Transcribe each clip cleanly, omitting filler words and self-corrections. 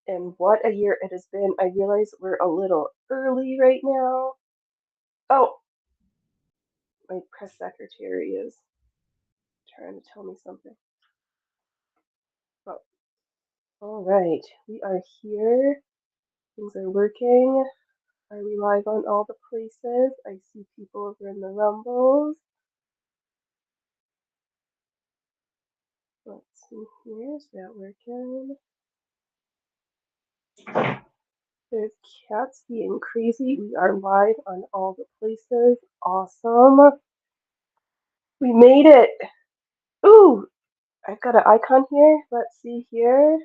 And what a year it has been. I realize we're a little early right now. Oh, my press secretary is trying to tell me something. Oh, all right. We are here. Things are working. Are we live on all the places? I see people over in the Rumbles. Let's see here. Is that working? There's cats being crazy. We are live on all the places. Awesome. We made it. Ooh, I've got an icon here. Let's see here.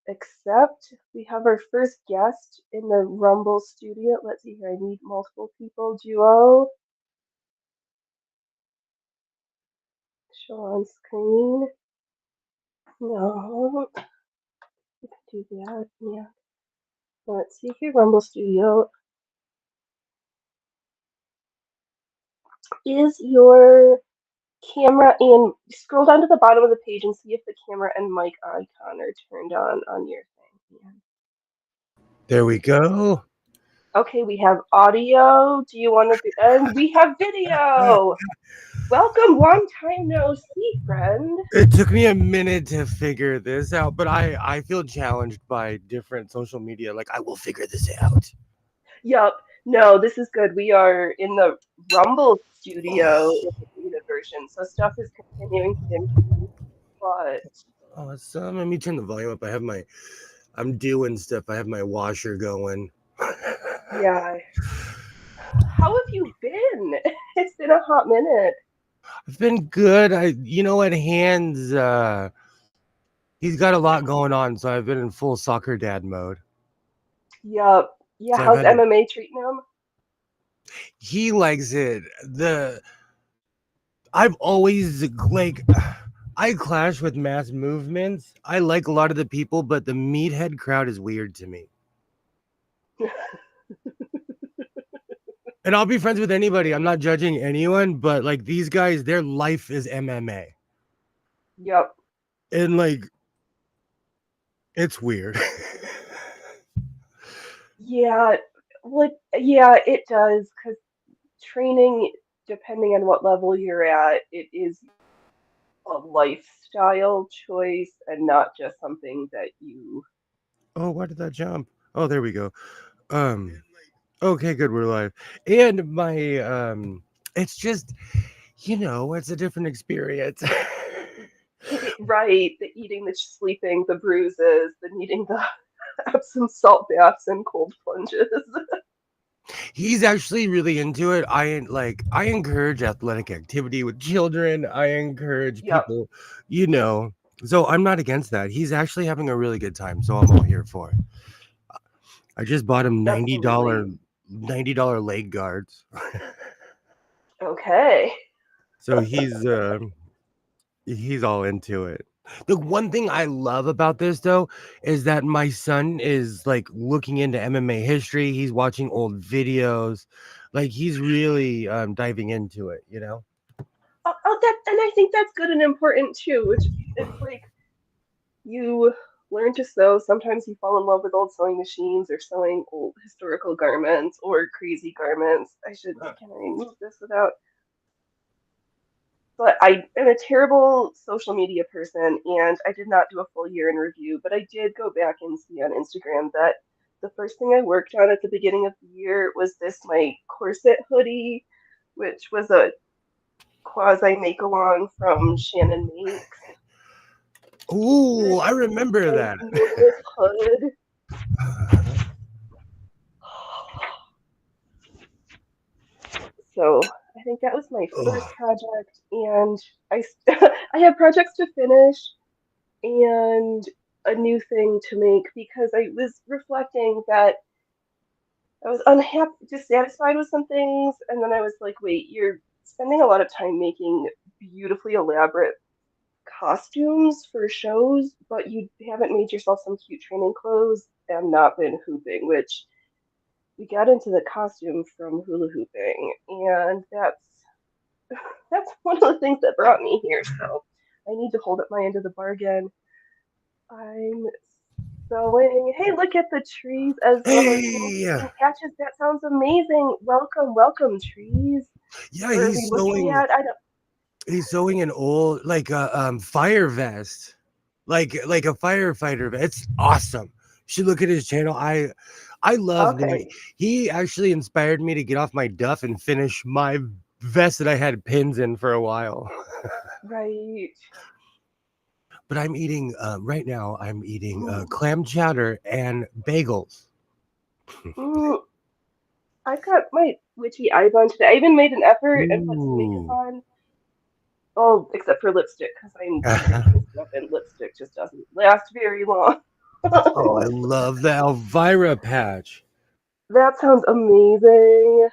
Accept. We have our first guest in the Rumble studio. Let's see here. I need multiple people. Duo. Show on screen. No. We can do that. Yeah. Let's see here. Rumble studio. Is your camera and scroll down to the bottom of the page and see if the camera and mic icon are turned on your thing. Yeah. There we go. Okay, we have audio. Do you want to? And we have video. Welcome, long time no see, friend. It took me a minute to figure this out, but I feel challenged by different social media. Like I will figure this out. Yup. No, this is good. We are in the Rumble studio in the beta version, so stuff is continuing to improve. But Awesome. Let me turn the volume up. I'm doing stuff. I have my washer going. yeah, how have you been? It's been a hot minute. I've been good. You know what, Hands, he's got a lot going on, so I've been in full soccer dad mode. Yup. Yeah, So I've how's had to, MMA treating him? he likes it. I've always like I clash with mass movements. I like a lot of the people, but the meathead crowd is weird to me. And I'll be friends with anybody. I'm not judging anyone, but like these guys, their life is MMA. Yup. And like it's weird. Yeah, yeah, it does, because training, depending on what level you're at, it is a lifestyle choice and not just something that you. Oh, why did that jump? Oh, there we go. Um okay, good, we're live. And my it's just it's a different experience. Right, the eating, the sleeping, the bruises, the needing the Epsom salt baths and cold plunges. He's actually really into it. I encourage athletic activity with children. I encourage Yep, people, you know. So I'm not against that. He's actually having a really good time. So I'm all here for it. I just bought him absolutely. $90 leg guards. Okay. So he's all into it. The one thing I love about this though is that my son is like looking into MMA history. He's watching old videos. Like he's really diving into it, you know? That, and I think that's good and important too, which it's like you learn to sew. Sometimes you fall in love with old sewing machines or sewing old historical garments or crazy garments. Can I remove this without? But I am a terrible social media person and I did not do a full year in review, but I did go back and see on Instagram that the first thing I worked on at the beginning of the year was this my corset hoodie, which was a quasi make along from Shannon Makes. Ooh, This I remember that. ginormous hood. So I think that was my first Ugh. project, and I have projects to finish and a new thing to make because I was reflecting that I was unhappy, dissatisfied with some things, and then I was like, wait, you're spending a lot of time making beautifully elaborate costumes for shows, but you haven't made yourself some cute training clothes and not been hooping, which we got into the costume from hula hooping, and that's one of the things that brought me here. So I need to hold up my end of the bargain. I'm sewing. Hey, look at the trees as well as Hey, landscaping patches. That sounds amazing. Welcome, welcome, trees. yeah, Where are we looking at? I don't. he's sewing an old like a fire vest, like a firefighter vest. It's awesome. You should look at his channel. I love that Okay, he actually inspired me to get off my duff and finish my vest that I had pins in for a while. right. But I'm eating right now. I'm eating Mm, clam chowder and bagels. mm, I've got my witchy eyes on today. I even made an effort and put some makeup Ooh. on. Oh, except for lipstick, because I'm baking stuff and lipstick just doesn't last very long. Oh, I love the Elvira patch. That sounds amazing.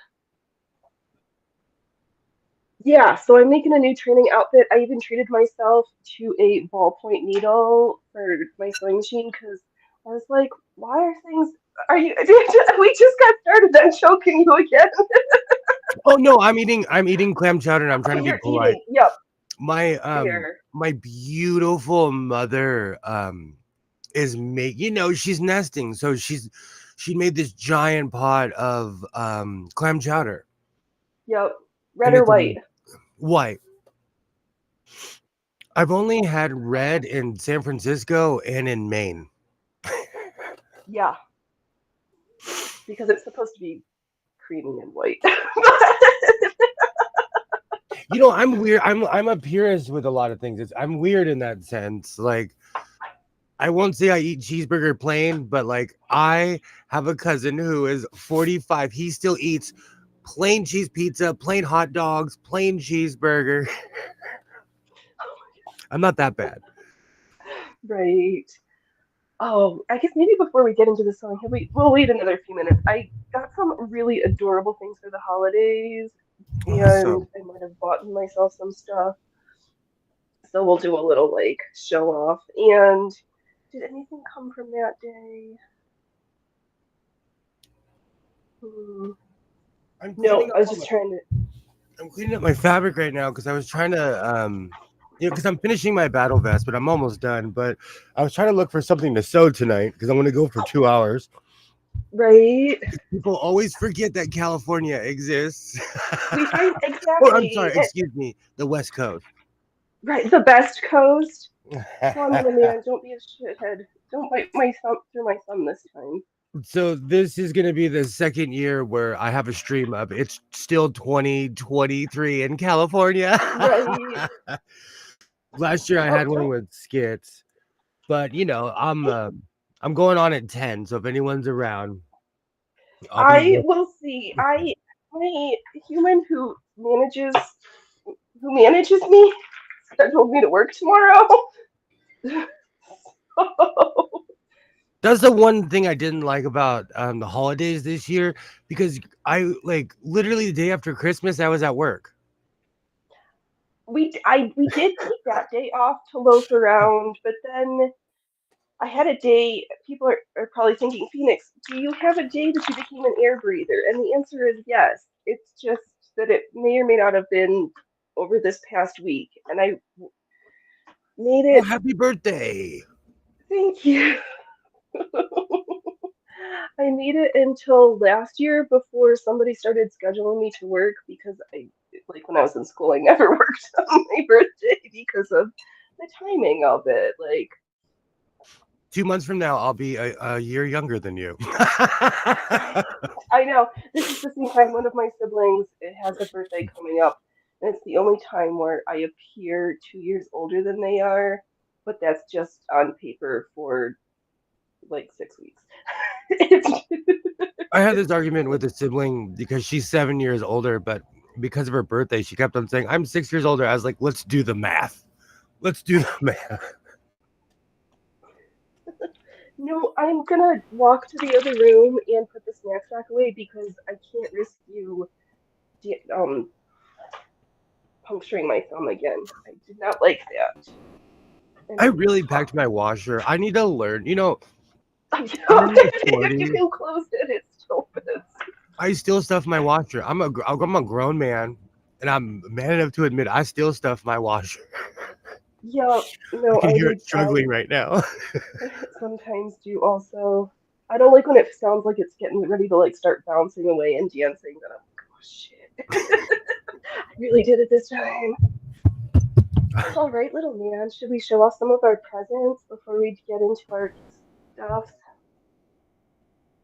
Yeah, so I'm making a new training outfit. I even treated myself to a ballpoint needle for my sewing machine because I was like, why are things. Are you. We just got started. I'm choking you again. Oh no, I'm eating clam chowder and I'm trying Oh, to be you're polite. eating. Yep, My fair. my beautiful mother is she's nesting, so she made this giant pot of clam chowder Yep. Red and or it's white? white. I've only had red in San Francisco and in Maine. Yeah, because it's supposed to be creamy and white. I'm weird. I'm a purist with a lot of things. I'm weird in that sense. Like I won't say I eat cheeseburger plain, but like I have a cousin who is 45. He still eats plain cheese pizza, plain hot dogs, plain cheeseburger. I'm not that bad. Right. Oh, I guess maybe before we get into the song, we'll wait another few minutes. I got some really adorable things for the holidays, and Awesome. I might have bought myself some stuff. So we'll do a little like show off. And did anything come from that day? Hmm. I'm No, cleaning I up was all my just trying to. I'm cleaning up my fabric right now because I was trying to because I'm finishing my battle vest, but I'm almost done. But I was trying to look for something to sew tonight because I'm going to go for 2 hours. Right. People always forget that California exists. We find Or I'm exactly sorry, excuse me, the West Coast. right the best coast. Come on, little man, don't be a shithead. Don't bite my thumb through my thumb this time. So this is going to be the second year where I have a stream up. It's still 2023 in California. Right. Last year I Oh, had one don't. with skits, but Hey, I'm going on at 10, so if anyone's around, I'll be I will see. My human who manages me scheduled me to work tomorrow. So, That's the one thing I didn't like about the holidays this year because I like literally the day after Christmas I was at work. we did take that day off to loaf around, but then I had a day. People are probably thinking, Phoenix, do you have a day that you became an air breather? And the answer is yes. It's just that it may or may not have been over this past week, and I made Oh, it. happy birthday. Thank you. I made it until last year before somebody started scheduling me to work because like when I was in school, I never worked on my birthday because of the timing of it. Like, 2 months from now I'll be a year younger than you. I know this is the same time one of my siblings it has a birthday coming up, and it's the only time where I appear 2 years older than they are, but that's just on paper for like 6 weeks. It's, I had this argument with a sibling because she's 7 years older, but because of her birthday, she kept on saying, I'm 6 years older. I was like, let's do the math. Let's do the math. no, I'm gonna walk to the other room and put the snack sack away because I can't risk you puncturing my thumb again. I did not like that. I And really packed my washer. I need to learn. I'm I'm in my if you 40s. can close it, it still fits. I still stuff my washer. I'm a grown man, and I'm man enough to admit I still stuff my washer. Yeah, I no, can hear it I struggling right now. sometimes do also. I don't like when it sounds like it's getting ready to like start bouncing away and dancing. Then I'm like, oh shit, I really did it this time. All right, little man, should we show off some of our presents before we get into our stuff?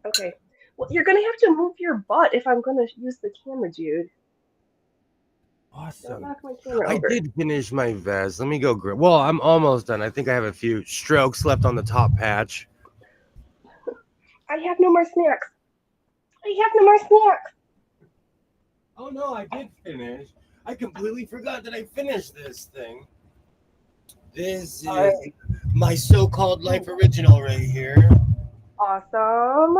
Okay. Well, you're gonna have to move your butt if I'm gonna use the camera, dude. Don't Awesome. knock my camera I over. did finish my vest. Let me go grab. Well, I'm almost done. I think I have a few strokes left on the top patch. I have no more snacks. I have no more snacks. Oh no, I did finish. I completely forgot that I finished this thing. This All is right. my so-called life Ooh, original right here. awesome.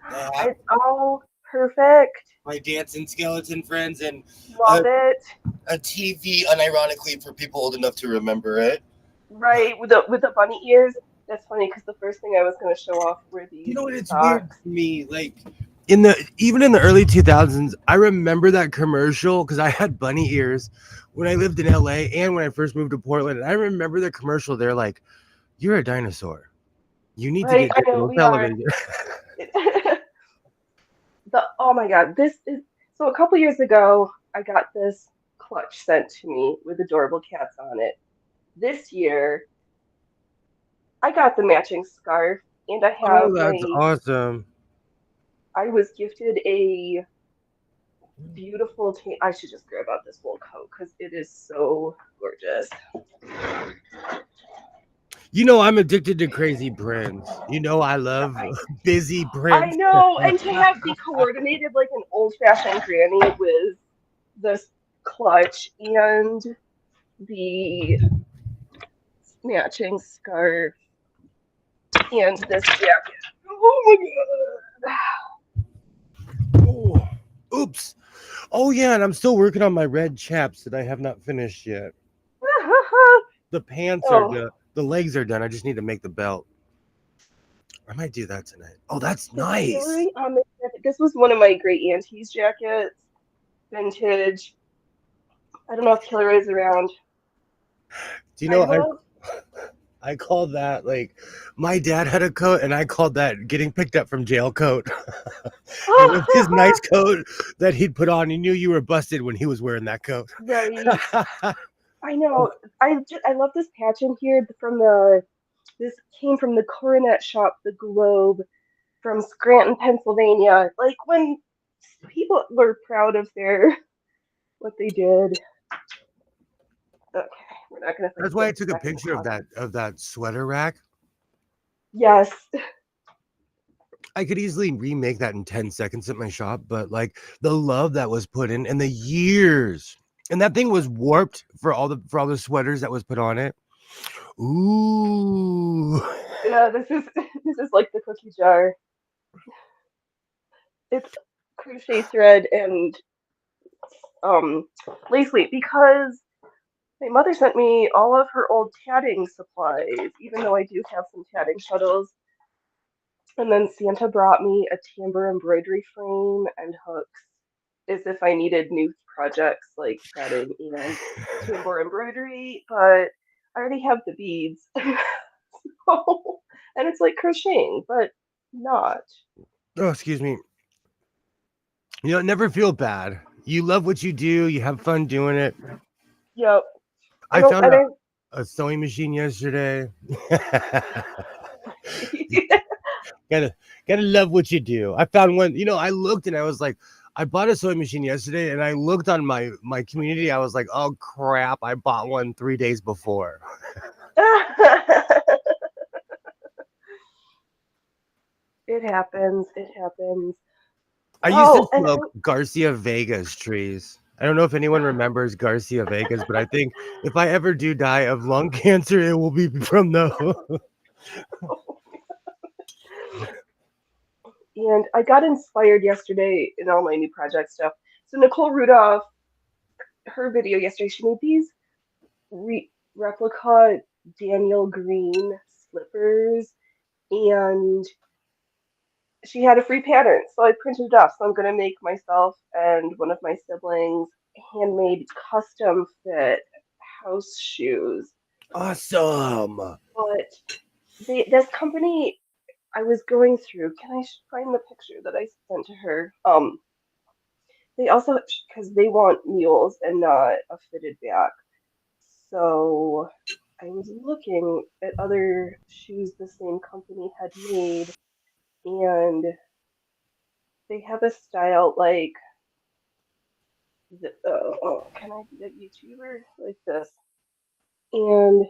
Uh, It's all perfect. my dancing skeleton friends and Love it. a TV, unironically, for people old enough to remember it. Right, with the bunny ears. That's funny because the first thing I was gonna show off were You these know what? It's weird socks. to me. Like even in the early 2000s, I remember that commercial because I had bunny ears when I lived in LA and when I first moved to Portland. And I remember the commercial. They're like, "You're a dinosaur. You need to Right, get I know digital we are. television." The oh my god, this is so a couple years ago I got this clutch sent to me with adorable cats on it. This year I got the matching scarf and I Oh, have that's my awesome. I was gifted a beautiful I should just grab out this whole coat because it is so gorgeous. You know, I'm addicted to crazy prints. You know, I love I, busy I prints. know, and to have be coordinated like an old-fashioned granny with this clutch and the matching scarf and this jacket. Oh my Oh, oops. Oh yeah, and I'm still working on my red chaps that I have not finished yet. god. The pants are Oh, done. The legs are done. I just need to make the belt. I might do that tonight. Oh, that's is nice. Hillary on this jacket? This was one of my great auntie's jackets, vintage. I don't know if Hillary is around. Do you I know love. I call that like my dad had a coat and I called that getting picked up from jail coat. It was his nice coat that he'd put on. He knew you were busted when he was wearing that coat. Right. I know. I love this patch in here from the. This came from the Coronet shop, the Globe, from Scranton, Pennsylvania. Like when people were proud of their what they did. Okay, we're not gonna That's put why I this took a back in the picture closet. of that sweater rack. Yes. I could easily remake that in 10 seconds at my shop, but like the love that was put in and the years. And that thing was warped for all the sweaters that was put on it. Ooh. Yeah, this is this is like the cookie jar. It's crochet thread and lace weight because my mother sent me all of her old tatting supplies, even though I do have some tatting shuttles. And then Santa brought me a timber embroidery frame and hooks as if I needed new projects like tatting and timber embroidery, but I already have the beads. So, and it's like crocheting, but not. Oh, excuse me. You know, never feel bad. You love what you do, you have fun doing it. Yep. I I don't, found I don't, a sewing machine yesterday. gotta gotta love what you do. I found one, you know, I looked and I was like, I bought a sewing machine yesterday and I looked on my community. I was like, oh crap, I bought one 3 days before. it happens. It happens. I used to Oh, and smoke Garcia Vegas trees. I don't know if anyone remembers Garcia Vegas, but I think if I ever do die of lung cancer, it will be from those. and I got inspired yesterday in all my new project stuff. So Nicole Rudolph, her video yesterday, she made these replica Daniel Green slippers, and she had a free pattern, so I printed it off. So I'm gonna make myself and one of my siblings handmade custom fit house shoes. Awesome. But this company I was going through, can I find the picture that I sent to her? They also, because they want mules and not a fitted back. So I was looking at other shoes the same company had made, and they have a style like can I be a YouTuber like this? And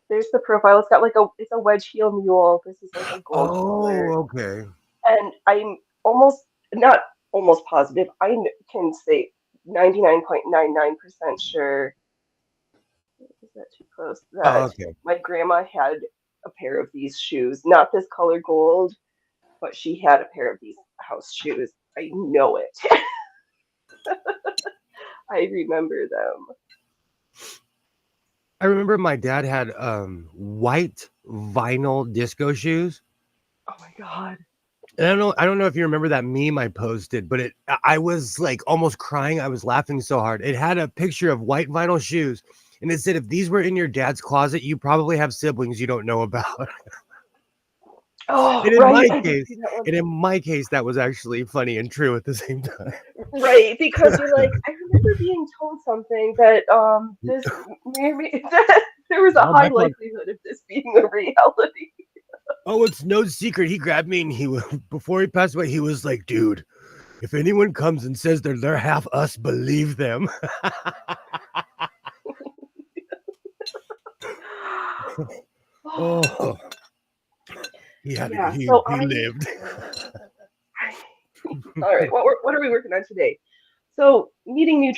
there's the profile. It's got like it's a wedge heel mule. This is like a gold Oh, color, okay. and I'm almost not almost positive. Can say 99.99% sure. Is that too close? Oh, That okay. my grandma had a pair of these shoes, not this color gold, but she had a pair of these house shoes. I know it. I remember them. I remember my dad had white vinyl disco shoes. Oh my god. And I don't know if you remember that meme I posted, but I was like almost crying. I was laughing so hard. It had a picture of white vinyl shoes, and it said if these were in your dad's closet, you probably have siblings you don't know about. Oh And in right, my I did case, see that one. and in my case, that was actually funny and true at the same time. Right, because you're like, I remember being told something that this maybe that there was a Oh, high my fault. likelihood of this being a reality. Oh, it's no secret. He grabbed me and he was before he passed away. He was like, "Dude, if anyone comes and says they're half us, believe them." Oh, he had it. Yeah, He so he lived. all right, what are we working on today? So, wanting new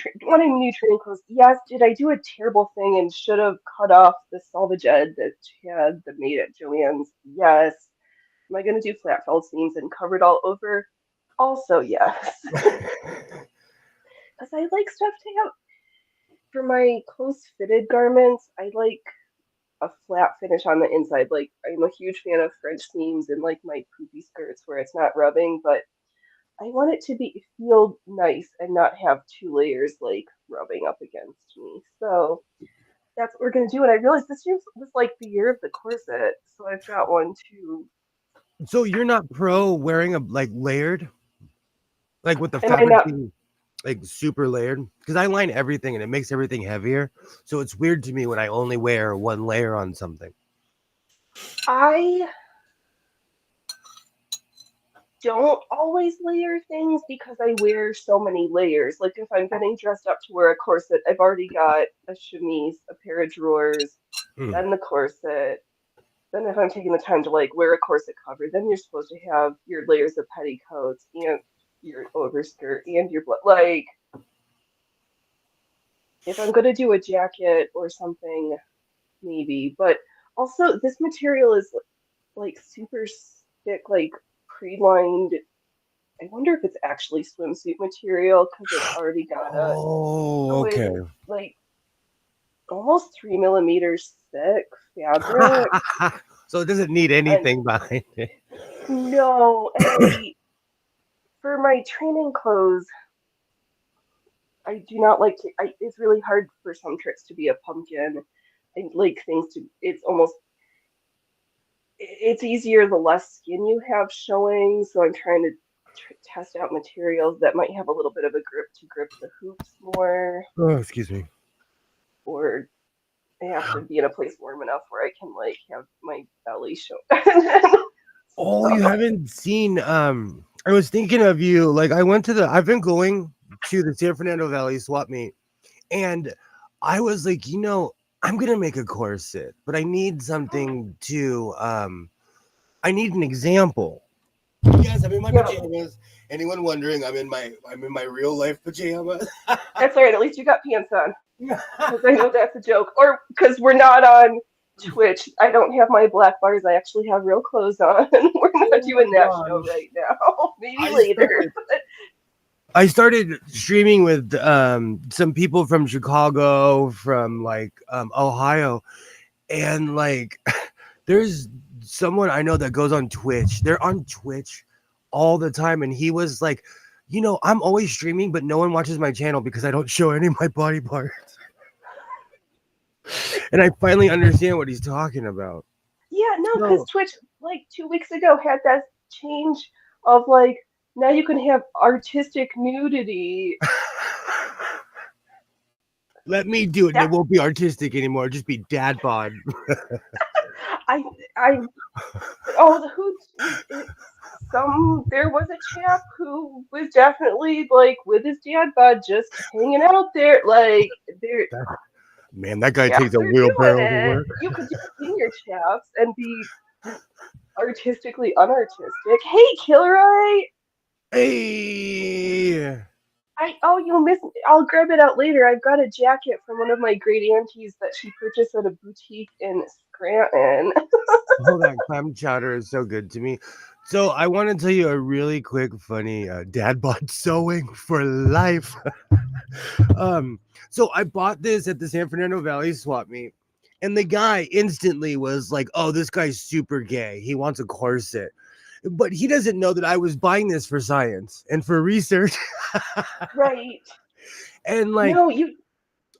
training clothes. Yes, did I do a terrible thing and should have cut off the selvage ed that Chad that made at Joanne's? Yes. Am I gonna do flat fell seams and cover it all over? Also, yes. Because I like stuff to have for my close fitted garments. I like a flat finish on the inside. Like I'm a huge fan of French seams and like my poofy skirts where it's not rubbing, but I want it to be feel nice and not have two layers like rubbing up against me. So that's what we're gonna do. And I realized this year was like the year of the corset, so I've got one too. So you're not pro wearing a like layered, like with the Am I fabric not? being like super layered? Because I line everything and it makes everything heavier. So it's weird to me when I only wear one layer on something. I don't always layer things because I wear so many layers. Like if I'm getting dressed up to wear a corset, I've already got a chemise, a pair of drawers, Mm. then the corset. Then if I'm taking the time to like wear a corset cover, then you're supposed to have your layers of petticoats and your overskirt and your like if I'm gonna do a jacket or something, maybe. But also this material is like super thick, like pre-lined. I wonder if it's actually swimsuit material because it's already got Oh, oh, okay. it's like almost 3 millimeters thick fabric. So it doesn't need And anything behind it. no, and for my training clothes, I do not like to. It's really hard for some tricks to be a pumpkin. I like things to. It's almost. It's easier the less skin you have showing. So I'm trying to test out materials that might have a little bit of a grip to grip the hoops more, Oh, excuse me. or I have to be in a place warm enough where I can like have my belly show. Oh, you So, haven't seen I was thinking of you. Like I've been going to the San Fernando Valley swap meet and I was like, I'm gonna make a corset, but I need something to I need an example. Yes, I'm in my yeah, pajamas. Anyone wondering, I'm in my real life pajamas. that's all right. At least you got pants on. Because I know that's a joke. Or because we're not on Twitch. I don't have my black bars. I actually have real clothes on. We're not Oh doing my that show gosh. right now. Maybe I later. started I started streaming with some people from Chicago, from like Ohio, and like there's someone I know that goes on Twitch. They're on Twitch all the time, and he was like, I'm always streaming, but no one watches my channel because I don't show any of my body parts. And I finally understand what he's talking about. Yeah, no, because So Twitch like 2 weeks ago had that change of like now you can have artistic nudity. let me do it, and it That won't be artistic anymore. It'll just be dad bod. I I oh the who some there was a chap who was definitely like with his dad bod just hanging out there like there Man, that guy takes chaps a are doing wheelbarrow to it. work. You could do senior chaps and be artistically unartistic. Hey, Killer Eye! Hey, I oh you missed. I'll grab it out later. I've got a jacket from one of my great aunties that she purchased at a boutique in Scranton. oh, that clam chowder is so good to me. So I want to tell you a really quick, funny dad bod sewing for life. um, so I bought this at the San Fernando Valley swap meet, and the guy instantly was like, "Oh, this guy's super gay. He wants a corset." But he doesn't know that I was buying this for science and for research. Right. And like No, you.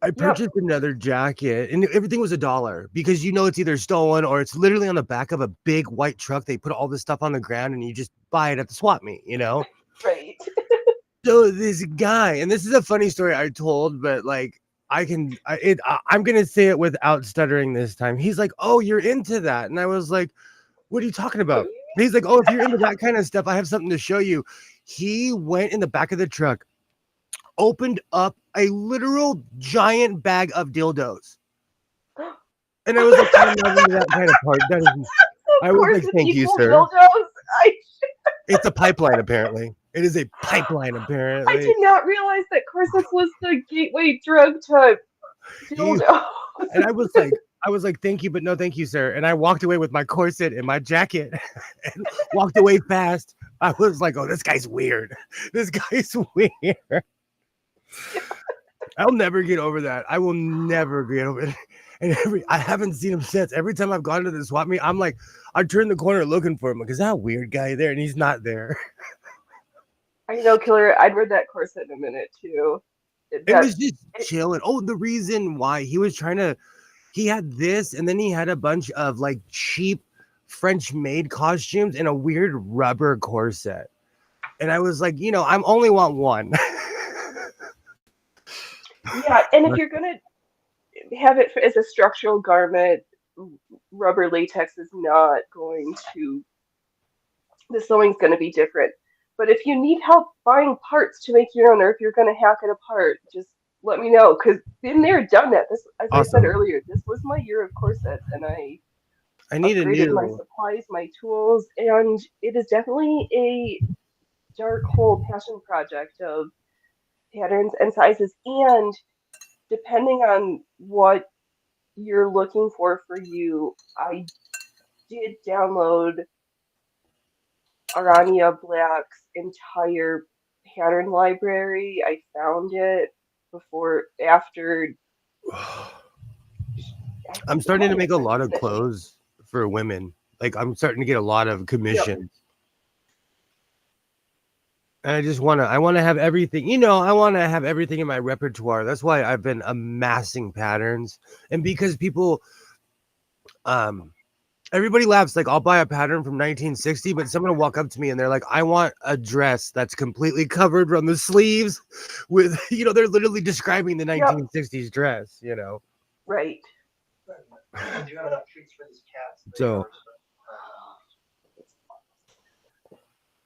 I Yep. purchased another jacket and everything was $1 because you know it's either stolen or it's literally on the back of a big white truck. They put all this stuff on the ground and you just buy it at the swap meet, you know? Right. So this guy, and this is a funny story I told, but like I'm gonna say it without stuttering this time. He's like, "Oh, you're into that," and I was like, "What are you talking about?" And he's like, "Oh, if you're into that kind of stuff, I have something to show you." He went in the back of the truck, opened up a literal giant bag of dildos. And I was like, "I'm not into that kind of part." That is, I Of was course, like, it's "Thank you, equal sir." dildos. I It's a pipeline, apparently. It is a pipeline, I apparently. did not realize that corsets was the gateway drug to He dildos. and I was like, "Thank you, but no, thank you, sir." And I walked away with my corset and my jacket, and walked away fast. I was like, "Oh, this guy's weird. This guy's weird." I'll never get over that. I will never get over it. And I haven't seen him since. Every time I've gone to the swap meet, I'm like, I turn the corner looking for him because that weird guy there, and he's not there. I know, Killer. I'd wear that corset in a minute too. It That was just it, chilling. Oh, the reason why he was trying to, he had this, and then he had a bunch of like cheap French made costumes and a weird rubber corset. And I was like, I'm only want one. yeah, and if you're gonna have it as a structural garment, rubber latex is not going to. The sewing's going to be different. But if you need help buying parts to make your own, or if you're going to hack it apart, just let me know. Because been there, done that. This, as I said Awesome. earlier, this was my year of corsets, and I I need a upgraded my new. supplies, my tools, and it is definitely a dark hole passion project of patterns and sizes. And depending on what you're looking for you, I did download Arania Black's entire pattern library. I found it after I'm he starting had to to make a start lot of finishing. clothes for women. Like I'm starting to get a lot of Yep. commissions. And I want to have everything. I want to have everything in my repertoire. That's why I've been amassing patterns. And because people um everybody laughs, like I'll buy a pattern from 1960, but someone will walk up to me and they're like, "I want a dress that's completely covered from the sleeves with," they're literally describing the Yep. 1960s dress. Right. Do you have enough treats for these cats? So,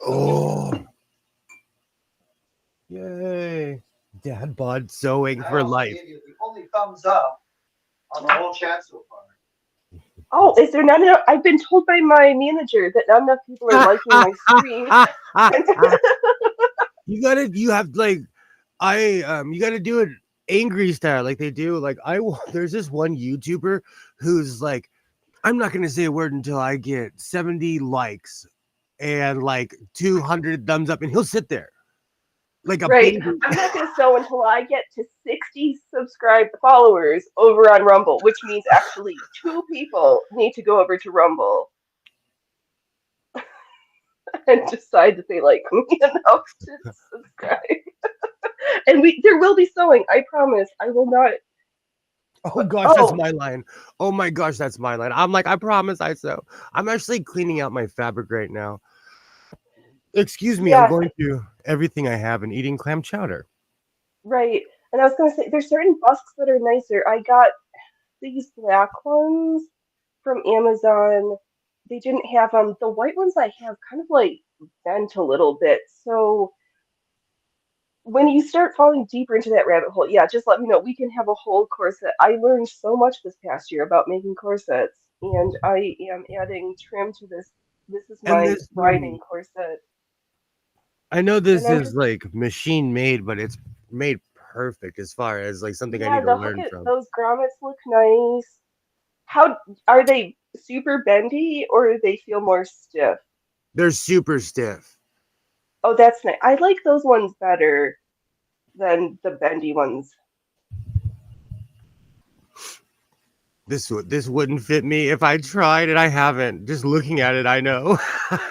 oh, yay. Dad bod sewing I for also life. gave you the only thumbs up on the whole chat so far. Oh, is there not enough? I've been told by my manager that not enough people are liking my stream. You have like you gotta do it angry style like they do. Like there's this one YouTuber who's like, I'm not gonna say a word until I get 70 likes and like 200 thumbs up, and he'll sit there like a Right. baby. I'm not going to sew until I get to 60 subscribed followers over on Rumble, which means actually 2 people need to go over to Rumble and decide that they like me enough to subscribe. And there will be sewing. I promise. I will not. Oh gosh, that's Oh, my line. Oh my gosh, that's my line. I'm like, I promise I so. I'm actually cleaning out my fabric right now. Excuse me, I'm yes, going through everything I have and eating clam chowder. right. And I was gonna say, there's certain busks that are nicer. I got these black ones from Amazon. They didn't have them. The white ones I have kind of like bent a little bit. So when you start falling deeper into that rabbit hole, yeah, just let me know. We can have a whole corset. I learned so much this past year about making corsets, and I am adding trim to this. This is And my this riding corset, I know and this I'm is just like machine made, but it's made perfect as far as like something I yeah. need to The hook, learn from. those grommets look nice. How are they super bendy or do they feel more stiff? They're super stiff. Oh, that's nice. I like those ones better than the bendy ones. This wouldn't fit me if I tried, and I haven't. Just looking at it, I know.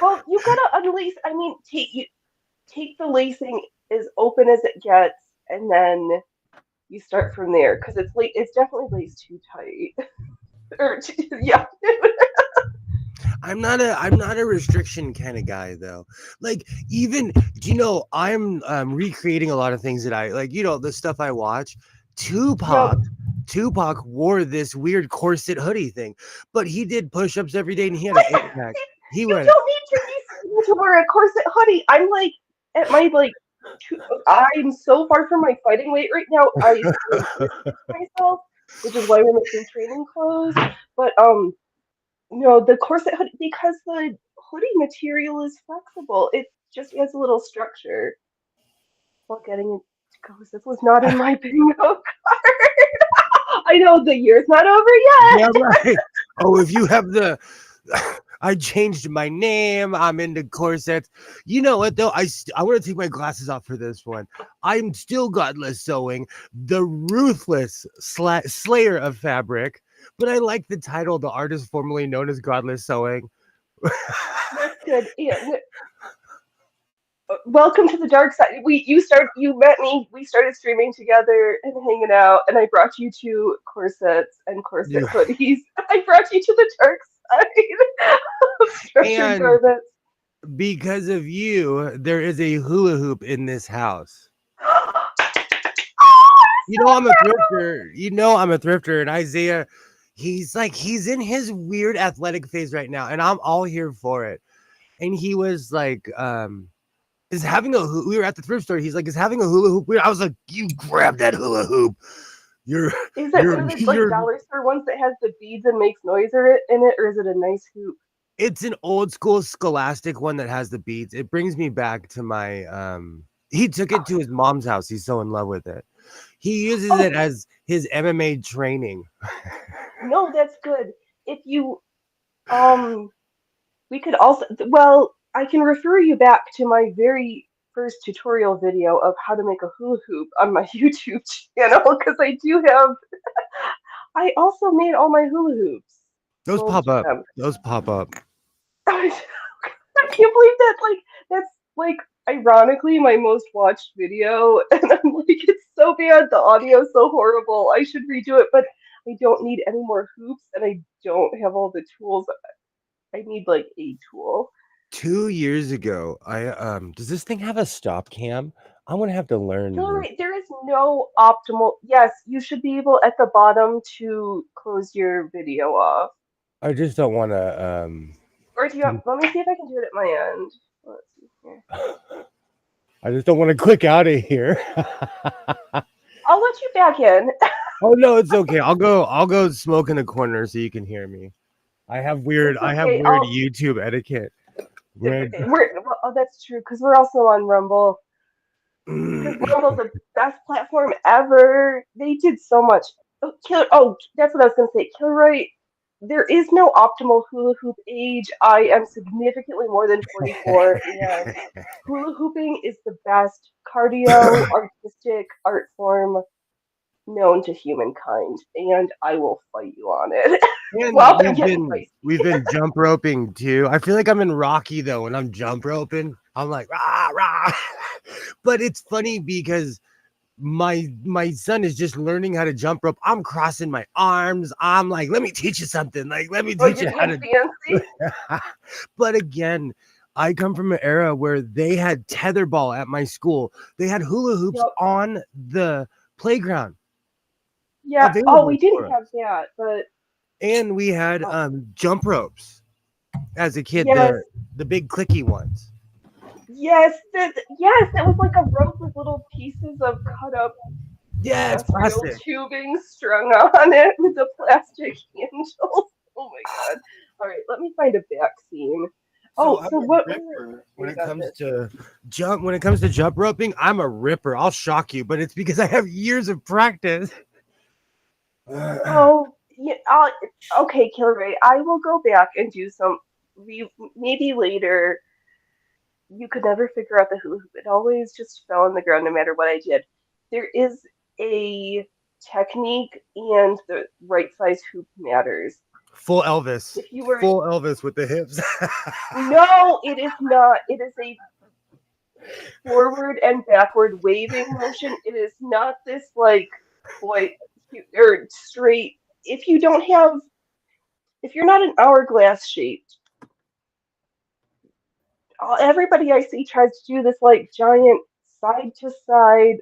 Well, you gotta unlace. I mean, take the lacing as open as it gets, and then you start from there because it's definitely laced too tight. or yeah, I'm not a restriction kind of guy though. Like even I'm recreating a lot of things that I like, the stuff I watch. yep. Tupac wore this weird corset hoodie thing, but he did push-ups every day and he had an eight pack. He You went don't need to be skinny to wear a corset hoodie. I'm like at my like. I'm so far from my fighting weight right now. I feel risky to myself, which is why we're making training clothes. But no, the corset hoodie because the hoodie material is flexible. It just adds a little structure. While getting into goes, this was not in my bingo card. I know the year's not over yeah, yet. right. Oh, if you have the I changed my name. I'm into corsets. You know what though? I want to take my glasses off for this one. I'm still godless sewing, the ruthless slayer of fabric. But I like the title, the artist formerly known as Godless Sewing. That's good. Yeah, welcome to the dark side. You met me. We started streaming together and hanging out, and I brought you to corsets and corset You hoodies. I brought you to the dark side of structured and garments. because of you, there is a hula hoop in this house. You know I'm a thrifter. And Isaiah, he's in his weird athletic phase right now, and I'm all here for it. And he was like, is having we were at the thrift store. He's like, is having a hula hoop weird? I was like, you grab that hula hoop. You're Is it you're one of the like you're dollar store ones that has the beads and makes noise in it, or is it a nice hoop? it's an old school scholastic one that has the beads. It brings me back to my he took it to his mom's house. He's so in love with it. He uses Oh it as his MMA training. no, that's good. If you um we could also, well, I can refer you back to my very first tutorial video of how to make a hula hoop on my YouTube channel because I also made all my hula hoops, Those most pop of up. them. Those pop up. I can't believe that, that's like ironically my most watched video, and I'm like, it's so bad, the audio's so horrible, I should redo it, but I don't need any more hoops, and I don't have all the tools. I need like a tool. 2 years ago, I does this thing have a stop cam? I'm gonna have to learn this. Hillary, there is no optimal. Yes, you should be able at the bottom to close your video off. I just don't want to Or do you want, let me see if I can do it at my end. Let's see here. I just don't want to click out of here. I'll let you back in. Oh no, it's okay. I'll go smoke in the corner so you can hear me. It's I have okay. weird YouTube etiquette. Weird. Well, oh, that's true because we're also on Rumble. Because Rumble's the best platform ever. They did so much. Oh, that's what I was gonna say. Kilroy, there is no optimal hula hoop age. I am significantly more than 44, and hula hooping is the best cardio artistic art form known to humankind, and I will fight you on it. And Well, I'm getting spicy. we've been jump roping too. I feel like I'm in Rocky though when I'm jump roping. I'm like rah rah. But it's funny because my son is just learning how to jump rope. I'm crossing my arms. I'm like, let me teach you something. Like, let me Oh, teach you're you how being to. fancy? But again, I come from an era where they had tetherball at my school. They had hula hoops Yep. on the playground Yeah. Oh, we available didn't for us. have that, but And we had oh, jump ropes as a kid, yes, the big clicky ones. yes, that was like a rope with little pieces of cut up Yeah, it's industrial plastic. tubing strung on it with the plastic handles. Oh my god. All right, let me find a vaccine. So Oh, I'm so a what we were ripper when saying it about comes this. to jump roping. I'm a ripper. I'll shock you, but it's because I have years of practice. Oh, yeah, okay, Killer Ray, I will go back and do some. Maybe later. You could never figure out the hula hoop. It always just fell on the ground no matter what I did. There is a technique, and the right size hoop matters. Full Elvis. If you were Full Elvis with the hips. No, it is not. It is a forward and backward waving motion. It is not this like boy or straight. If you don't have, if you're not an hourglass shaped, everybody I see tries to do this like giant side to side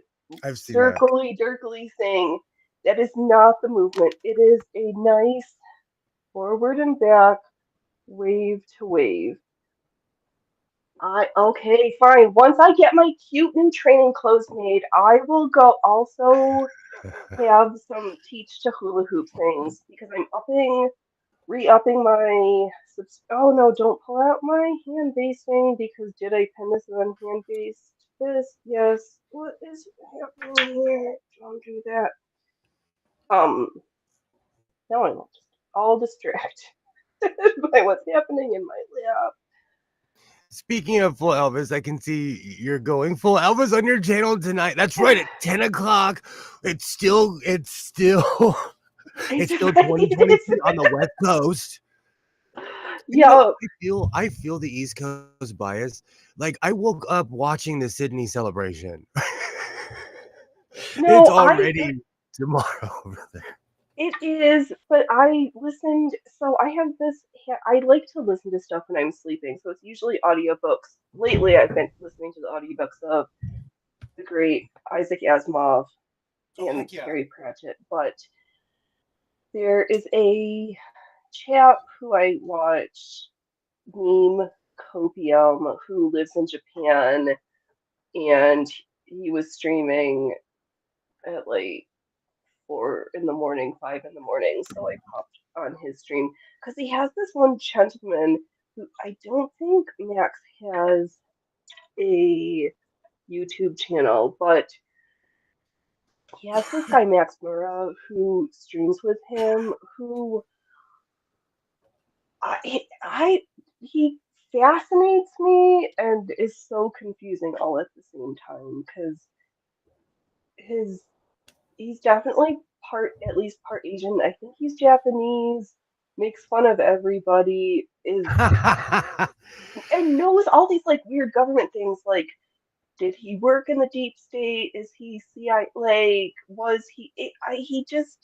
I've seen that. circly dirkly thing. That is not the movement. It is a nice forward and back wave to wave. I Okay, fine. Once I get my cute new training clothes made, I will go also have some teach to hula hoop things because I'm re-upping my oh no, don't pull out my hand base thing because did I pin this on hand base? This, yes. What is happening here? Don't do that. Um, now I'm just all distracted by what's happening in my lap. Speaking of full Elvis, I can see you're going full Elvis on your channel tonight. That's right, at 10 o'clock. It's still It's it's still right. It 2022 is. on the West Coast. And Yo, I feel the East Coast bias. Like I woke up watching the Sydney celebration. It's no, already tomorrow over there. it is, but I listened. So I have this. I like to listen to stuff when I'm sleeping. So it's usually audiobooks. Lately, I've been listening to the audiobooks of the great Isaac Asimov Oh and heck yeah. Terry Pratchett. But there is a chap who I watch, Meme Copium, who lives in Japan, and he was streaming at like 4 in the morning, 5 in the morning. So I popped on his stream because he has this one gentleman who I don't think Max has a YouTube channel, but he has this guy Max Mura who streams with him. Who he fascinates me and is so confusing all at the same time because his he's definitely at least part Asian. I think he's Japanese. Makes fun of everybody. Is and knows all these like weird government things. Like, did he work in the deep state? Is he CIA? Like, was he? He just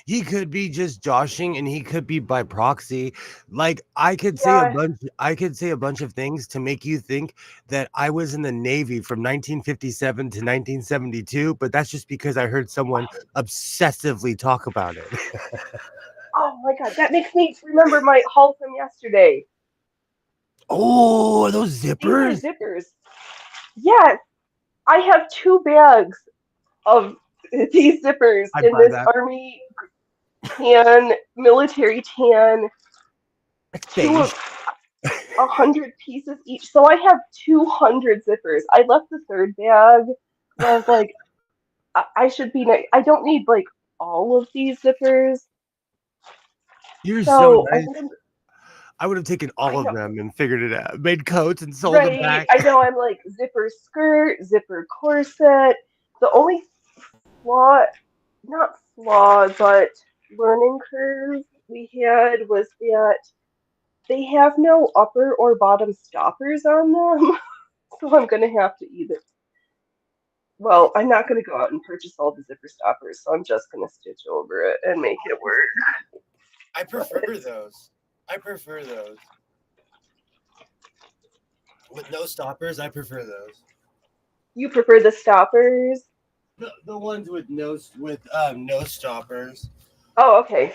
He could be just joshing and he could be by proxy. Like yeah. I could say a bunch of things to make you think that I was in the Navy from 1957 to 1972, but that's just because I heard someone obsessively talk about it. Oh my god, that makes me remember my haul from yesterday. Oh, are those These are zippers? zippers. Yes, I have 2 bags of these zippers I'd in buy this that. army tan, military tan, It's two beige. of 100 pieces each. So I have 200 zippers. I left the third bag because I was like, I should be. I don't need like all of these zippers. You're so So I nice. think I would have taken all I of know, them and figured it out, made coats and sold them right? back. I know I'm like zipper skirt, zipper corset. The only flaw, not flaw, but learning curve we had was that they have no upper or bottom stoppers on them. So I'm gonna have to either. Well, I'm not going to go out and purchase all the zipper stoppers, so I'm just going to stitch over it and make it work. I prefer those. With no stoppers, I prefer those. You prefer the stoppers? The ones with no stoppers. Oh, okay.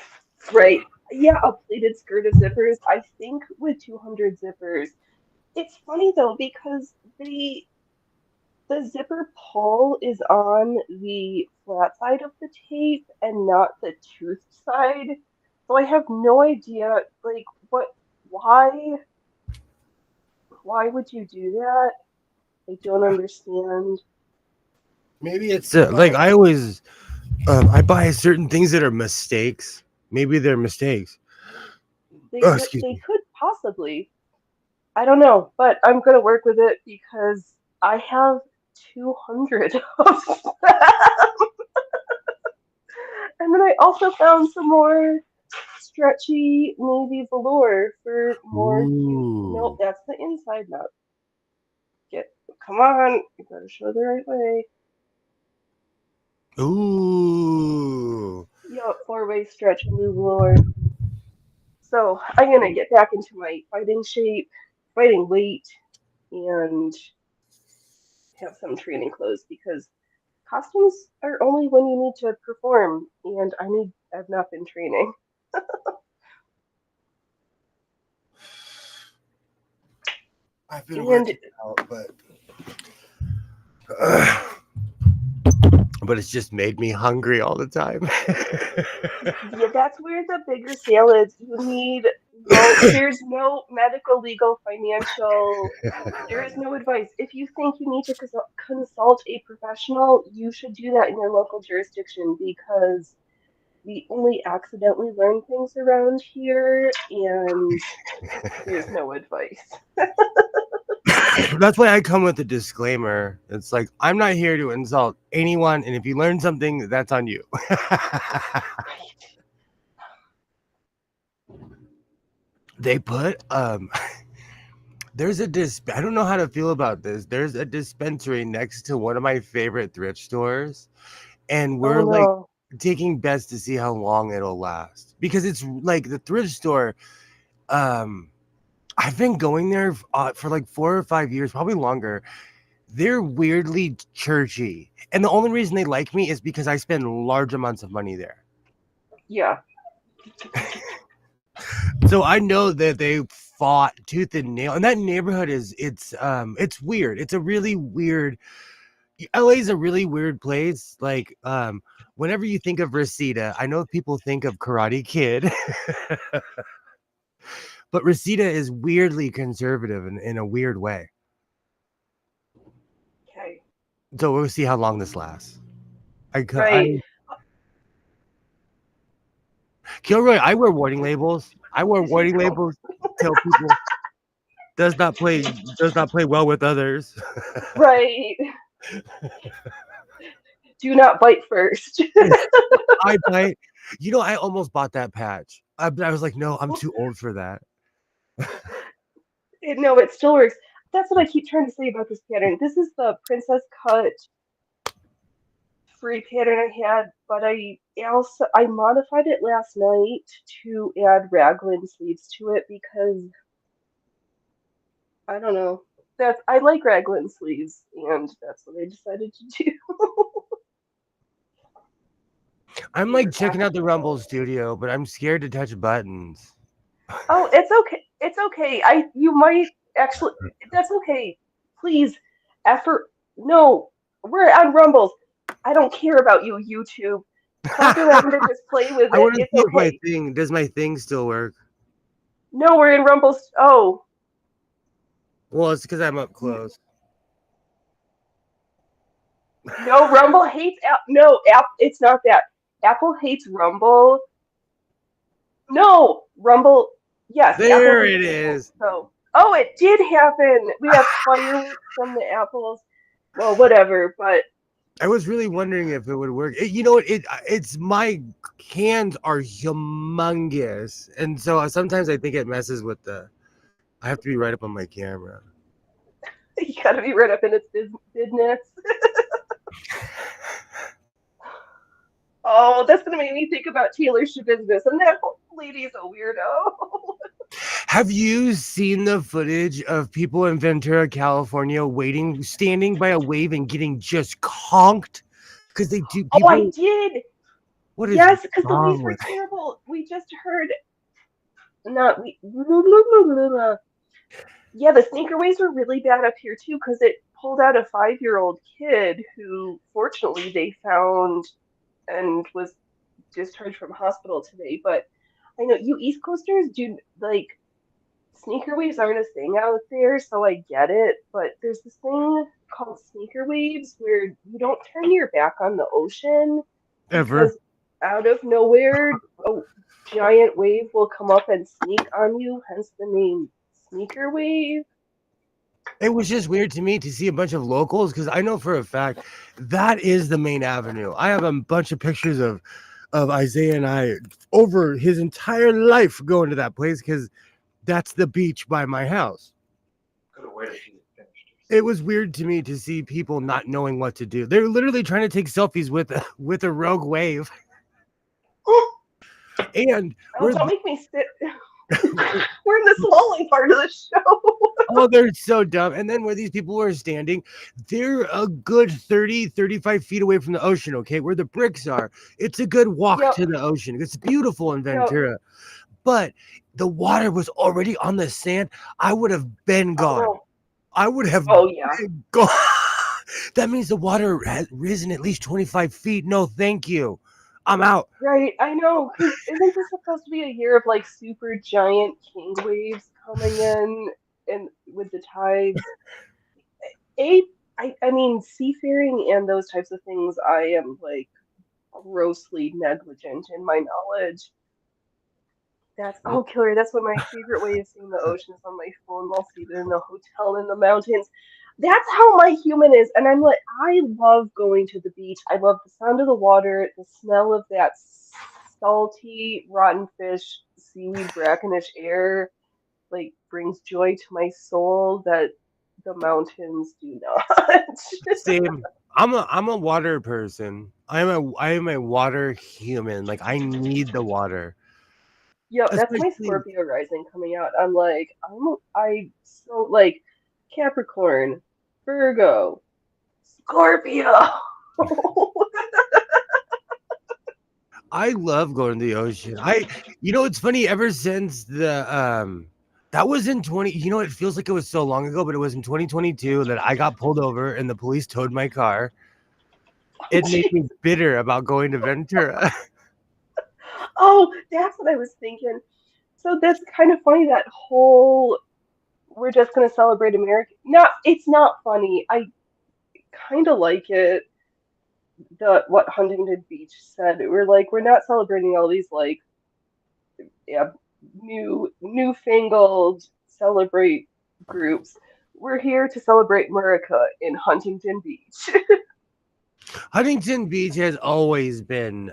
Right. Yeah, a pleated skirt of zippers. I think with 200 zippers. It's funny though because the zipper pull is on the flat side of the tape and not the toothed side. So I have no idea, like, why would you do that? I don't understand. Maybe it's like I always I buy certain things that are mistakes. Maybe they're mistakes. Oh, excuse They me. could possibly. I don't know, but I'm gonna work with it because I have 200 of them. And then I also found some more stretchy navy velour for more cute. Nope, Ooh. that's the inside knot. Get, come on, you gotta show the right way. Ooh. Yup, four-way stretch blue velour. So I'm gonna get back into my fighting shape, fighting weight, and have some training clothes because costumes are only when you need to perform, and I've not been training. I've been And working out, but it's just made me hungry all the time. yeah, that's where the bigger sale is. You need there's no medical, legal, financial, there is no advice. If you think you need to consult a professional, you should do that in your local jurisdiction because we only accidentally learn things around here and there's no advice. That's why I come with a disclaimer. It's like I'm not here to insult anyone, and if you learn something, that's on you. They put there's a I don't know how to feel about this. There's a dispensary next to one of my favorite thrift stores, and Oh we're like no. taking bets to see how long it'll last because it's like the thrift store. I've been going there for like 4 or 5 years, probably longer. They're weirdly churchy, and the only reason they like me is because I spend large amounts of money there. Yeah. So I know that they fought tooth and nail, and that neighborhood it's weird. It's a really weird. LA is a really weird place. Like whenever you think of Reseda, I know people think of Karate Kid, but Reseda is weirdly conservative in a weird way. Okay. So we'll see how long this lasts. Right. Kilroy, I wear warning labels. I wear warning labels. Tell people does not play well with others. Right. Do not bite first. I bite. You know, I almost bought that patch. I was like, no, I'm too old for that. No, it still works. That's what I keep trying to say about this pattern. This is the princess cut free pattern I had, but I modified it last night to add raglan sleeves to it because I don't know. I like raglan sleeves, and that's what I decided to do. I'm like checking out the Rumble Studio, but I'm scared to touch buttons. Oh, it's okay. It's okay. You might actually. That's okay. Please, effort. No, we're on Rumbles. I don't care about you, YouTube. Fuck around and just play with I it. want to It's see if okay. does my thing still work? No, we're in Rumbles. Oh, Well, it's because I'm up close. no, Rumble hates app. No, app. It's not that. Apple hates Rumble. No, Rumble. Yes, Apple There hates it Rumble. is. So, oh, it did happen. We have fireworks from the apples. Well, whatever. But I was really wondering if it would work. You know what? It's my hands are humongous, and so sometimes I think it messes with the. I have to be right up on my camera. you gotta be right up in its business. Oh, that's gonna make me think about Taylor Business, and that lady's a weirdo. Have you seen the footage of people in Ventura, California, standing by a wave and getting just conked? Because they do Oh, I people. did. What is Yes, because the waves wrong were with? terrible. We just heard not we. Blah, blah, blah, blah, blah. Yeah, the sneaker waves were really bad up here too, because it pulled out a 5-year-old kid who, fortunately, they found and was discharged from hospital today. But I know you East Coasters do like sneaker waves aren't a thing out there, so I get it. But there's this thing called sneaker waves where you don't turn your back on the ocean Ever? because out of nowhere a giant wave will come up and sneak on you, hence the name sneaker wave. It was just weird to me to see a bunch of locals because I know for a fact that is the main avenue. I have a bunch of pictures of Isaiah and I over his entire life going to that place because that's the beach by my house. Could have waited till you finished. It was weird to me to see people not knowing what to do. They're literally trying to take selfies with a rogue wave. And Oh, don't make me sit. We're in the swallowing part of the show. oh, they're so dumb. And then where these people were standing, they're a good 30, 35 feet away from the ocean, okay? Where the bricks are. It's a good walk Yep. to the ocean. It's beautiful in Yep. Ventura. But the water was already on the sand. I would have been gone. Oh, I would have oh yeah. been gone. That means the water has risen at least 25 feet. No, thank you. I'm out. Right, I know. 'Cause isn't this supposed to be a year of like super giant king waves coming in and with the tides? I mean, seafaring and those types of things, I am like grossly negligent in my knowledge. Killer. That's what my favorite way of seeing the ocean is on my phone while seated in a hotel in the mountains. That's how my human is, and I'm like, I love going to the beach. I love the sound of the water, the smell of that salty, rotten fish, seaweed, brackenish air. Like brings joy to my soul that the mountains do not. Same. I'm a water person. I am a water human. Like I need the water. Yo, that's my Especially Scorpio rising coming out. I so like Capricorn, Virgo, Scorpio. I love going to the ocean. It's funny ever since that was in 20, it feels like it was so long ago, but it was in 2022 that I got pulled over and the police towed my car. It made me bitter about going to Ventura. Oh, that's what I was thinking. So that's kind of funny that whole we're just gonna celebrate America. No, it's not funny. I kind of like it. What Huntington Beach said. We're like we're not celebrating all these like yeah, newfangled celebrate groups. We're here to celebrate America in Huntington Beach. Huntington Beach has always been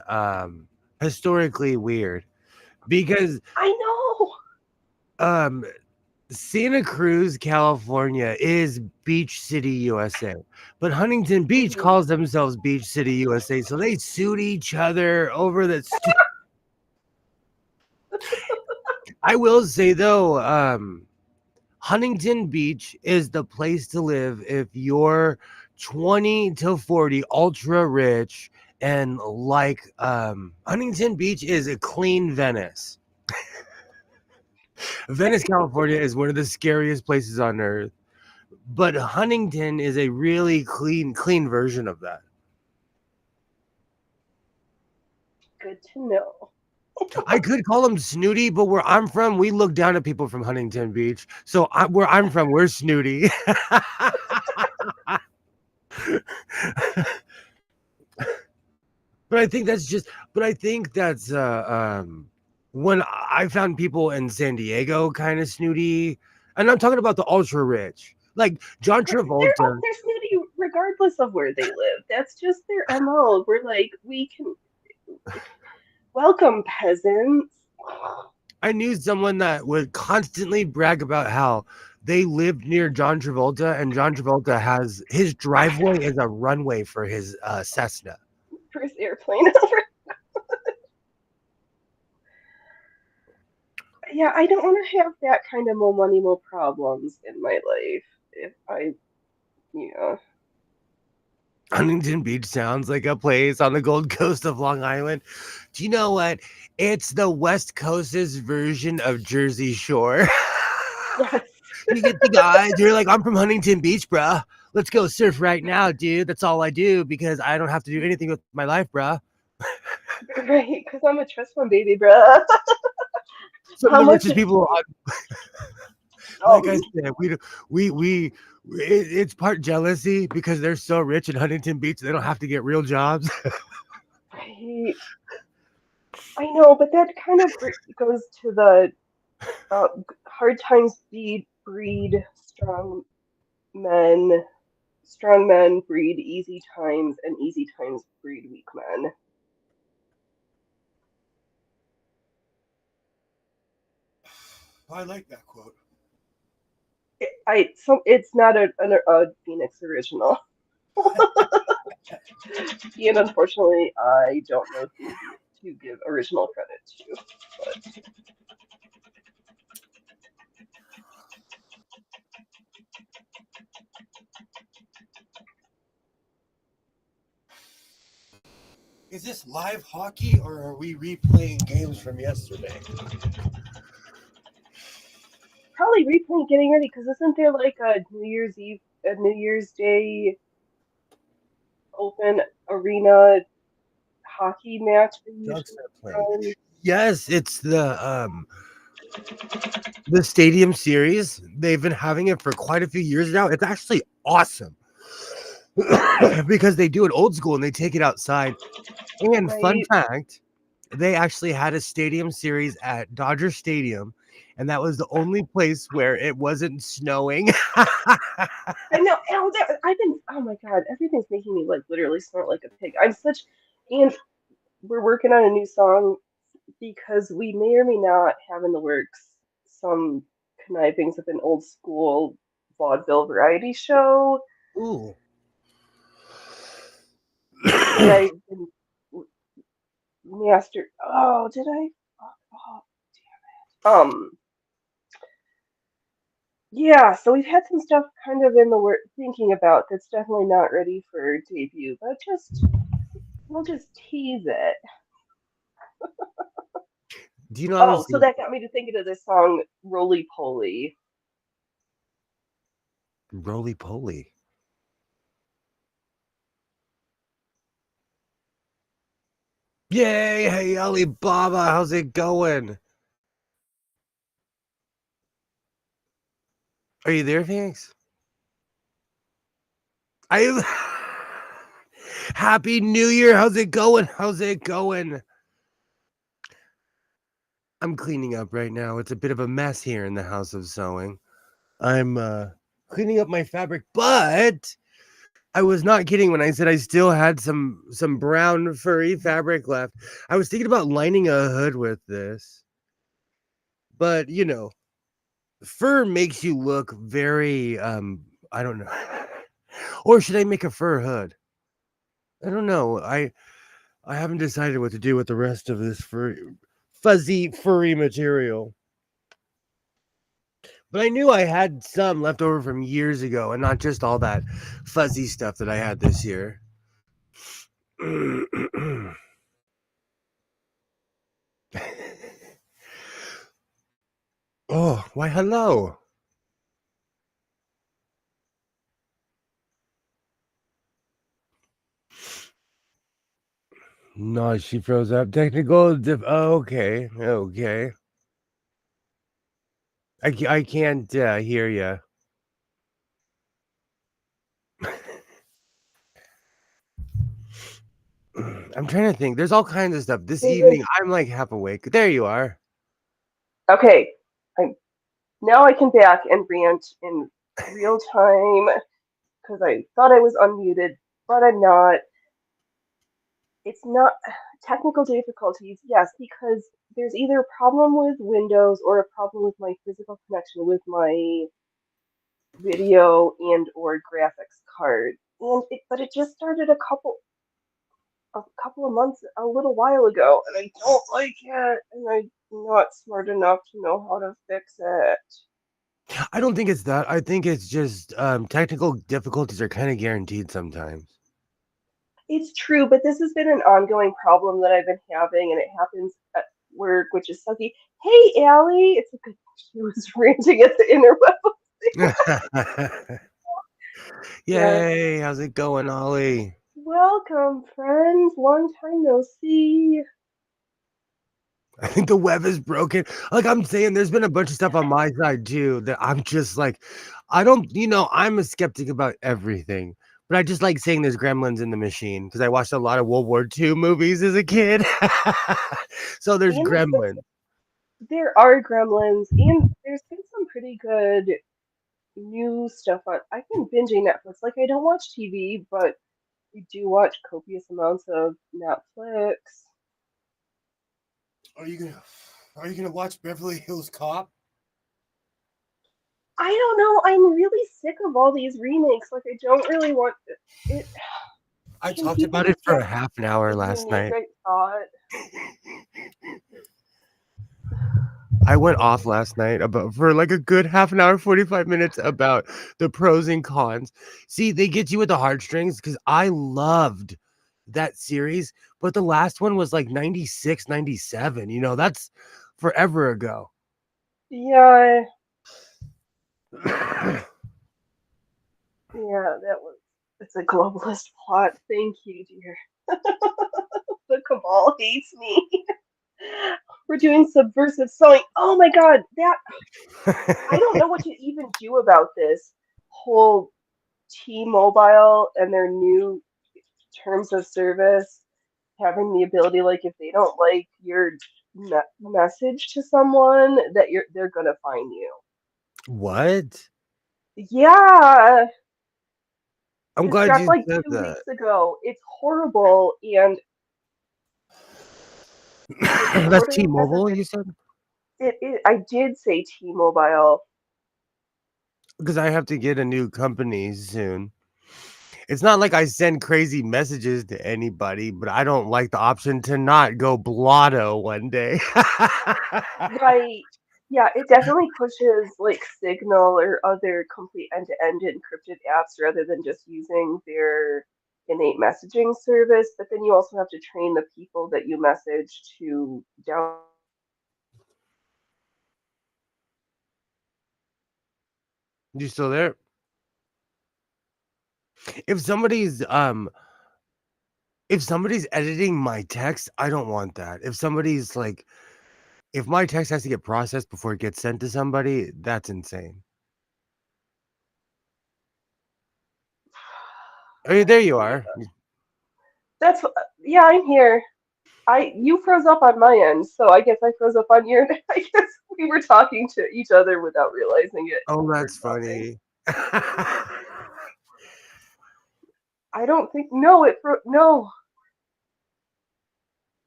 historically weird because I know. Santa Cruz, California is Beach City, USA. But Huntington Beach calls themselves Beach City, USA. So they sued each other over the I will say though, Huntington Beach is the place to live if you're 20 to 40, ultra rich, and like Huntington Beach is a clean Venice. Venice, California is one of the scariest places on earth, but Huntington is a really clean version of that. Good to know. I could call them snooty, but where I'm from, we look down at people from Huntington Beach. So where I'm from, we're snooty. But I think that's when I found people in San Diego kind of snooty, and I'm talking about the ultra rich, like John Travolta. They're snooty regardless of where they live. That's just their MO. We're like, we can welcome peasants. I knew someone that would constantly brag about how they lived near John Travolta, and John Travolta has his driveway is a runway for his Cessna. For his airplane over. Yeah, I don't want to have that kind of more money, more problems in my life. If I, yeah. Huntington Beach sounds like a place on the Gold Coast of Long Island. Do you know what? It's the West Coast's version of Jersey Shore. Yes. You get the guys, you're like, I'm from Huntington Beach, bruh. Let's go surf right now, dude. That's all I do because I don't have to do anything with my life, bruh. Right, because I'm a trust fund baby, bruh. Some of How the much? richest people, like I Um, said, it's part jealousy because they're so rich in Huntington Beach, they don't have to get real jobs. right. I know, but that kind of goes to the hard times breed men. Strong men breed easy times, and easy times breed weak men. I like that quote. It's not a Phoenix original, and unfortunately, I don't know who to give original credit to. But Is this live hockey or are we replaying games from yesterday? probably replaying getting ready because isn't there like a New Year's Day open arena hockey match they Ducks usually are playing. run? Yes, it's the Stadium Series. They've been having it for quite a few years now. It's actually awesome because they do it old school and they take it outside. And fun Right. fact, they actually had a Stadium Series at Dodger Stadium, and that was the only place where it wasn't snowing. I know. I've been. Oh my god, everything's making me like literally snort like a pig. I'm such. And we're working on a new song because we may or may not have in the works some connivings of an old school vaudeville variety show Ooh. that I've been master. Oh, did I? Oh, yeah. So we've had some stuff kind of in the work thinking about that's definitely not ready for debut, but just we'll just tease it. Do you know I Oh, was so that got me to thinking of this song "Roly Poly." roly poly? Yay! Hey Alibaba, how's it going? Are you there, Phoenix? I Happy New Year. How's it going? How's it going? I'm cleaning up right now. It's a bit of a mess here in the house of sewing. I'm cleaning up my fabric, but I was not kidding when I said I still had some brown furry fabric left. I was thinking about lining a hood with this. But, you know, fur makes you look very I don't know. Or should I make a fur hood? I don't know. I haven't decided what to do with the rest of this fuzzy furry material. But I knew I had some left over from years ago and not just all that fuzzy stuff that I had this year. Oh, why hello. No, she froze up. Oh, okay. Okay. I can't hear you. I'm trying to think. There's all kinds of stuff. This evening, I'm like half awake. There you are. Okay, I now I can back and rant in real time because I thought I was unmuted, but I'm not. It's not technical difficulties, yes, because there's either a problem with Windows or a problem with my physical connection with my video and or graphics card. But it just started a couple. a couple of months, a little while ago, and I don't like it, and I'm not smart enough to know how to fix it. I don't think it's that. I think it's just technical difficulties are kind of guaranteed sometimes. It's true, but this has been an ongoing problem that I've been having, and it happens at work, which is sucky. Hey, Allie! It's a good she was ranting at the interweb. Yes. Yay! How's it going, Ollie? Welcome, friends. Long time no see. I think the web is broken. Like I'm saying, there's been a bunch of stuff on my side too that I'm just like, I don't, I'm a skeptic about everything, but I just like saying there's gremlins in the machine because I watched a lot of World War II movies as a kid. So there's And gremlins. there are gremlins, and there's been some pretty good new stuff on. I've been binging Netflix. Like, I don't watch TV, but we do watch copious amounts of Netflix. Are you gonna Are you gonna watch Beverly Hills Cop? I don't know. I'm really sick of all these remakes. Like, I don't really want it. I Can talked people about it just for get a half an hour the last unique night. I thought? I went off last night about for like a good half an hour, 45 minutes about the pros and cons. See, they get you with the heartstrings because I loved that series, but the last one was like 96, 97. That's forever ago. Yeah, yeah, that was. It's a globalist plot. Thank you, dear. The cabal hates me. We're doing subversive sewing. Oh my god, that I don't know what to even do about this whole T-Mobile and their new terms of service having the ability, like, if they don't like your message to someone, that they're gonna fine you. What? Yeah, I'm this glad dropped you like said 2 weeks ago. It's horrible, and the that. That's coding hasn't T-Mobile, been. you said? I did say T-Mobile. Because I have to get a new company soon. It's not like I send crazy messages to anybody, but I don't like the option to not go blotto one day. Right. Yeah, it definitely pushes like Signal or other complete end-to-end encrypted apps rather than just using their innate messaging service. But then you also have to train the people that you message to down. You still there? If somebody's if somebody's editing my text, I don't want that. If my text has to get processed before it gets sent to somebody, that's insane. Oh, there you Oh my are. god. That's yeah, I'm here. You froze up on my end, so I guess I froze up on your. I guess we were talking to each other without realizing it, and Oh, we heard that's nothing. funny. I don't think no, no.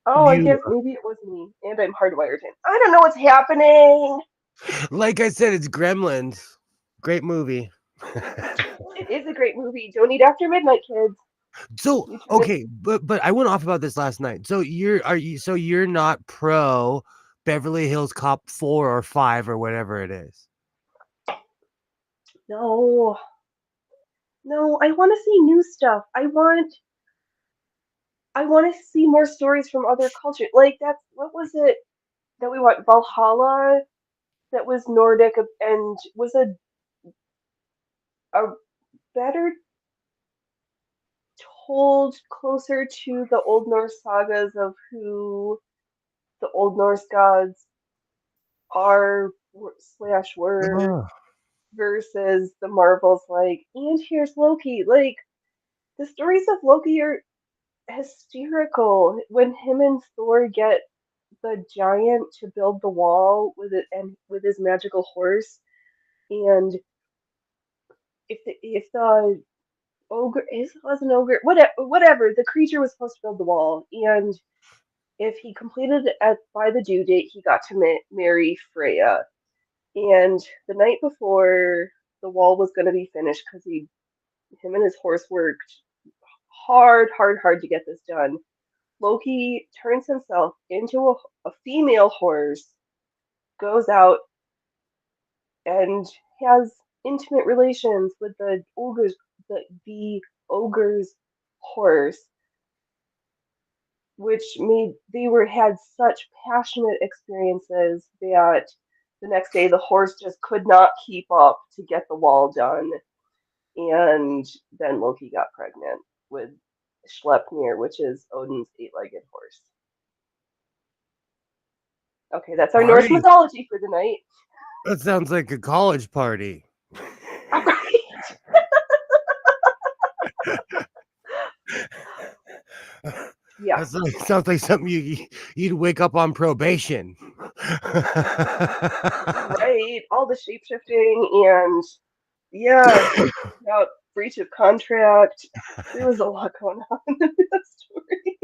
Oh, I You guess maybe it was me, and I'm hardwired in. I don't know what's happening. Like I said, it's Gremlins. Great movie. It is a great movie. Don't eat after midnight, kids. So You turn it. okay, but I went off about this last night. So you're not pro Beverly Hills Cop 4 or 5 or whatever it is. No, no. I want to see new stuff. I want to see more stories from other cultures. Like that's what was it that we want? Valhalla. That was Nordic and was a better told closer to the Old Norse sagas of who the Old Norse gods are slash were Oh, versus the Marvels. Like, and here's Loki. Like, the stories of Loki are hysterical. When him and Thor get the giant to build the wall with it and with his magical horse, and if the ogre is was an ogre, whatever, the creature was supposed to build the wall, and if he completed it by the due date, he got to marry Freya. And the night before the wall was going to be finished, because him and his horse worked hard to get this done. Loki turns himself into a female horse, goes out and has intimate relations with the ogre's horse, which made they were had such passionate experiences that the next day the horse just could not keep up to get the wall done, and then Loki got pregnant with Schleppnir, which is Odin's eight-legged horse. Okay, that's our Norse Party. mythology for the night. That sounds like a college party. All right. Yeah, Sounds like something you'd wake up on probation. right. All the shapeshifting and yeah, about breach of contract. There was a lot going on in that story.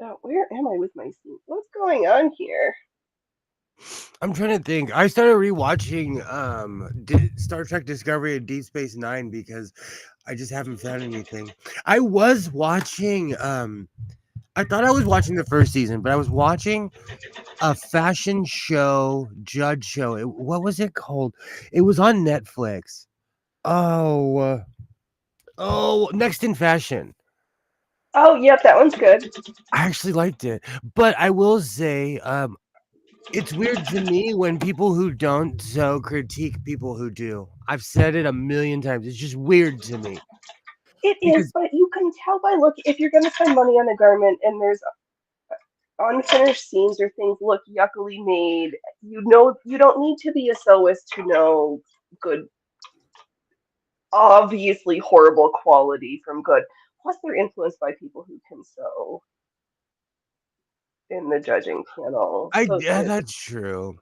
Now, where am I with my scene? What's going on here? I'm trying to think. I started rewatching Star Trek Discovery and Deep Space Nine because I just haven't found anything. I was watching I thought I was watching the first season, but I was watching a fashion show, judge show. What was it called? It was on Netflix. Oh, Next in Fashion. Oh, yep, that one's good. I actually liked it, but I will say, it's weird to me when people who don't so critique people who do. I've said it a million times. It's just weird to me It is, because but you can tell by look if you're going to spend money on a garment and there's unfinished seams or things look yuckily made. You know, you don't need to be a sewist to know good, obviously horrible quality from good. Plus, they're influenced by people who can sew in the judging panel. So yeah, it's that's true.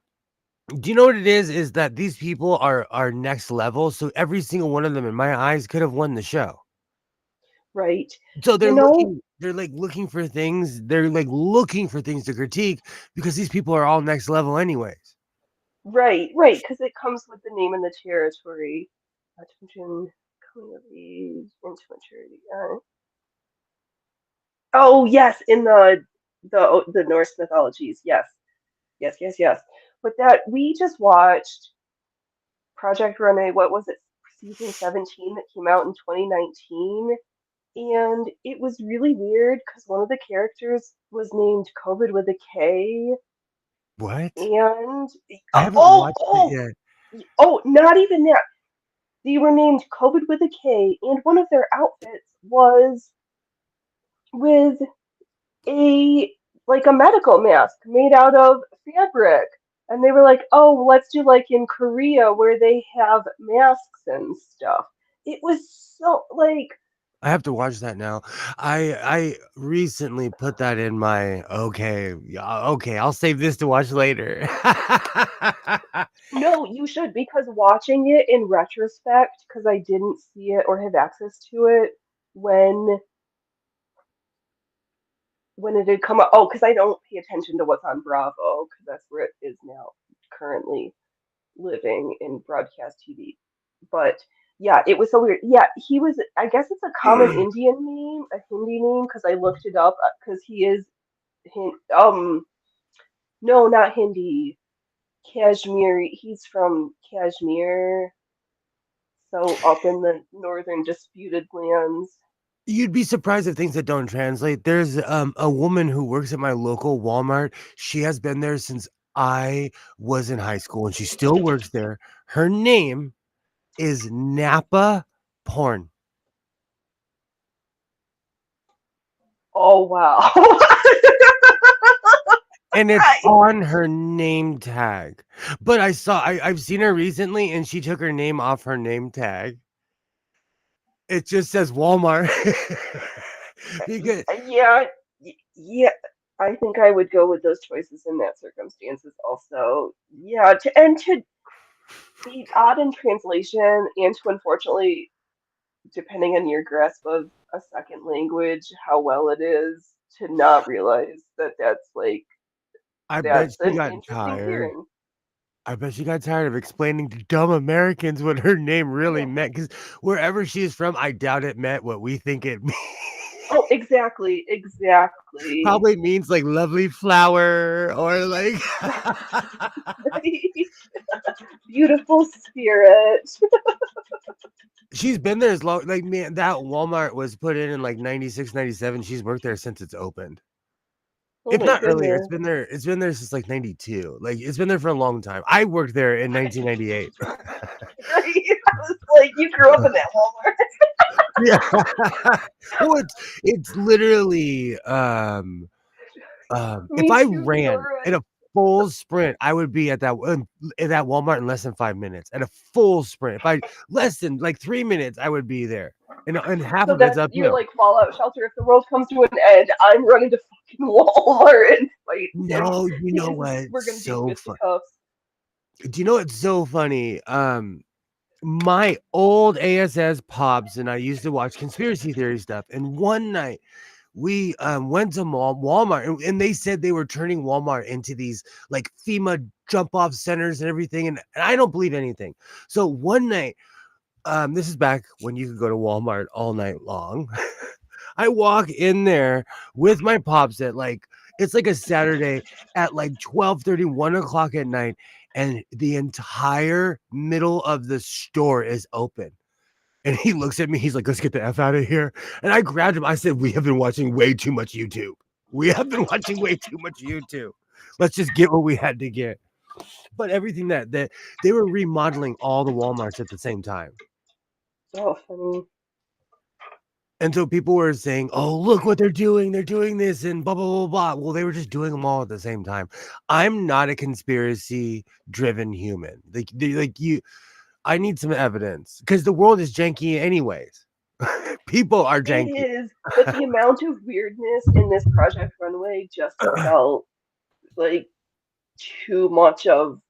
Do you know what it is? Is that these people are next level, so every single one of them in my eyes could have won the show. right. So You know, they're like looking for things, they're like looking for things to critique because these people are all next level anyways. right, because it comes with the name and the territory. Attention, coming of age, into maturity. Oh yes, in the Norse mythologies. Yes, yes. But that we just watched Project Runway. What was it? Season 17 that came out in 2019, and it was really weird because one of the characters was named COVID with a K, What? and I haven't oh watched it oh yet. oh, not even that. They were named COVID with a K, and one of their outfits was with a like a medical mask made out of fabric. And they were like, "Oh, let's do like in Korea where they have masks and stuff." It was so like I have to watch that now. I recently put that in my okay, yeah, okay, I'll save this to watch later. no, you should because watching it in retrospect because I didn't see it or have access to it when when it had come up. Oh, because I don't pay attention to what's on Bravo because that's where it is now currently living in broadcast TV. But yeah, it was so weird. Yeah, he was. I guess it's a common Indian name, a Hindi name, because I looked it up because he is. No, not Hindi. Kashmir. He's from Kashmir, so up in the northern disputed lands. You'd be surprised at things that don't translate. There's a woman who works at my local Walmart. She has been there since I was in high school and she still works there. Her name is Napa Porn. Oh wow. And it's on her name tag. But I've seen her recently and she took her name off her name tag. It just says Walmart. Because Yeah, yeah. I think I would go with those choices in that circumstances also. Yeah, to be odd in translation and to unfortunately, depending on your grasp of a second language, how well it is to not realize that I bet that's she an got interesting tired. pairing. I bet she got tired of explaining to dumb Americans what her name really Yeah. meant. Because wherever she's from, I doubt it meant what we think it means. Oh, exactly, exactly. Probably means like lovely flower or like. Right? Beautiful spirit. She's been there as long. Like, man, that Walmart was put in like 96, 97. She's worked there since it's opened. Oh If my not earlier, goodness. it's been there since like 92. Like it's been there for a long time. I worked there in 1998. Right? I was like, you grew up in that Walmart. Yeah. Well, it's literally if Me I too, ran you're in right. a full sprint, I would be at that Walmart in less than 5 minutes. At a full sprint, if I less than like 3 minutes, I would be there, and half So of it's that's your uphill. like fallout shelter. If the world comes to an end, I'm running to fucking Walmart and fight him No, you know because what? we're gonna do So fun. fisticuffs. Do you know what's so funny? My old ASS pops and I used to watch conspiracy theory stuff, and one night we went to Walmart, and they said they were turning Walmart into these like FEMA jump off centers and everything, and I don't believe anything. So one night, this is back when you could go to Walmart all night long. I walk in there with my pops at like it's like a Saturday at like 12:30, 1 o'clock at night, and the entire middle of the store is open. And he looks at me, he's like, let's get the F out of here. And I grabbed him. I said, we have been watching way too much YouTube. We have been watching way too much YouTube. Let's just get what we had to get. But everything that they were remodeling all the Walmarts at the same time. So funny. And so people were saying, "Oh, look what they're doing! They're doing this and blah blah blah blah." Well, they were just doing them all at the same time. I'm not a conspiracy-driven human. Like you, I need some evidence because the world is janky, anyways. People are It janky. is, but the amount of weirdness in this Project Runway just felt like too much of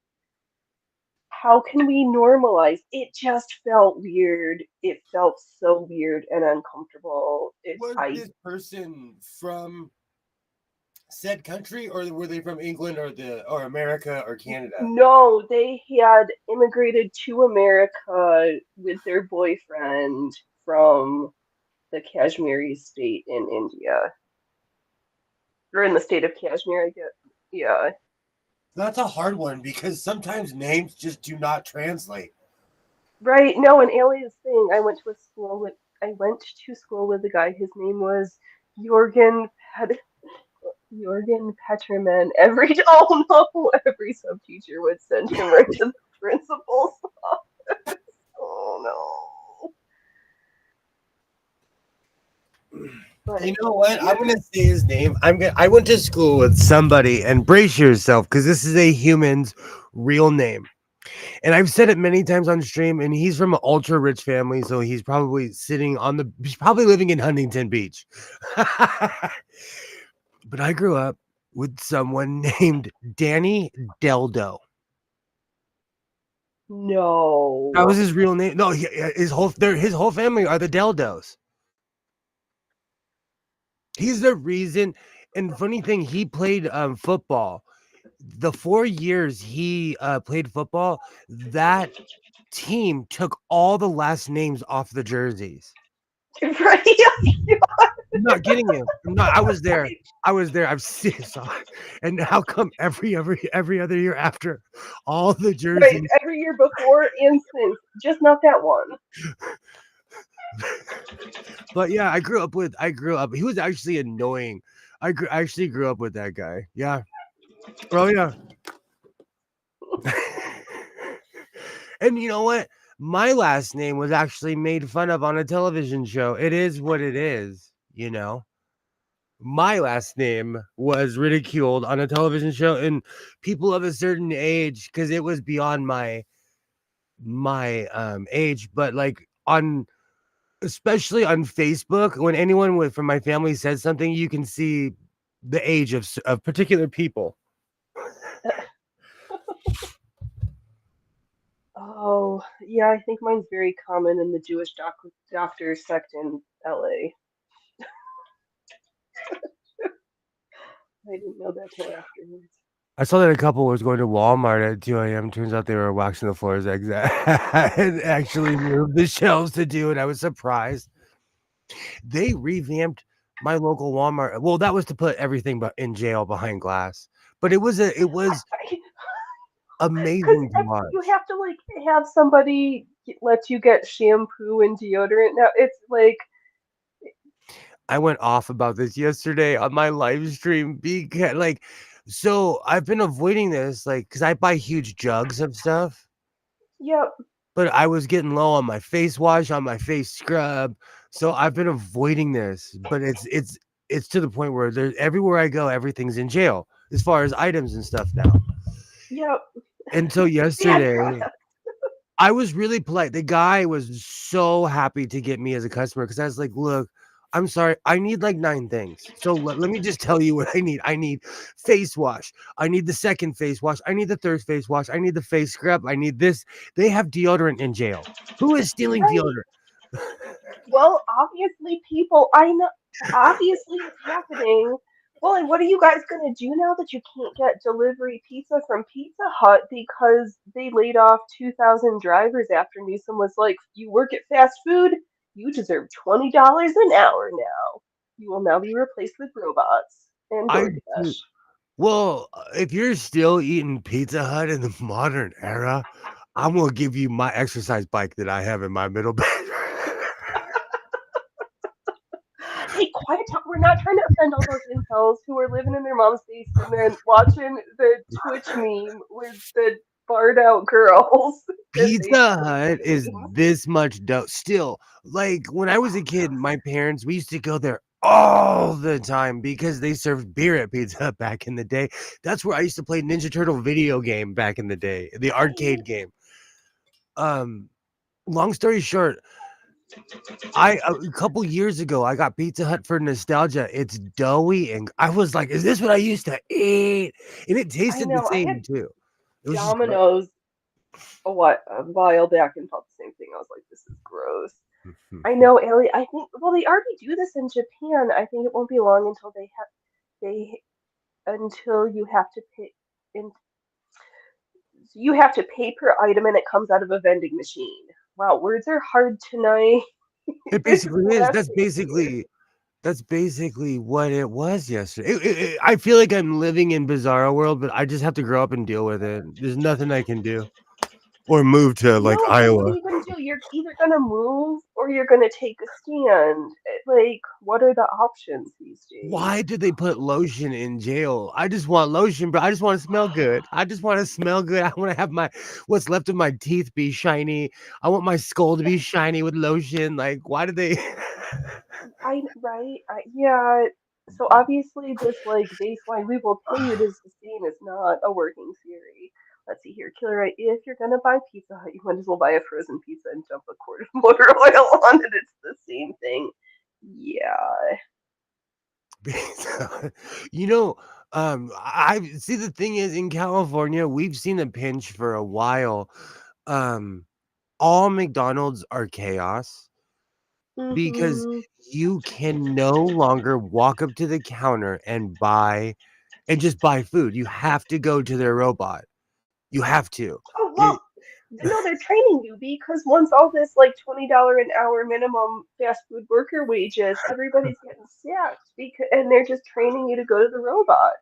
how can we normalize? It just felt weird. It felt so weird and uncomfortable. It Was I this person from said country, or were they from England or America or Canada? No, they had immigrated to America with their boyfriend from the Kashmiri state in India. Or in the state of Kashmir, I guess. Yeah. That's a hard one because sometimes names just do not translate. Right. No, an alias thing. I went to school with a guy. His name was Jorgen Jorgen Peterman. Every oh no, every sub teacher would send him right to the principal's office. Oh no. But You know what? yeah. I'm gonna say his name. I went to school with somebody, and brace yourself because this is a human's real name. And I've said it many times on stream, and he's from an ultra rich family, so he's probably he's probably living in Huntington Beach. But I grew up with someone named Danny Deldo. That was No. his real name. No, his whole family are the Deldos. He's the reason. And funny thing, he played football. The 4 years he played football, that team took all the last names off the jerseys. Right? I'm not kidding you. I'm not. I was there. I was there. I've seen it. And how come every other year after, all the Right. jerseys? Every year before and since. Just not that one. But yeah, I grew up. He was actually annoying. I actually grew up with that guy. Yeah. Oh yeah. And you know what? My last name was actually made fun of on a television show. It is what it is, you know. My last name was ridiculed on a television show, and people of a certain age, because it was beyond my age, but like on especially on Facebook, when anyone from my family says something, you can see the age of particular people. Oh, yeah, I think mine's very common in the Jewish doctor sect in LA. I didn't know that till afterwards. I saw that a couple was going to Walmart at 2 a.m. Turns out they were waxing the floors and actually moved the shelves to do it. I was surprised. They revamped my local Walmart. Well, that was to put everything but in jail behind glass. But it was Because amazing to you watch. have to like have somebody let you get shampoo and deodorant. Now it's like, I went off about this yesterday on my live stream because so I've been avoiding this because I buy huge jugs of stuff, yep, but I was getting low on my face wash, on my face scrub. So I've been avoiding this, but it's to the point where there's everywhere I go, everything's in jail as far as items and stuff now. yep, And so bad yesterday product. I was really polite. The guy was so happy to get me as a customer because I was like, look, I'm sorry. I need like 9 things. So let me just tell you what I need. I need face wash. I need the second face wash. I need the third face wash. I need the face scrub. I need this. They have deodorant in jail. Who is stealing Right. deodorant? Well, obviously, people, I know, obviously it's happening. Well, and what are you guys going to do now that you can't get delivery pizza from Pizza Hut because they laid off 2,000 drivers after Newsom was like, you work at fast food, you deserve $20 an hour now. You will now be replaced with robots and I DoorDash. well, if you're still eating Pizza Hut in the modern era, I'm gonna give you my exercise bike that I have in my middle bedroom. Hey, quiet down. We're not trying to offend all those incels who are living in their mom's basement watching the Twitch meme with the barred out girls as they Pizza play Hut video is games. this much dope. Still, when I was a kid, my parents, we used to go there all the time because they served beer at Pizza Hut back in the day. That's where I used to play Ninja Turtle video game back in the day, the Right? arcade game. Um, Long story short, a couple years ago, I got Pizza Hut for nostalgia. It's doughy, and I was like, "Is this what I used to eat?" And it I tasted the know. I same had too. It was just gross. Domino's a while back and felt the same thing. I was like, this is gross. I know, Ellie. I think well, they already do this in Japan. I think it won't be long until they until you have to pay in you have to pay per item and it comes out of a vending machine. Wow, words are hard tonight. It This basically is. last year. That's basically what it was yesterday. I feel like I'm living in Bizarro world, but I just have to grow up and deal with it. There's nothing I can do or move to No, so what are Iowa. you gonna do? You're either gonna move or you're gonna take a stand. Like, what are the options these days? Why do they put lotion in jail? I just want lotion, bro. I just want to smell good. I just want to smell good. I want to have my what's left of my teeth be shiny. I want my skull to be shiny with lotion. Like, why do they? Yeah. So obviously, this like baseline we will pay you to sustain is not a working theory. Let's see here, Killer. Right? If you're gonna buy Pizza Hut, you might as well buy a frozen pizza and dump a quart of motor oil on it. It's the same thing. Yeah. you know, I see the thing is in California, we've seen a pinch for a while. Um, all McDonald's are chaos because Mm-hmm. you can no longer walk up to the counter and just buy food. You have to go to their robot. You have to. Oh It, well, no, they're training you because once all this like $20 an hour minimum fast food worker wages, everybody's getting sacked because and they're just training you to go to the robot.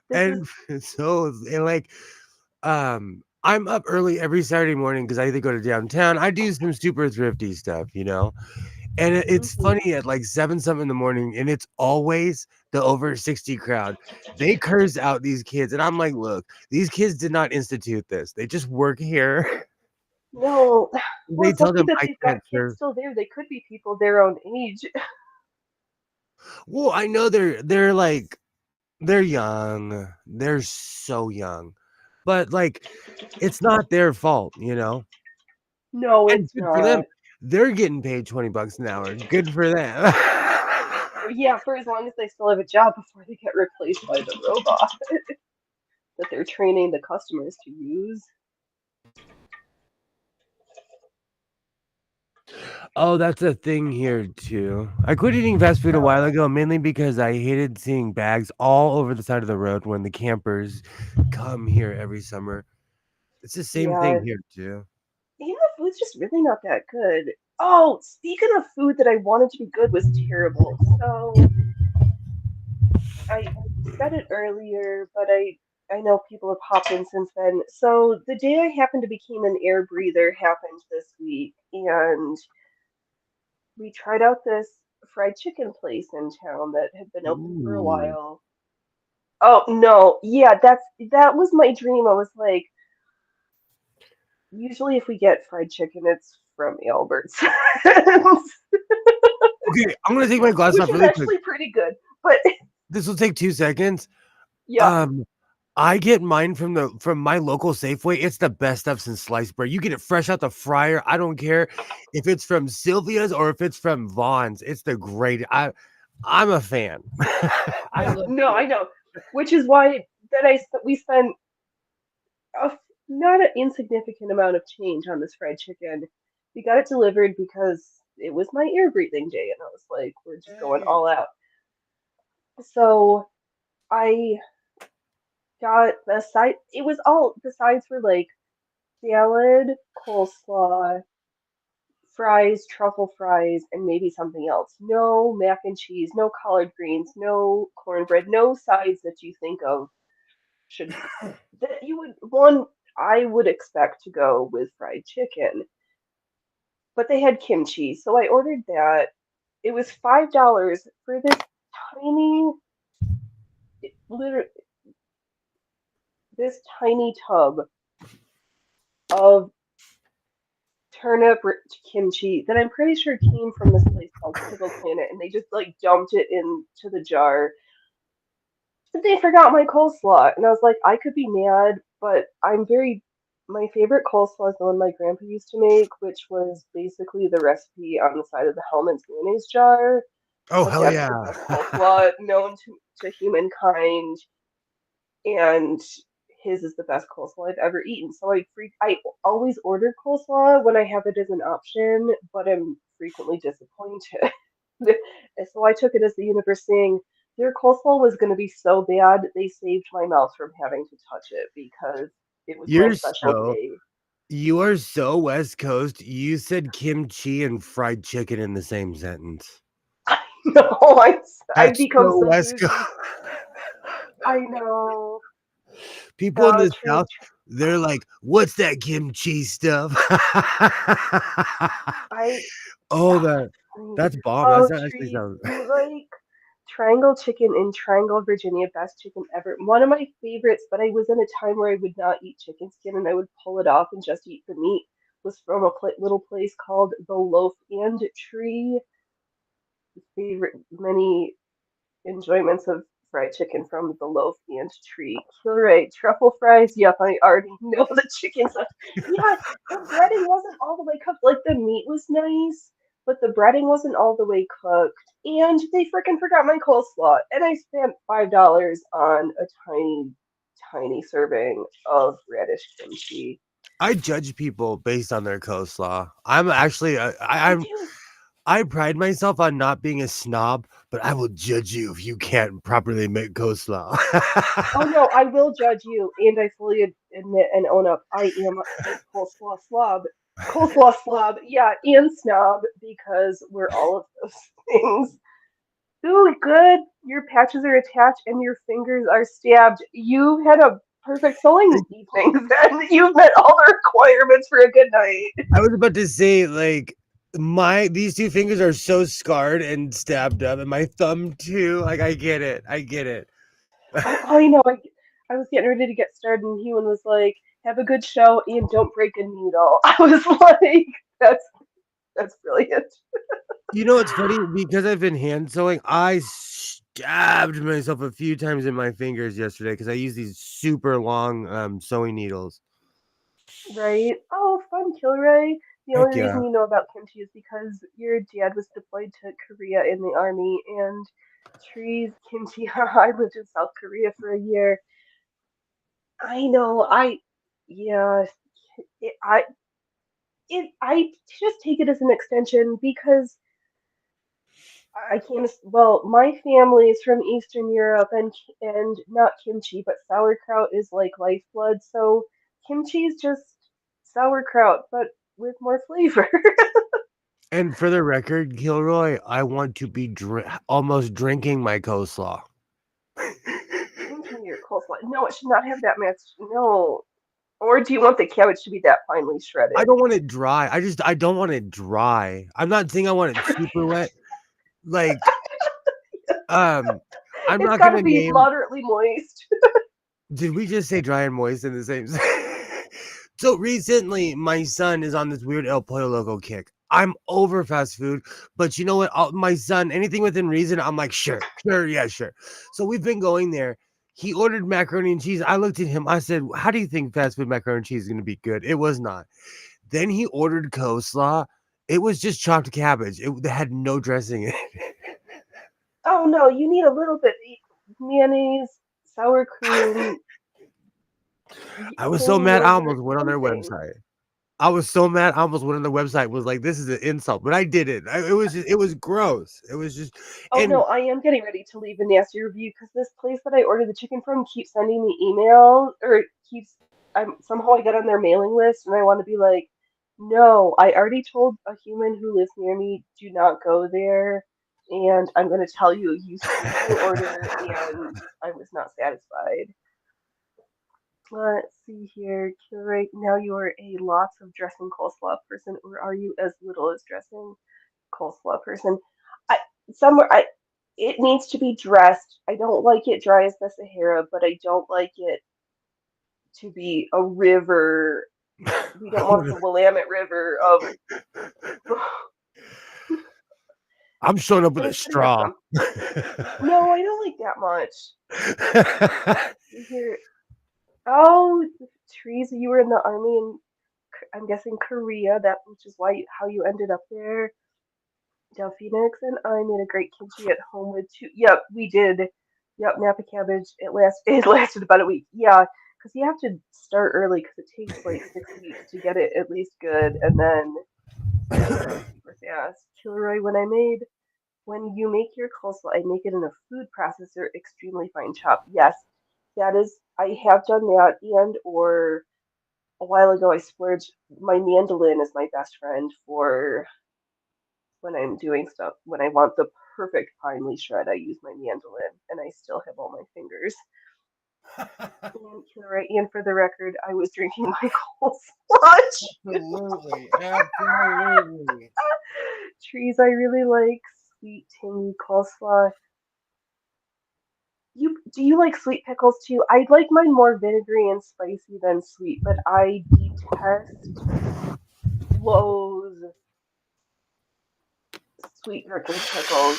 This is and so and I'm up early every Saturday morning because I either go to downtown. I do some super thrifty stuff, and it's mhm. funny at like 7 something in the morning, and it's always the over 60 crowd. They curse out these kids, and I'm like, look, these kids did not institute this. They just work here. No, well, They it's tell lucky them that I they've got can't kids serve. still there. They could be people their own age. Well, I know they're young. They're so young, but it's not their fault. No, And it's good for them. not. They're getting paid 20 bucks an hour. Good for them. Yeah, for as long as they still have a job before they get replaced by the robot that they're training the customers to use. Oh, that's a thing here too. I quit eating fast food a while ago mainly because I hated seeing bags all over the side of the road when the campers come here every summer. It's the same Yeah, thing here too. yeah, food's just really not that good. Oh, speaking of food that I wanted to be good was terrible. So I said it earlier, but I know people have hopped in since then. So the day I happened to become an air breather happened this week, and we tried out this fried chicken place in town that had been open for a Ooh. while. Oh no, yeah, that was my dream. I was like, usually if we get fried chicken, it's from Albert's, Okay, I'm gonna take my glass which off is really quick. actually pretty good. But This will take 2 seconds. yeah, Um, I get mine from my local Safeway. It's the best stuff since sliced bread. You get it fresh out the fryer. I don't care if it's from Sylvia's or if it's from Vaughn's. It's the great. I'm a fan. I yeah, love no, it. I know. Which is why we spent a not an insignificant amount of change on this fried chicken. We got it delivered because it was my air breathing day, and I was like, we're just going Hey. all out. So I got the side. It was all the sides were like salad, coleslaw, fries, truffle fries, and maybe something else. No mac and cheese, no collard greens, no cornbread, no sides that you think of should that you would one I would expect to go with fried chicken. But they had kimchi, so I ordered that. It was $5 for this tiny, literally this tiny tub of kimchi that I'm pretty sure came from this place called Pickle Planet, and they just like dumped it into the jar. But they forgot my coleslaw, and I was like, I could be mad, but my favorite coleslaw is the one my grandpa used to make, which was basically the recipe on the side of the Hellman's mayonnaise jar. Oh But hell that's yeah! the best coleslaw known to humankind, and his is the best coleslaw I've ever eaten. So I always order coleslaw when I have it as an option, but I'm frequently disappointed. And so I took it as the universe saying their coleslaw was going to be so bad they saved my mouth from having to touch it because it was my You're special so day. you are so West Coast. You said kimchi and fried chicken in the same sentence. No, I've That's become so so West Coast. bougie. I know. People in No, the true. South, they're like, "What's that kimchi stuff?" I Oh, oh, that's funny. that's bomb. Oh, That actually trees. sounds. You like Triangle chicken in Triangle, Virginia, best chicken ever. One of my favorites, but I was in a time where I would not eat chicken skin and I would pull it off and just eat the meat. Was from a little place called the Loaf and Tree. Favorite many enjoyments of fried chicken from the Loaf and Tree. Right, truffle fries. Yep, I already know the chicken stuff. Yeah, the breading wasn't all the way cooked. Like the meat was nice, but the breading wasn't all the way cooked. And they freaking forgot my coleslaw. And I spent $5 on a tiny, tiny serving of radish kimchi. I judge people based on their coleslaw. I'm actually, I do. I pride myself on not being a snob, but I will judge you if you can't properly make coleslaw. Oh no, I will judge you, and I fully admit and own up. I am a coleslaw slob, yeah, and snob because we're all of those things. Ooh, good. Your patches are attached and your fingers are stabbed. You had a perfect sewing evening. Then you've met all the requirements for a good night. I was about to say, like, these two fingers are so scarred and stabbed up, and my thumb too. Like, I get it. I get it. I know. I was getting ready to get started, and Hewan was like, "Have a good show and don't break a needle." I was like, "That's brilliant." You know, it's funny because I've been hand sewing. I stabbed myself a few times in my fingers yesterday because I use these super long sewing needles. Right? Oh, fun, Kilroy. The Heck only yeah. reason you know about kimchi is because your dad was deployed to Korea in the army, and trees, kimchi. I lived in South Korea for a year. I know. Yeah. It, I, I just take it as an extension because I can't. Well, my family is from Eastern Europe, and not kimchi, but sauerkraut is like lifeblood. So kimchi is just sauerkraut, but with more flavor. And for the record, Gilroy, I want to be almost drinking my coleslaw. Drinking your coleslaw. No, it should not have that much. No. Or do you want the cabbage to be that finely shredded? I don't want it dry. I don't want it dry. I'm not saying I want it super wet. Like, I'm It's not got to gonna be name. moderately moist. Did we just say dry and moist in the same? So recently, my son is on this weird El Pollo Loco kick. I'm over fast food, but you know what? My son, anything within reason, I'm like, sure, yeah, sure. So we've been going there. He ordered macaroni and cheese. I looked at him. I said, how do you think fast food macaroni and cheese is going to be good? It was not. Then he ordered coleslaw. It was just chopped cabbage. It had no dressing in it. Oh no, you need a little bit mayonnaise, sour cream, I was so creamy mad. I yogurt, almost went on their something. website. I was so mad. I almost went on the website. Was like, this is an insult, but I did it. It was gross. It was just, Oh and no, I am getting ready to leave a nasty review because this place that I ordered the chicken from keeps sending me email or it keeps. I'm somehow I get on their mailing list and I want to be like, no, I already told a human who lives near me, do not go there, and I'm going to tell you, you spoofed my order, and I was not satisfied. Let's see here. Right now, you are a lots of dressing coleslaw person, or are you as little as dressing coleslaw person? I somewhere I it needs to be dressed. I don't like it dry as the Sahara, but I don't like it to be a river. We don't want the Willamette River of. I'm showing up with But a it's gonna have straw. some. No, I don't like that much. Here, oh, Teresa, you were in the army, and I'm guessing Korea. That which is why how you ended up there. Delphinix and I made a great kimchi at home with two. Yep, we did. Yep, Napa cabbage. It lasted about a week. Yeah, because you have to start early because it takes like 6 weeks to get it at least good, and then super fast. Kilroy, when you make your coleslaw, I make it in a food processor, extremely fine chop. Yes, that is. I have done that, and or a while ago I splurged. My mandolin is my best friend for when I'm doing stuff. When I want the perfect finely shred, I use my mandolin, and I still have all my fingers. And right, and for the record, I was drinking my coleslaw. Absolutely, absolutely. Trees, I really like sweet tangy coleslaw. Do you like sweet pickles too? I like mine more vinegary and spicy than sweet, but I detest, loathe sweet prickles pickles.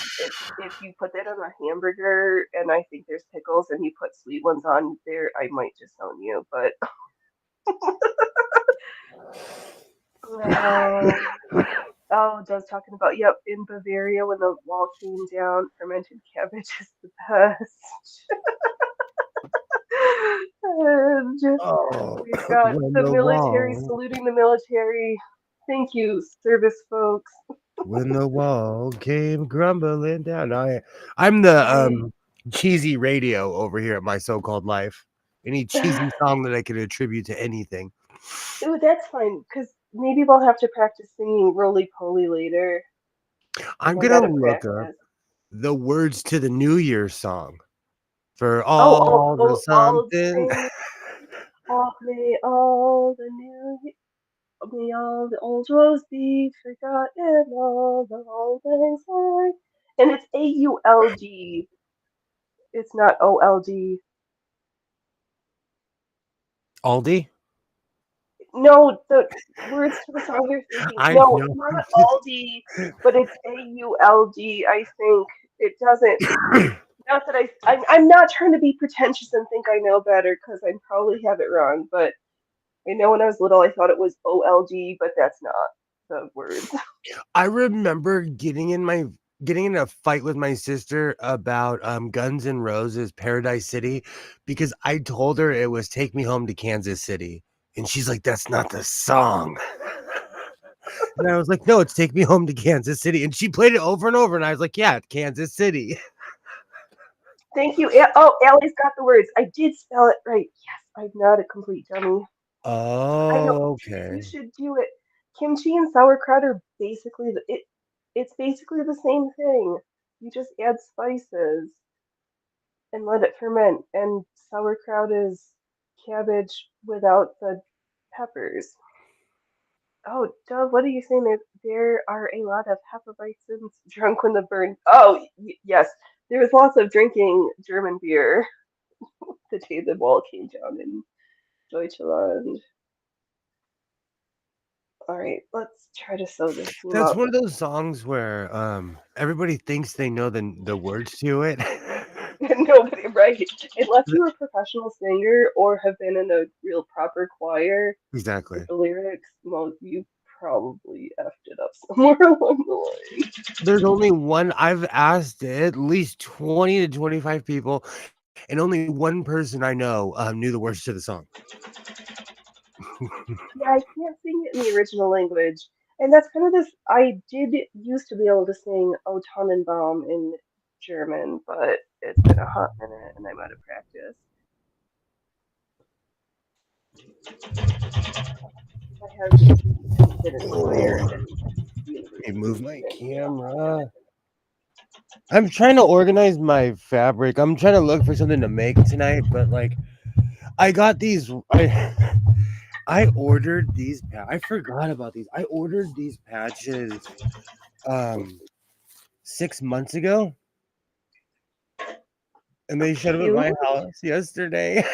If you put that on a hamburger and I think there's pickles and you put sweet ones on there, I might disown you. But oh, Doug's talking about in Bavaria when the wall came down, fermented cabbage is the best. And Oh, we've got when the the military wall, saluting the military. Thank you, service folks. when the wall came crumbling down. I'm the Right. cheesy radio over here at my so-called life. Any cheesy song that I can attribute to anything. Ooh, that's fine, because maybe we'll have to practice singing Roly Poly later. I'm I gonna gotta look up practice. the words to the New Year's song for Oh, all the all something. things, may all the new, may all the old woes be forgotten, all the old things are. And it's AULD. It's not OLD. Aldi? No, the words to the song you're thinking. I No, it's know. not Aldi, but it's AULD. I think it doesn't. Not that I'm not trying to be pretentious and think I know better because I probably have it wrong. But I know when I was little I thought it was OLD, but that's not the words. I remember getting in a fight with my sister about Guns N' Roses Paradise City because I told her it was Take Me Home to Kansas City. And she's like, that's not the song. And I was like, no, it's Take Me Home to Kansas City. And she played it over and over. And I was like, yeah, Kansas City. Thank you. Oh, Allie's got the words. I did spell it right. Yes, I'm not a complete dummy. I know. Oh, You okay. should do it. Kimchi and sauerkraut are basically it's basically the same thing. You just add spices and let it ferment. And sauerkraut is cabbage without the peppers. Oh, Dove, what are you saying? There are a lot of Hefeweizens drunk when the burn. Oh, yes. There was lots of drinking German beer the day the wall came down in Deutschland. All right, let's try to sew this theme That's up. one of those songs where everybody thinks they know the words to it. Nobody, right? Unless you're a professional singer or have been in a real proper choir with Exactly. the lyrics, well, you probably effed it up somewhere along the line. There's only one. I've asked at least 20 to 25 people, and only one person I know knew the words to the song. Yeah, I can't sing it in the original language. And that's kind of this. I did used to be able to sing O Tannenbaum in German, but it's been a hot minute and I'm out of practice. I have been in choir Oh, and hey, university move my student stuff. camera. I'm trying to organize my fabric. I'm trying to look for something to make tonight, but like I got these. I ordered these. I forgot about these. I ordered these patches um 6 months ago, and they showed up at my Cute. house yesterday.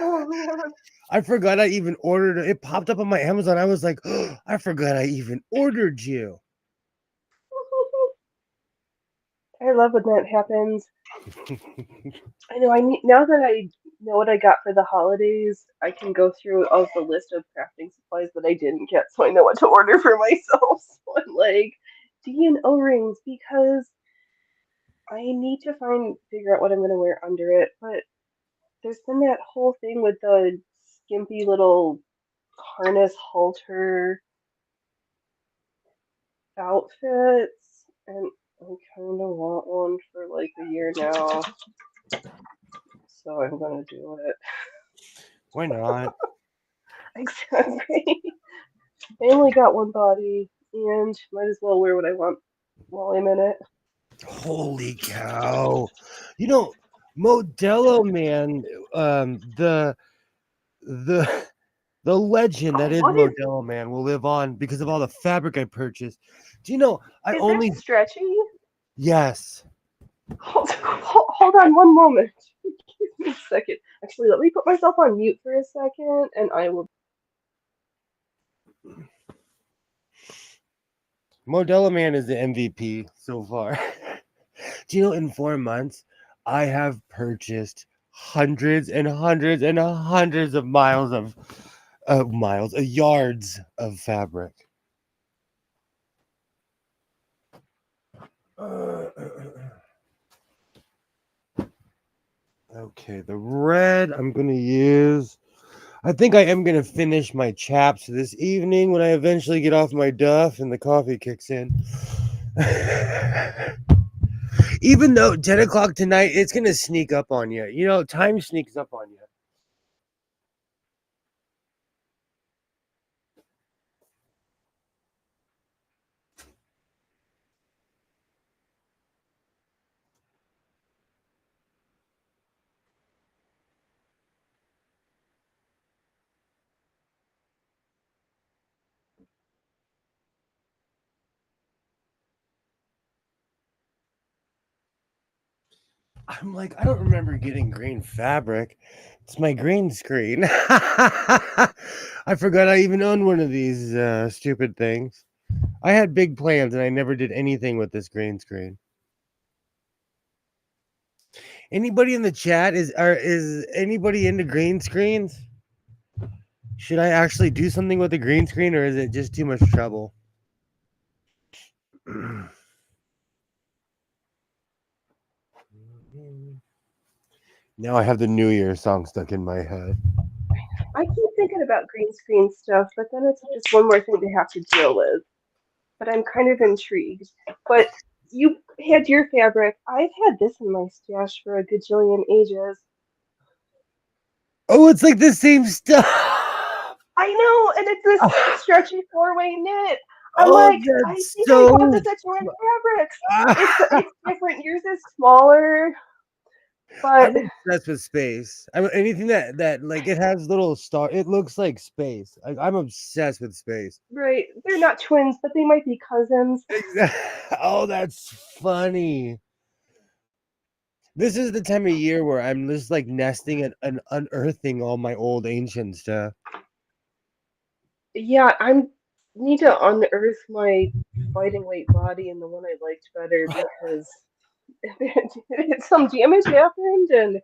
Oh man. I forgot I even ordered it. It popped up on my Amazon. I was like, oh, I forgot I even ordered you. I love when that happens. I know. I need now that I know what I got for the holidays. I can go through all the list of crafting supplies that I didn't get, so I know what to order for myself. So I'm like D and O rings because I need to figure out what I'm gonna wear under it. But there's been that whole thing with the skimpy little harness halter outfits, and I kind of want one for like a year now, so I'm gonna do it. Why not? Exactly. I only got one body, and might as well wear what I want while I'm in it. Holy cow. You know, Modelo man, the the the legend that is What is? Modelo man will live on because of all the fabric I purchased. Do you know I Is that only stretchy? yes. Hold on one moment. Give me a second. Actually, let me put myself on mute for a second, and I will. Modelo man is the MVP so far. Do you know in 4 months I have purchased hundreds and hundreds and hundreds of yards of fabric. Okay, the red I'm gonna use. I think I am gonna finish my chaps this evening when I eventually get off my duff and the coffee kicks in. Even though 10 o'clock tonight, it's gonna sneak up on you. You know, time sneaks up on you. I'm like, I don't remember getting green fabric. It's my green screen. I forgot I even owned one of these stupid things. I had big plans and I never did anything with this green screen. Anybody in the chat is anybody into green screens? Should I actually do something with the green screen or is it just too much trouble? Now I have the New Year song stuck in my head. I keep thinking about green screen stuff, but then it's just one more thing to have to deal with. but I'm kind of intrigued. But you had your fabric. I've had this in my stash for a gajillion ages. Oh, it's like the same stuff. I know, and it's this stretchy four-way knit. I'm Oh, like, I that's think I bought so. this at Joann Fabrics. It's different. Yours is smaller, but I'm obsessed with space. Anything that like it has little star. It looks like space. I'm obsessed with space. right, they're not twins, but they might be cousins. Oh, that's funny. This is the time of year where I'm just like nesting and unearthing all my old ancient stuff. Yeah, I need to unearth my fighting weight body and the one I liked better because some damage happened and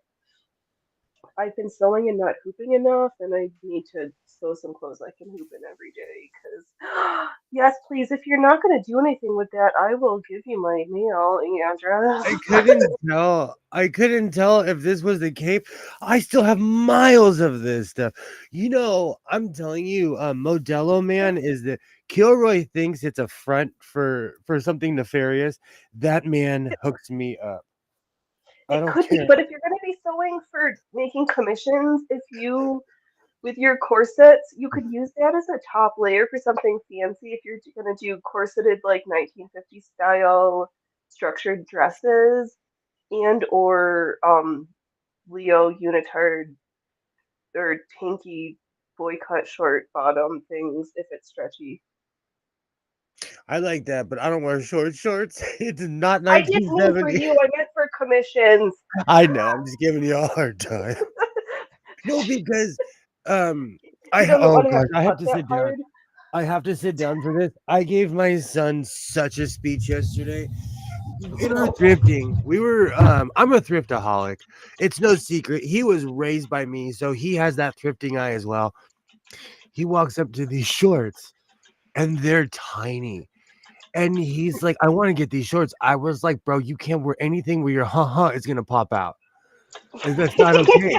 I've been sewing and not hooping enough, and I need to sew some clothes I can hoop in every day. Because, yes, please, if you're not going to do anything with that, I will give you my mail address. I couldn't tell. I couldn't tell if this was the cape. I still have miles of this stuff. You know, I'm telling you, Modelo Man is the Kilroy thinks it's a front for something nefarious. That man hooks me up. I It don't could be, care. but if you're going to be sewing for making commissions, if you with your corsets, you could use that as a top layer for something fancy if you're going to do corseted like 1950s style structured dresses and or Leo unitard or tanky boy cut short bottom things if it's stretchy. I like that, but I don't wear short shorts. It's not I didn't mean for 1970. you, I meant for commissions. I know. I'm just giving you a hard time. No, because You don't oh want to have gosh, to I have cut to that sit down. hard. I have to sit down for this. I gave my son such a speech yesterday. In our thrifting, we were I'm a thriftaholic. It's no secret. He was raised by me, so he has that thrifting eye as well. He walks up to these shorts and they're tiny. And he's like, I want to get these shorts. I was like, bro, you can't wear anything where your is gonna pop out. That's not okay.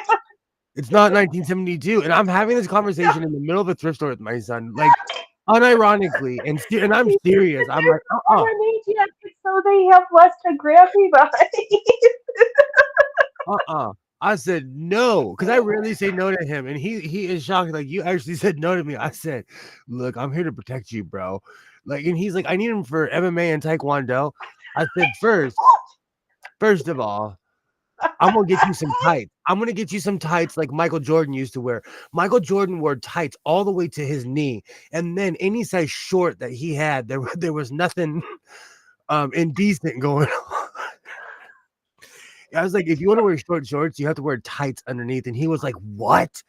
It's not 1972. And I'm having this conversation in the middle of a thrift store with my son, like unironically, and I'm serious. I'm like, Underneath yet, so they have less to grab me by. I said no, because I rarely say no to him, and he is shocked. Like, you actually said no to me. I said, look, I'm here to protect you, bro. Like, and he's like, I need him for MMA and Taekwondo. I said, first of all, I'm gonna get you some tights. I'm gonna get you some tights like Michael Jordan used to wear. Michael Jordan wore tights all the way to his knee, and then any size short that he had, there was nothing indecent going on. I was like, if you want to wear short shorts, you have to wear tights underneath. And he was like, what?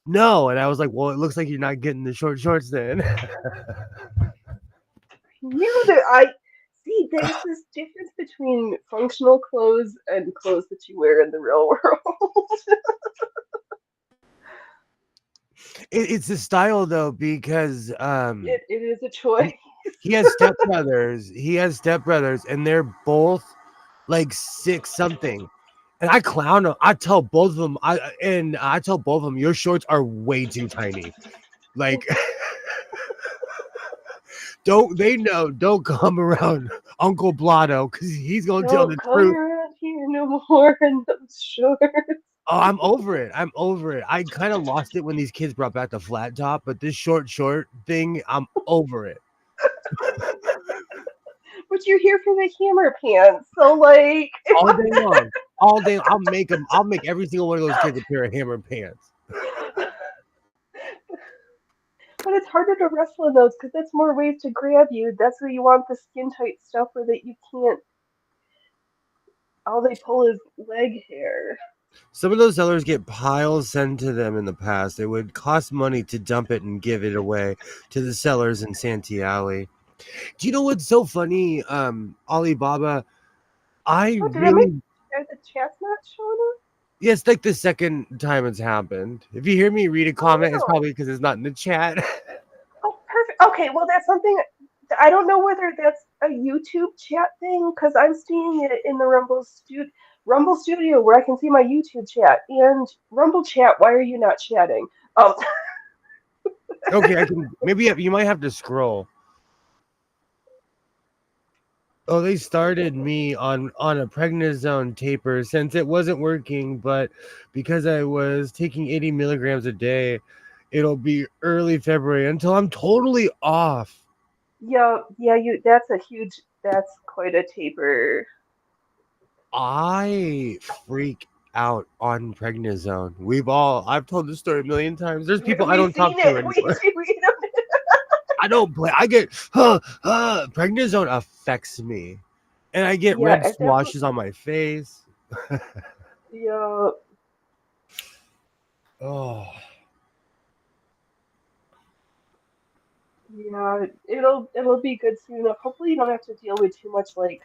No. And I was like, well, it looks like you're not getting the short shorts then. Knew that I see there's this difference between functional clothes and clothes that you wear in the real world. It's the style though, because it is a choice. he has stepbrothers. And they're both like 6 something. And I clown them. I tell both of them. I tell both of them, your shorts are way too tiny. Like, don't come around Uncle Blotto because he's gonna tell Don't the come truth. around here no more in those shorts. Oh, I'm over it. I kind of lost it when these kids brought back the flat top, but this short thing, I'm over it. But you're here for the hammer pants, so like All day long. All day. I'll make every single one of those kids a pair of hammer pants. But it's harder to wrestle in those because that's more ways to grab you. That's where you want the skin tight stuff where that you can't. All they pull is leg hair. Some of those sellers get piles sent to them in the past. It would cost money to dump it and give it away to the sellers in Santee Alley. Do you know what's so funny, Alibaba? I Oh, did I make really the chat's not showing up? Yeah, it's like the second time it's happened. If you hear me read a comment, it's Oh. probably because it's not in the chat. Oh, perfect. Okay, well that's something I don't know whether that's a YouTube chat thing because I'm seeing it in the Rumble Studio where I can see my YouTube chat and Rumble chat. Why are you not chatting? Okay, maybe you might have to scroll. Oh, they started me on a prednisone taper since it wasn't working, but because I was taking 80 milligrams a day, it'll be early February until I'm totally off. Yeah, you. That's quite a taper. I freak out on prednisone. I've told this story a million times. There's people I We've don't seen talk to it. anymore. We don't. I don't play. I get prednisone affects me, and I get Yeah, red at that point, swashes on my face. yeah, Oh, yeah. It'll be good soon enough. Hopefully, you don't have to deal with too much like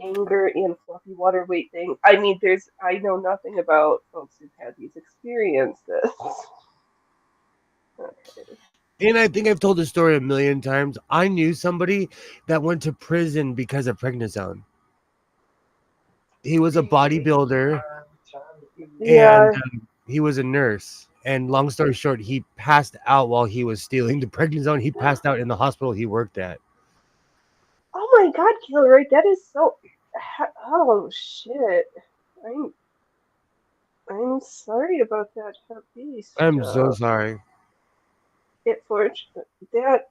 anger and fluffy water weight thing. I mean, I know nothing about folks who've had these experiences. Okay. and I think I've told this story a million times. I knew somebody that went to prison because of prednisone. He was a Really? bodybuilder, and Yeah. he was a nurse. And long story short, he passed out while he was stealing the prednisone. He passed out in the hospital he worked at. Oh my God, Kilroy, that is so. Oh shit. I'm I'm sorry about that happy I'm so stuff. sorry. It forged that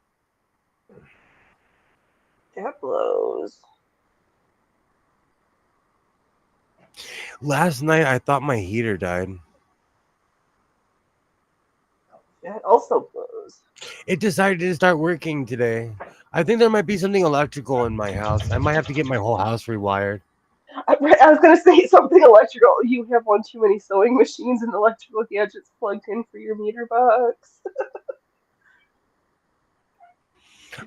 that blows. Last night, I thought my heater died. That also blows. It decided to start working today. I think there might be something electrical in my house. I might have to get my whole house rewired. I was gonna say something electrical. You have one too many sewing machines and electrical gadgets plugged in for your meter box.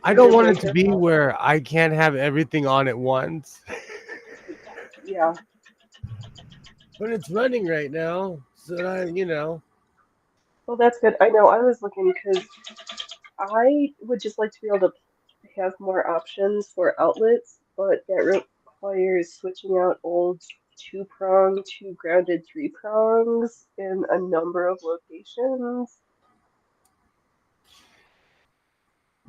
I don't Your want it to breaker be box. where I can't have everything on at once, Yeah. but it's running right now. So Well, that's good. I know. I was looking because I would just like to be able to have more options for outlets, but that requires switching out old two prong to grounded three prongs in a number of locations.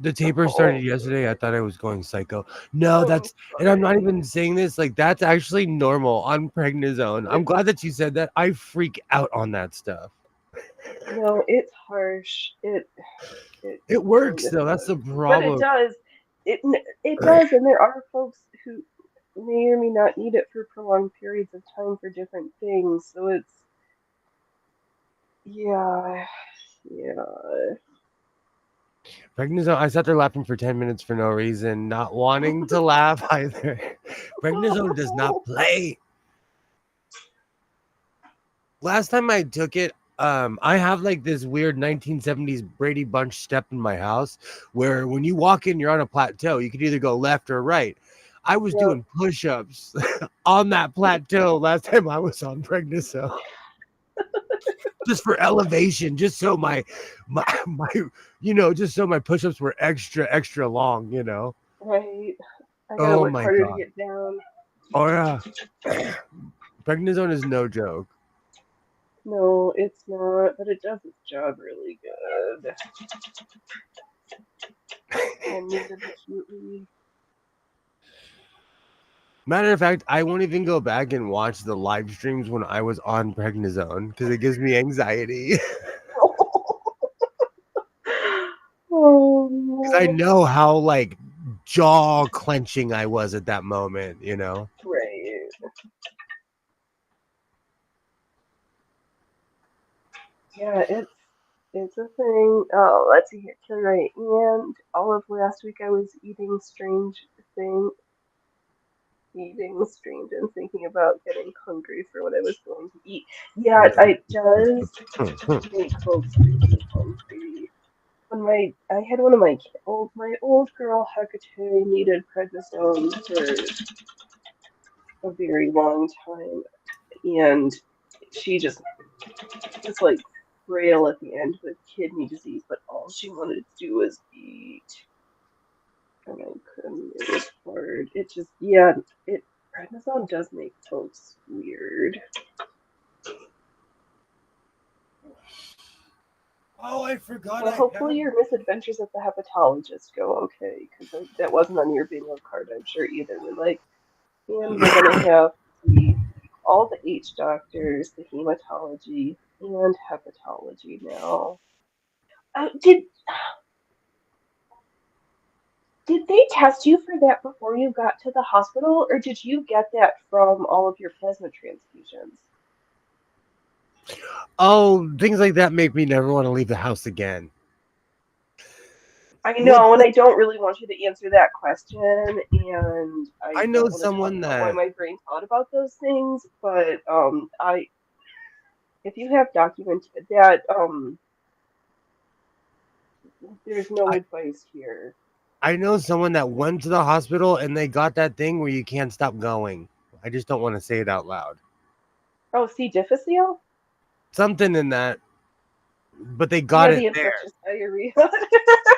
the taper started Oh, yesterday. I thought I was going psycho. No, I'm and I'm not sorry. even saying this. Like, that's actually normal on prednisone. I'm It, glad that you said that. I freak out on that stuff. no, it's harsh. It It kind works of though. That's does, the but it problem. does. It does, and there are folks who may or may not need it for prolonged periods of time for different things. So it's yeah, yeah. Prednisone. I sat there laughing for 10 minutes for no reason, not wanting to laugh either. Prednisone does not play. Last time I took it, I have like this weird 1970s Brady Bunch step in my house where when you walk in, you're on a plateau. You could either go left or right. I was Yep. doing push-ups on that plateau last time I was on prednisone, just for elevation, just so my just so my push-ups were extra long. Right. I gotta Oh work my harder to god. get down. Oh yeah. Prednisone is no joke. No, it's not, but it does its job really good. Admittedly. Matter of fact, I won't even go back and watch the live streams when I was on prednisone because it gives me anxiety. Because I Oh, know how like jaw clenching I was at that moment. right. Yeah, it's a thing. Oh, let's see here. Kill right. And all of last week I was thing, eating strange and thinking about getting hungry for what I was going to eat. Yeah, it does make folks really hungry. When I had one of my old girl Hecate needed prednisone for a very long time, and she just was like frail at the end with kidney disease, but all she wanted to do was eat, and I couldn't. It was hard. It just prednisone does make folks weird. Oh, I forgot Well, I hopefully have. your misadventures at the hepatologist go okay, because that wasn't on your bingo card, I'm sure either. We're like, and we're gonna have the all the H doctors, the hematology and hepatology now. Uh, did did they test you for that before you got to the hospital, or did you get that from all of your plasma transfusions? Oh, things like that make me never want to leave the house again. I What's know, and the, I don't really want you to answer that question, and I I know don't want to talk someone about why that my brain thought about those things, but I if you have document that there's no I advice here. I know someone that went to the hospital and they got that thing where you can't stop going. I just don't want to say it out loud. Oh, C. difficile? Something in that, but they got Yeah, it the there. infectious diarrhea.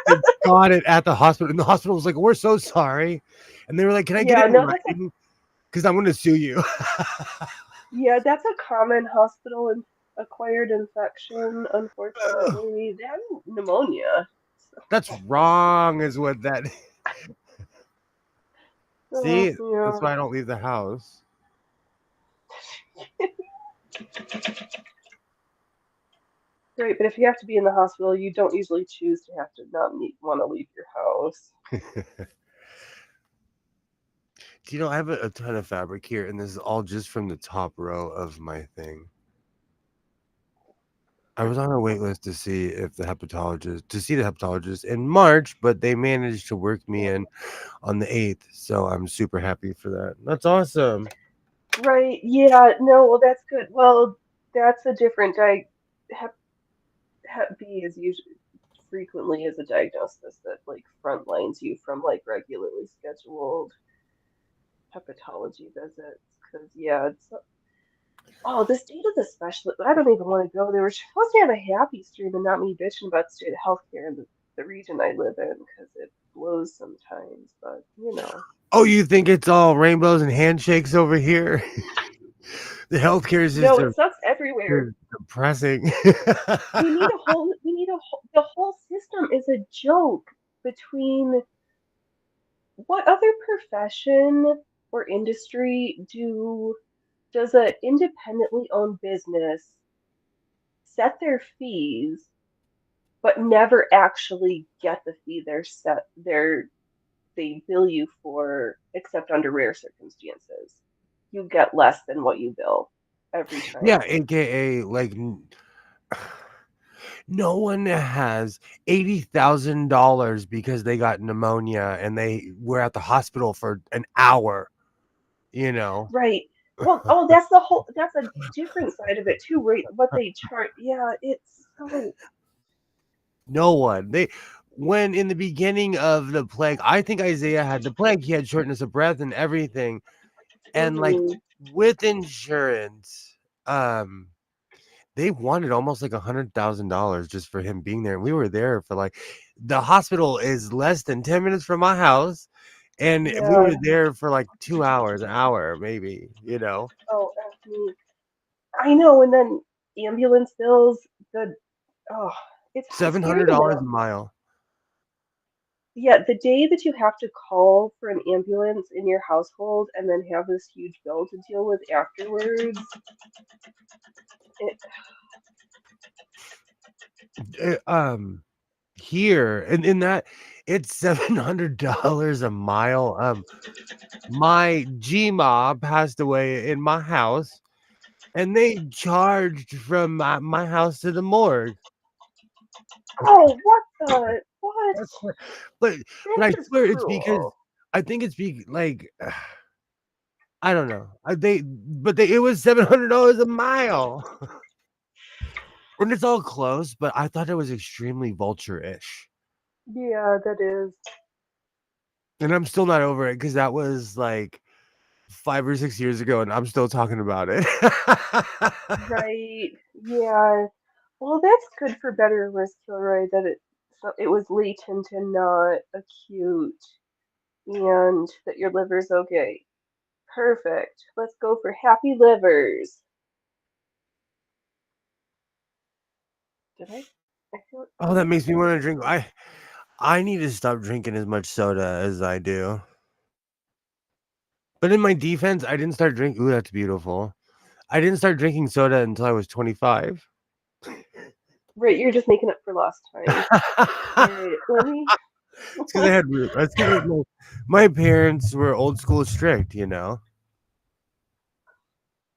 They got it at the hospital, and the hospital was like, "We're so sorry," and they were like, "Can I get Yeah, it in no, that's a writing? Because I'm going to sue you." yeah, that's a common hospital acquired infection, unfortunately. Then pneumonia. That's wrong, is what that. Oh, See, that's yeah. why I don't leave the house. Great, but if you have to be in the hospital, you don't usually choose to have to not want to leave your house. Do you know I have a ton of fabric here, and this is all just from the top row of my thing. I was on a wait list to see if the hepatologist in March, but they managed to work me in on the 8th, so I'm super happy for that. That's awesome. Right, yeah, no, well, that's good. Well, that's a different Hep B is usually frequently is a diagnosis that like frontlines you from like regularly scheduled hepatology visits. Because yeah, it's oh, the state of the specialist. I don't even want to go there. We're supposed to have a happy stream and not me bitching about the state of healthcare in the region I live in because it blows sometimes. But you know, Oh, you think it's all rainbows and handshakes over here? The healthcare is just no, it sucks everywhere. depressing. The whole system is a joke between what other profession or industry does a independently owned business set their fees but never actually get the fee they bill you for except under rare circumstances. You get less than what you bill every Yeah, time. aka like no one has $80,000 because they got pneumonia and they were at the hospital for an hour, you know. Right. Well, oh, that's a different side of it too, right? What they charge. Yeah, it's so. No one. They when in the beginning of the plague, I think Isaiah had the plague, he had shortness of breath and everything. And like Mhm. with insurance, they wanted almost like $100,000 just for him being there. And we were there for like the hospital is less than 10 minutes from my house. And we Yeah. were there for like 2 hours, an hour, maybe, you know. Oh, F me. I know. And then ambulance bills. The oh, it's scary to $700 know. a mile. Yeah, the day that you have to call for an ambulance in your household and then have this huge bill to deal with afterwards. It, Uh, um Here and in that it's $700 a mile. My Gma passed away in my house and they charged from my house to the morgue. oh, what the what? That's what, but I This is swear it's because cruel. I think it's like I don't know. It was $700 a mile. And it's all close, but I thought it was extremely vulture-ish. Yeah, that is. And I'm still not over it because that was like 5 or 6 years ago, and I'm still talking about it. Right. Yeah. Well, that's good for better or worse, Kilroy, that it was latent and not acute, and that your liver's okay. Perfect. Let's go for happy livers. Did I? I feel Oh, that makes me want to drink. I need to stop drinking as much soda as I do. But in my defense, I didn't start drinking. Ooh, that's beautiful. I didn't start drinking soda until I was 25. right. You're just making up for lost time. All right, let me. It's because I had. That's because my parents were old school strict, you know.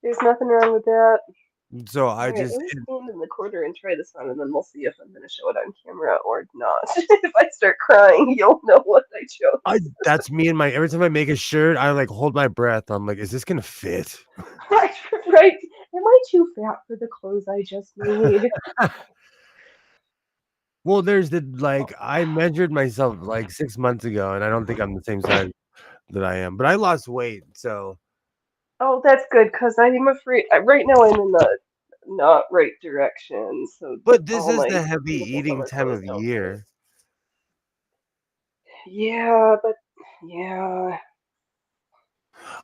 There's nothing wrong with that. So All I right, just let me stand in the corner and try this on, and then we'll see if I'm going to show it on camera or not. If I start crying, you'll know what I chose. that's me and my every time I make a shirt, I like hold my breath. I'm like, is this gonna fit? Right, right. Am I too fat for the clothes I just made? Well, there's the like I measured myself like 6 months ago, and I don't think I'm the same size that I am, but I lost weight, so. Oh, that's good, because I'm afraid right now I'm in the not right direction, so But this all is my the heavy beautiful eating summer time clothes of don't fit. year. Yeah, but yeah.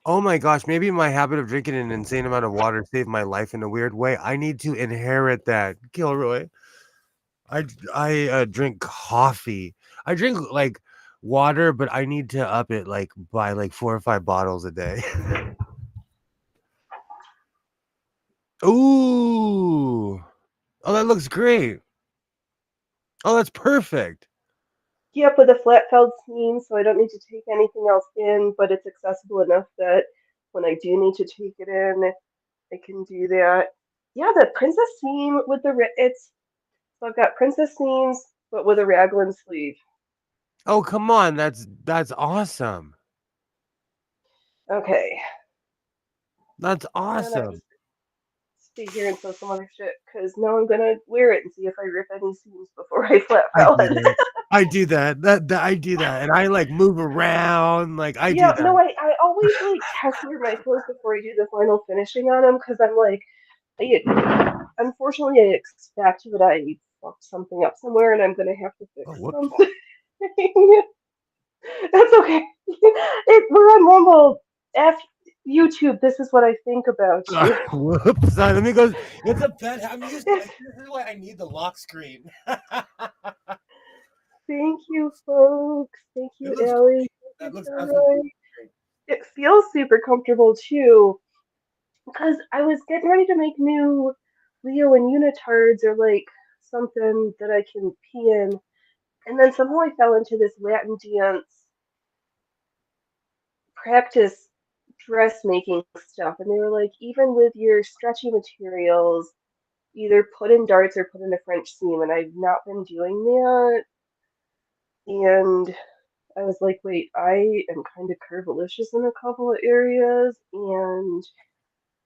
Oh my gosh, maybe my habit of drinking an insane amount of water saved my life in a weird way. I need to inherit that, Gilroy. I drink coffee. I drink like water, but I need to up it like by like 4 or 5 bottles a day. Ooh. Oh, that looks great. Oh, that's perfect. Yep, with a flat felled seam, so I don't need to take anything else in, but it's accessible enough that when I do need to take it in, I can do that. Yeah, the princess seam with the it's so I've got princess seams, but with a raglan sleeve. Oh, come on. That's awesome. Okay, That's and I awesome. just stay here and sew some other shit because now I'm gonna wear it and see if I rip any seams before I flat I fell do it. that. I do that. I do that. And I like move around. Like I do Yeah, no, that. I always like test wear my clothes before I do the final finishing on them because I'm like, unfortunately, I expect that I fucked something up somewhere and I'm gonna have to Oh, fix whoops. something. That's okay. We're on Rumble. F YouTube. This is what I think about you. Whoops. Let me go. It's a pet. I'm used to It's, this is why I need the lock screen. thank you, folks. Thank It you, looks Allie. great. Thank you, That looks absolutely Roy. great. It feels super comfortable too because I was getting ready to make new Leo and unitards or like something that I can pee in, and then somehow I fell into this Latin dance practice dressmaking stuff, and they were like, even with your stretchy materials, either put in darts or put in a French seam, and I've not been doing that. And I was like, wait, I am kind of curvilicious in a couple of areas, and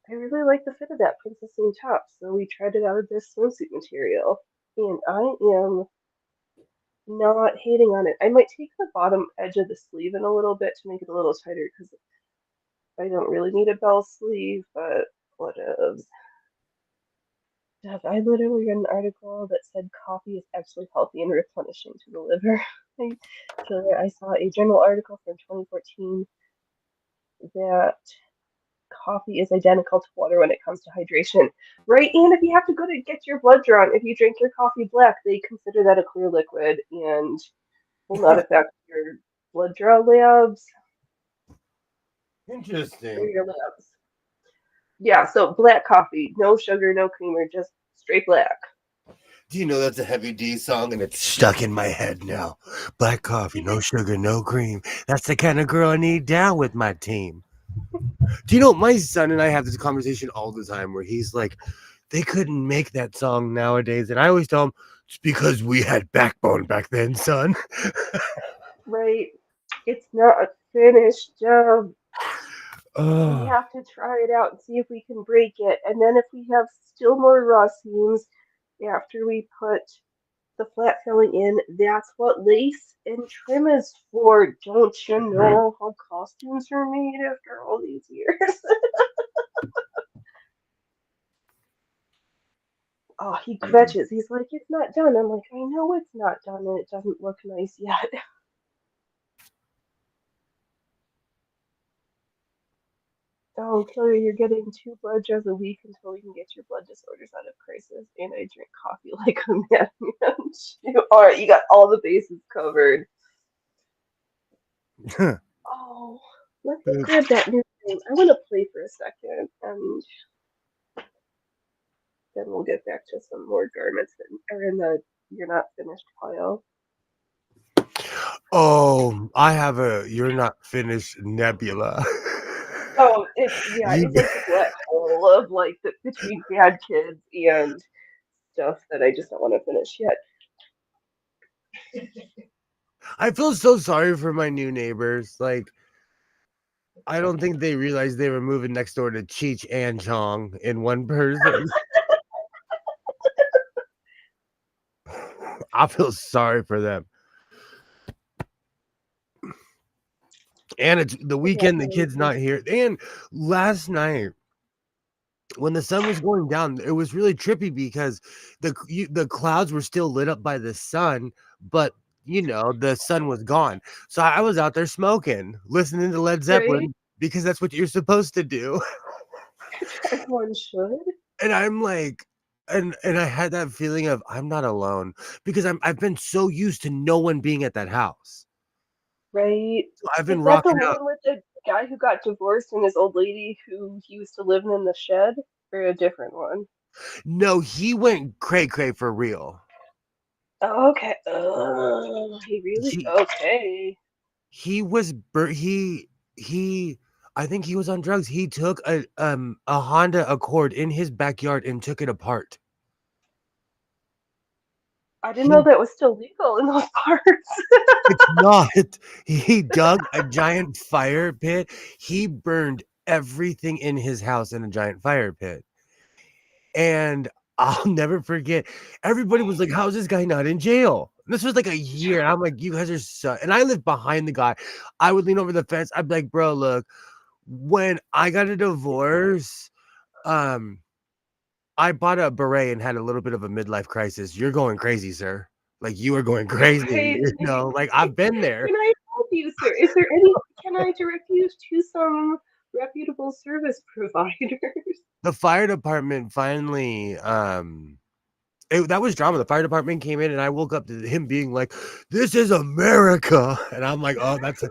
I really like the fit of that princess seam top, so we tried it out of this swimsuit material, and I am not hating on it. I might take the bottom edge of the sleeve in a little bit to make it a little tighter because I don't really need a bell sleeve, but whatevs. I literally read an article that said coffee is actually healthy and replenishing to the liver. So I saw a journal article from 2014 that coffee is identical to water when it comes to hydration. Right? And if you have to go to get your blood drawn, if you drink your coffee black, they consider that a clear liquid and will not affect your blood draw labs or Interesting. your labs. Yeah, so black coffee, no sugar, no creamer, just straight black. Do you know that's a Heavy D song and it's stuck in my head now? Black coffee, no sugar, no cream. That's the kind of girl I need down with my team. Do you know my son and I have this conversation all the time where he's like, they couldn't make that song nowadays. And I always tell him, it's because we had backbone back then, son. Right? It's not a finished job. We Oh, have to try it out and see if we can break it. And then if we have still more raw seams after we put the flat filling in, that's what lace and trim is for. Don't you know how costumes are made after all these years? Oh, he kvetches. He's like, it's not done. I'm like, I know it's not done and it doesn't look nice yet. Oh, Killer, you're getting 2 blood draws a week until we can get your blood disorders out of crisis. And I drink coffee like a madman. You are. You got all the bases covered. Oh, let me grab that new game. I want to play for a second, and then we'll get back to some more garments that are in the you're not finished pile. Oh, I have a you're not finished nebula. Oh, it's You it's like the black hole of like the between bad kids and stuff that I just don't want to finish yet. I feel so sorry for my new neighbors. Like, I don't think they realized they were moving next door to Cheech and Chong in one person. I feel sorry for them. And it's the weekend, the kid's not here. And last night, when the sun was going down, it was really trippy because the clouds were still lit up by the sun, but the sun was gone. So I was out there smoking, listening to Led Zeppelin, Right? because that's what you're supposed to do. Everyone should. And I'm like, and I had that feeling of I'm not alone because I've been so used to no one being at that house. Right? So I've been Is that the rocking out. one with the guy who got divorced and his old lady who he used to live in the shed? Or a different one? No, he went cray cray for real. Oh, okay. Oh, he really? Okay. He was he I think he was on drugs. He took a Honda Accord in his backyard and took it apart. I didn't know that was still legal in those parts. It's not. He dug a giant fire pit. He burned everything in his house in a giant fire pit. And I'll never forget. Everybody was like, "How's this guy not in jail?" This was like a year. I'm like, "You guys are so." And I lived behind the guy. I would lean over the fence. I'd be like, "Bro, look, when I got a divorce, I bought a beret and had a little bit of a midlife crisis. You're going crazy, sir. Like you are going crazy. Right. Like I've been there." Can I help you, sir? Is there any? Can I direct you to some reputable service providers? The fire department finally, that was drama. The fire department came in and I woke up to him being like, "This is America." And I'm like, "Oh, that's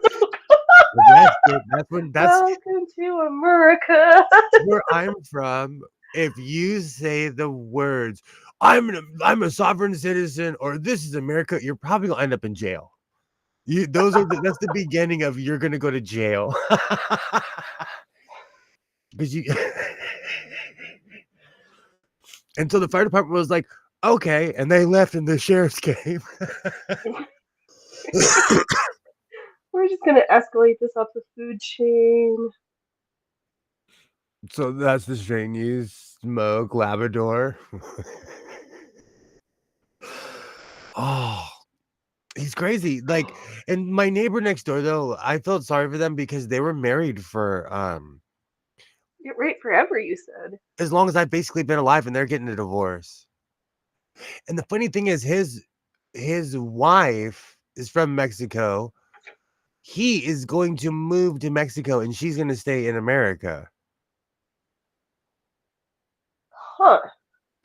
Welcome to America. where I'm from. If you say the words, I'm a sovereign citizen," or "This is America," you're probably gonna end up in jail. That's the beginning of you're gonna go to jail. Because you and so the fire department was like, "Okay," and they left and the sheriffs came. We're just gonna escalate this up the food chain. So that's the strain you smoke, Labrador. Oh, he's crazy. Like, and my neighbor next door, though, I felt sorry for them because they were married for Right forever, you said. as long as I've basically been alive, and they're getting a divorce. And the funny thing is, his wife is from Mexico. He is going to move to Mexico, and she's going to stay in America. Huh.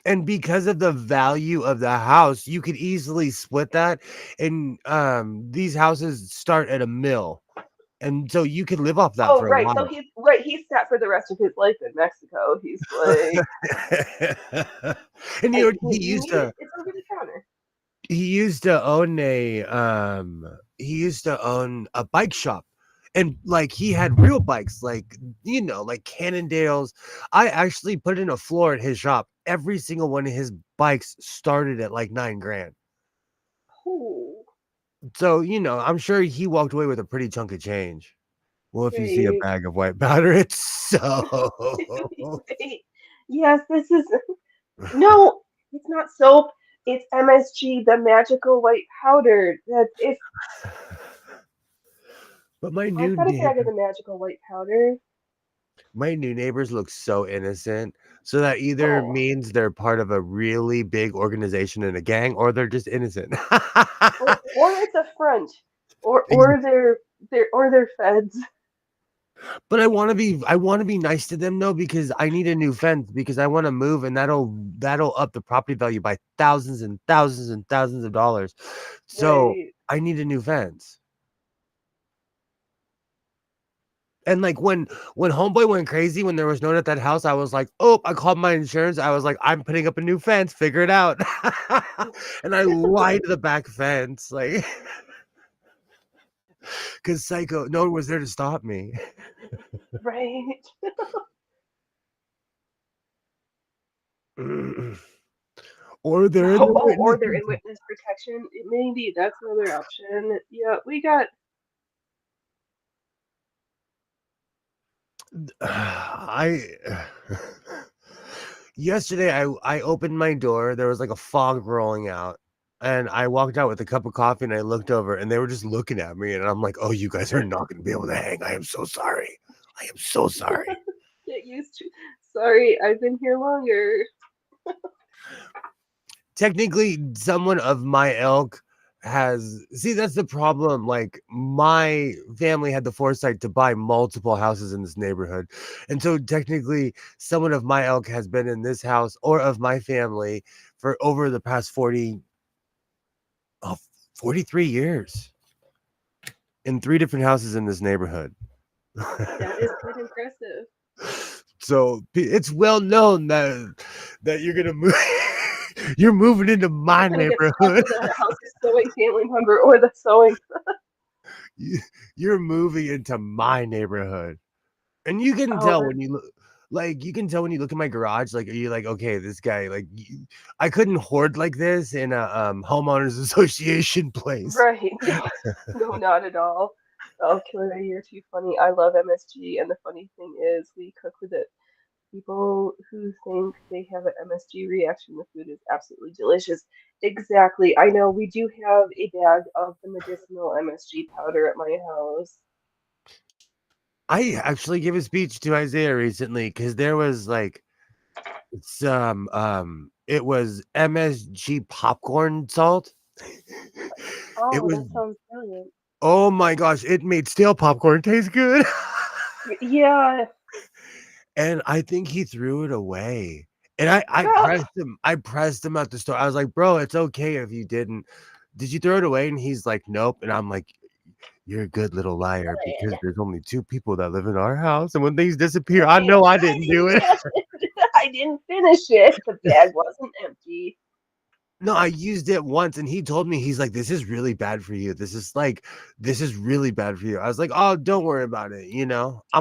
And because of the value of the house, you could easily split that. And these houses start at $1 million. And so you could live off that Oh, for a right. So while. he's set for the rest of his life in Mexico. He's like, And you he need used it. to It's over the counter. he used to own a bike shop. And like he had real bikes, like like Cannondales. I actually put in a floor at his shop. Every single one of his bikes started at like $9,000. Oh, So I'm sure he walked away with a pretty chunk of change. Well, if you see a great. bag of white powder, it's so. Yes, this is. No, it's not soap. It's MSG, the magical white powder. That's if But my I've got a bag of the magical white powder. new neighbors look so innocent. So that either Oh, means they're part of a really big organization and a gang, or they're just innocent. or it's a front, or Ex- they're feds. But I want to be nice to them though, because I need a new fence because I want to move, and that'll up the property value by thousands and thousands and thousands of dollars. So Right. I need a new fence. And like when homeboy went crazy when there was no one at that house, I was like, oh, I called my insurance. I was like, I'm putting up a new fence, figure it out. And I lied to the back fence, like, because psycho, no one was there to stop me. Right. Or they're in the Oh, or witness. they're in witness protection. Maybe that's another option. Yeah, we got. I yesterday I opened my door. There was like a fog rolling out. And I walked out with a cup of coffee and I looked over and they were just looking at me and I'm like, "Oh, you guys are not going to be able to hang. I am so sorry. I am so sorry." Get used to. Sorry, I've been here longer. Technically, someone of my ilk has that's the problem. Like my family had the foresight to buy multiple houses in this neighborhood. And so technically someone of my ilk has been in this house or of my family for over the past 43 years in 3 different houses in this neighborhood. That is quite impressive. So it's well known that you're gonna move. You're moving into my You're gonna get stuck neighborhood. with a house sewing family member or the sewing. You're moving into my neighborhood, and you can Oh, tell when you look. Like you can tell when you look at my garage. Like, are you like, okay, this guy, like, I couldn't hoard like this in a homeowners association place. right. No, no, not at all. Oh, Killer, you're too funny. I love MSG, and the funny thing is, we cook with it. People who think they have an MSG reaction with food is absolutely delicious. Exactly. I know we do have a bag of the medicinal MSG powder at my house. I actually gave a speech to Isaiah recently because there was like it was MSG popcorn salt. It Oh, was, that sounds brilliant. oh my gosh, it made stale popcorn taste good. Yeah. And I think he threw it away. And I Oh, pressed him at the store. I was like, bro, it's okay if you didn't. Did you throw it away? And he's like, nope. And I'm like, you're a good little liar because there's only 2 people that live in our house. And when things disappear, I right. know I I didn't didn't do it. touch it. I didn't finish it. The bag wasn't empty. No, I used it once and he told me, he's like, this is really bad for you. This is really bad for you. I was like, oh, don't worry about it. I'm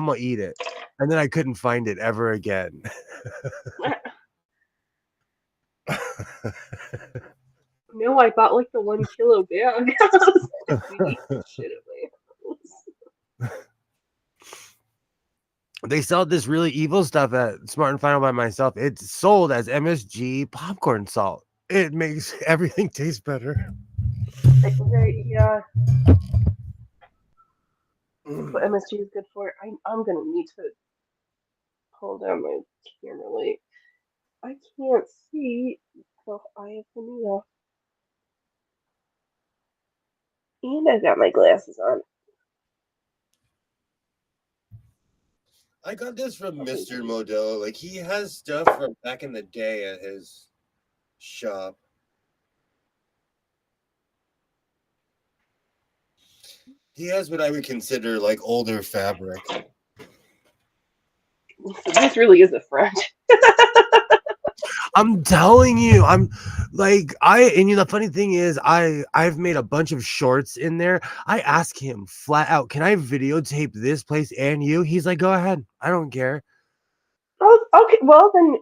gonna eat it. And then I couldn't find it ever again. No, I bought like the 1 kilo bag. We need some shit at my house. They sell this really evil stuff at Smart and Final by myself. It's sold as MSG popcorn salt. It makes everything taste better. Right, yeah. That's what MSG is good for. I'm gonna need to hold down my camera light. I can't see the eye of the needle. And I've got my glasses on. I got this from Okay. Mr. Modelo. Like, he has stuff from back in the day at his shop. He has what I would consider like older fabric. So this really is a front. I'm telling you, I'm like the funny thing is I've made a bunch of shorts in there. I asked him flat out, can I videotape this place and you? He's like, go ahead. I don't care. Oh, okay. Well, then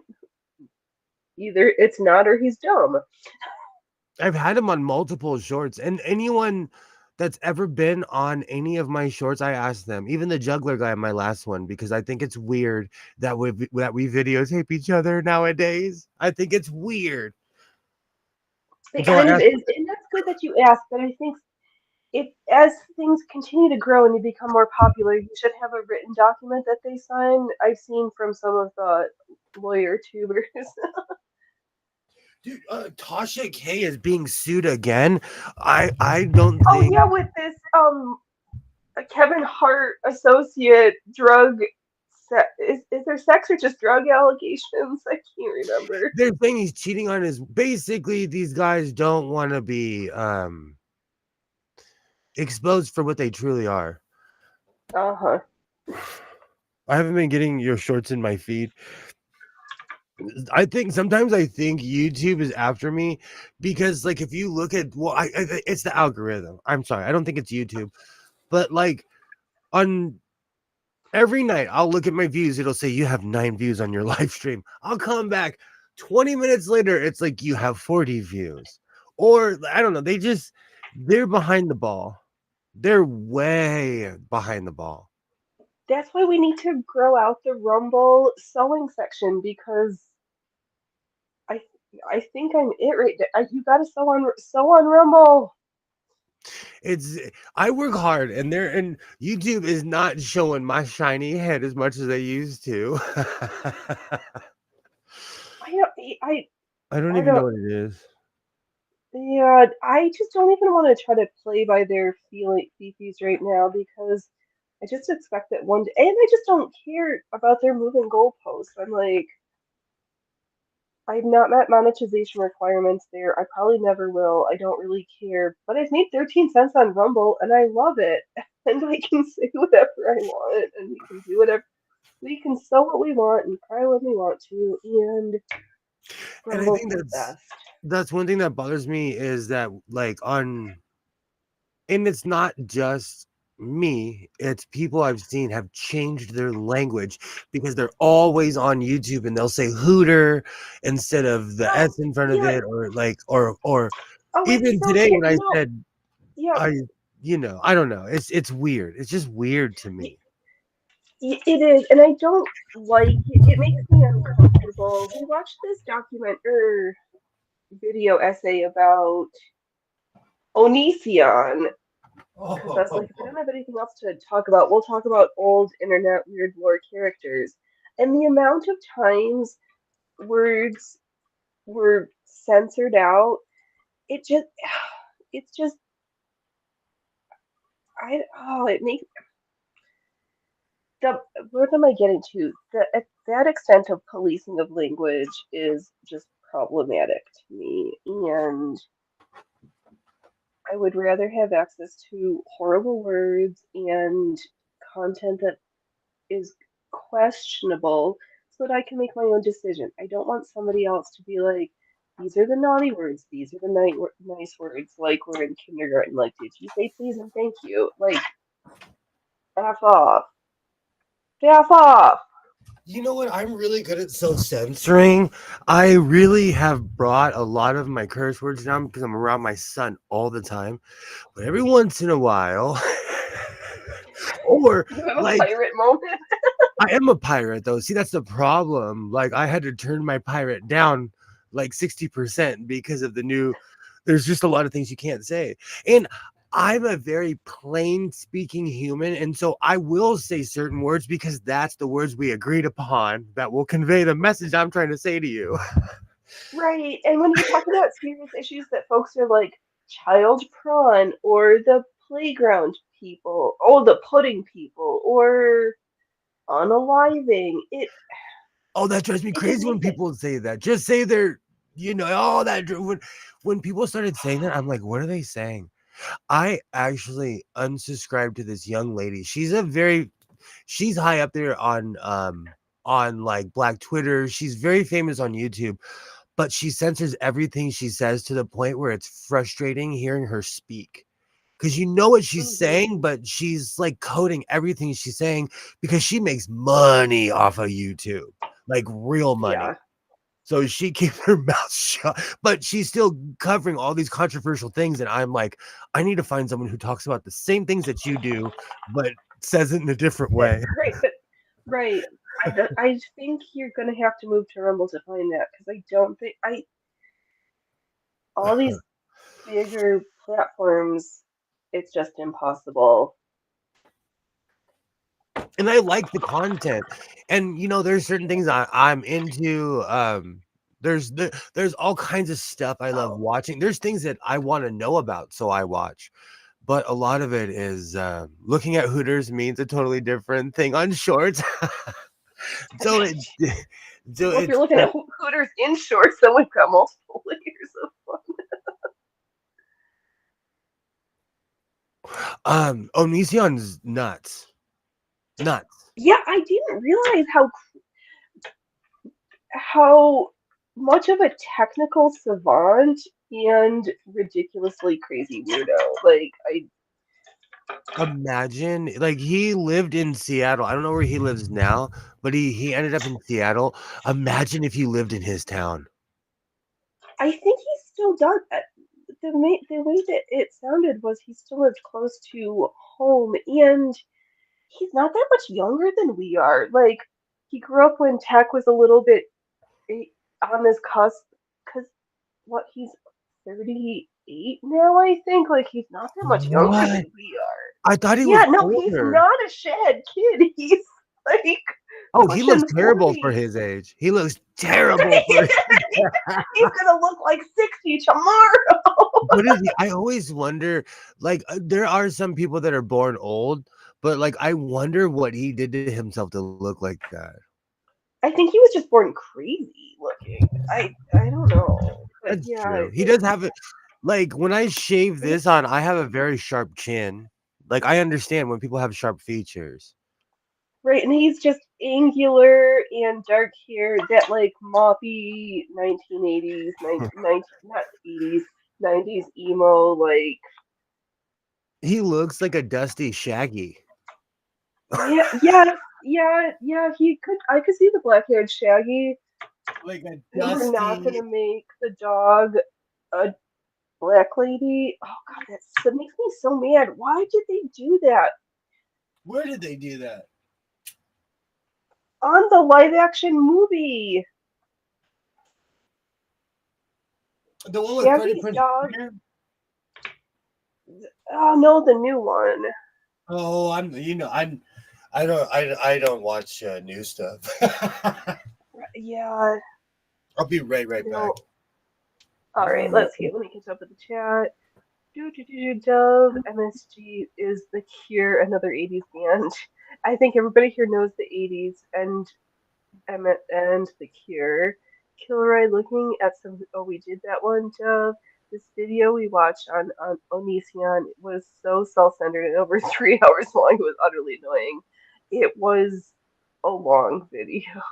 either it's not or he's dumb. I've had him on multiple shorts, and anyone that's ever been on any of my shorts, I asked them, even the juggler guy on my last one, because I think it's weird that we videotape each other nowadays. I think it's weird. It So I kind of asked, is, and that's good that you asked. But I think if as things continue to grow and they become more popular, you should have a written document that they sign. I've seen from some of the lawyer tubers. dude, Tasha K is being sued again. I don't Oh think. yeah, with this a Kevin Hart associate drug. Is there sex or just drug allegations? I can't remember. They're saying he's cheating on his. Basically, these guys don't want to be exposed for what they truly are. Uh huh. I haven't been getting your shorts in my feed. I think sometimes I think YouTube is after me because, like, if you look at it's the algorithm. I'm sorry, I don't think it's YouTube, but like on every night I'll look at my views. It'll say you have 9 views on your live stream. I'll come back 20 minutes later. It's like you have 40 views, or I don't know. They're behind the ball. They're way behind the ball. That's why we need to grow out the Rumble sewing section because I I think I'm it right there. You gotta sew on Rumble. I work hard, and YouTube is not showing my shiny head as much as they used to. I don't I even know don't. what it is. Yeah, I just don't even want to try to play by their fifis right now because I just expect that one day, and I just don't care about their moving goalposts. I'm like, I've not met monetization requirements there. I probably never will. I don't really care. But I've made 13 cents on Rumble and I love it. And I can say whatever I want and we can do whatever. We can sell what we want and cry when we want to. And And I Rumble's think the best. that's one thing that bothers me is that, like, and it's not just me, it's people I've seen have changed their language because they're always on YouTube and they'll say hooter instead of the Oh, S in front of yeah. it, or like or Oh, it's even so today when I no. said Yeah. I don't know. It's weird. It's just weird to me. It is. And I don't like it. It makes me uncomfortable. We watched this document or video essay about Onision because I was like, if I don't have anything else to talk about, we'll talk about old internet weird lore characters. And the amount of times words were censored out, it just, it's just, it makes the what am I getting to? That extent of policing of language is just problematic to me, and I would rather have access to horrible words and content that is questionable so that I can make my own decision. I don't want somebody else to be like, these are the naughty words, these are the nice words, like we're in kindergarten. Like, did you say please and thank you? Like, F off. F off. You know what? I'm really good at self-censoring. I really have brought a lot of my curse words down because I'm around my son all the time. But every once in a while, or You have a like pirate moment. I am a pirate though. See, that's the problem. Like I had to turn my pirate down like 60% because of the new. There's just a lot of things you can't say, and I'm a very plain speaking human, and so I will say certain words because that's the words we agreed upon that will convey the message I'm trying to say to you. Right. And when you talk about serious issues that folks are like child prawn or the playground people, or the pudding people, or unaliving, Oh, that drives me it just crazy when makes it. people say that. Just say they're, all that. When people started saying that, I'm like, what are they saying? I actually unsubscribed to this young lady. She's high up there on like Black Twitter. She's very famous on YouTube, but she censors everything she says to the point where it's frustrating hearing her speak. Because you know what she's Mhm. saying, but she's like coding everything she's saying because she makes money off of YouTube, like real money. Yeah. So she keeps her mouth shut, but she's still covering all these controversial things. And I'm like, I need to find someone who talks about the same things that you do, but says it in a different way. Right. But right. I think you're gonna have to move to Rumble to find that because I don't think I all these bigger platforms. It's just impossible. And I like the content. And there's certain things I'm into. There's all kinds of stuff I love watching. There's things that I want to know about, so I watch. but a lot of it is looking at Hooters means a totally different thing on shorts. so it so Well, if you're it's looking at Hooters in shorts, then we've got multiple layers of Onision's nuts. Yeah, I didn't realize how much of a technical savant and ridiculously crazy weirdo. Like I Imagine, like, he lived in Seattle. I don't know where he lives now, but he ended up in Seattle. Imagine if he lived in his town. I think he still does. The way that it sounded was he still lived close to home, and he's not that much younger than we are. Like he grew up when tech was a little bit eh, on this cusp. Because what he's 38 now, I think. Like he's not that much younger What? than we are. I thought he was Yeah, no, he's older. not a shithead kid. He's like Oh, he looks pushing terrible for 40. his age. He looks terrible for He's gonna look like 60 tomorrow. what is he? I always wonder, like, there are some people that are born old, but like I wonder what he did to himself to look like that. I think he was just born crazy looking. I don't know, but That's yeah, true. He does have it. Like when I shave this on, I have a very sharp chin. Like I understand when people have sharp features. right. And he's just angular and dark hair, that like moppy 1980s, 19, not 80s, 90s emo. Like He looks like a dusty Shaggy. yeah, yeah, yeah. He could. I could see the black-haired Shaggy. Like a They were not dusty. gonna make the dog a black lady. Oh god, that makes me so mad. Why did they do that Where did they do that? on the live action movie? The one with Freddie Shaggy's Prinze dog. Jr.? Oh no, the new one. Oh, I don't watch new stuff. Yeah, I'll be right back. no. All right, let's see. Let me catch up with the chat. Dove MSG is the Cure, another 80s band. I think everybody here knows the 80s and the Cure. Kilroy looking at some. Oh, we did that one, Dove. This video we watched on Onision was so self-centered and over 3 hours long. It was utterly annoying. It was a long video.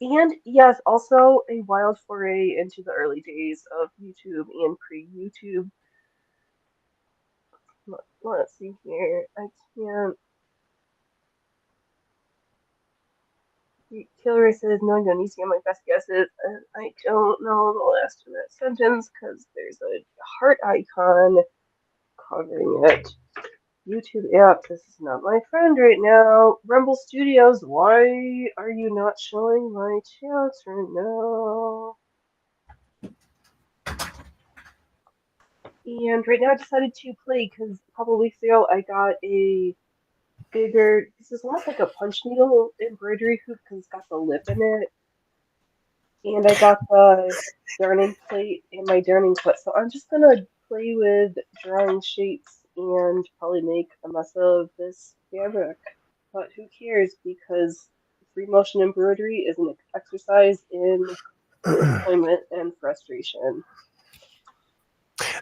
And yes, also a wild foray into the early days of YouTube and pre-YouTube. Let's see here. I can't. Killer says, no, I don't need to get my best guesses. And I don't know the last of that sentence because there's a heart icon covering it. YouTube app, this is not my friend right now. Rumble Studios, why are you not showing my chats right now? And right now I decided to play because a couple weeks ago I got a bigger, this is almost like a punch needle embroidery hoop because it's got the lip in it. And I got the darning plate and my darning clip. So I'm just going to play with drawing shapes and probably make a mess of this fabric. But who cares, because free motion embroidery is an exercise in disappointment and frustration.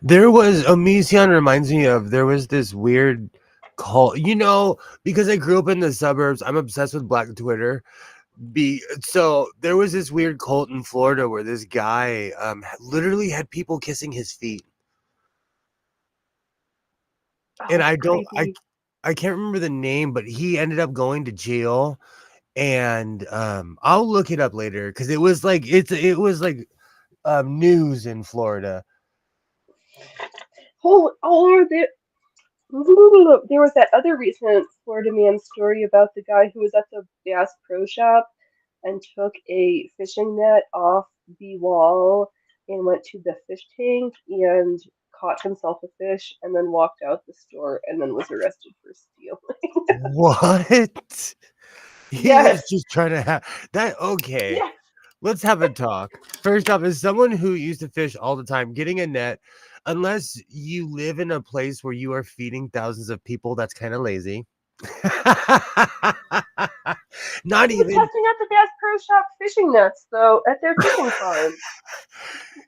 There was Onision reminds me of there was this weird cult, because I grew up in the suburbs. I'm obsessed with Black Twitter. So there was this weird cult in Florida where this guy literally had people kissing his feet. Oh, And creepy. I can't remember the name, but he ended up going to jail. And I'll look it up later because it was like news in Florida. There was that other recent Florida man story about the guy who was at the Bass Pro Shop and took a fishing net off the wall and went to the fish tank and caught himself a fish and then walked out the store and then was arrested for stealing. What? He was Yes. just trying to have that. Okay. Yeah. Let's have a talk. First off, as someone who used to fish all the time, getting a net, unless you live in a place where you are feeding thousands of people, that's kind of lazy. Not He was even testing out the Bass Pro Shop fishing nets, though, at their fishing farm.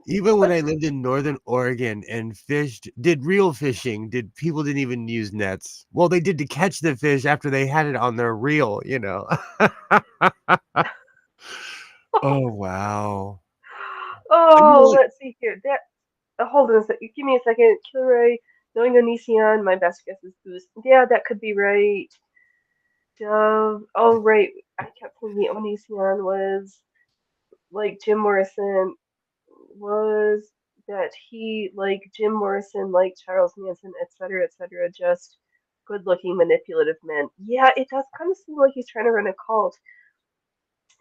even when But I lived in Northern Oregon and did real fishing, people didn't even use nets. Well, they did to catch the fish after they had it on their reel, you know. Oh wow. oh, Really? let's see here. Hold on a second. Give me a second. Kilroy, knowing Onision, my best guess is Boost. Yeah, that could be right. Dove. Oh, right. I kept thinking Onision was like Jim Morrison was that he like Jim Morrison, like Charles Manson, etc., just good-looking, manipulative men. Yeah, it does kind of seem like he's trying to run a cult.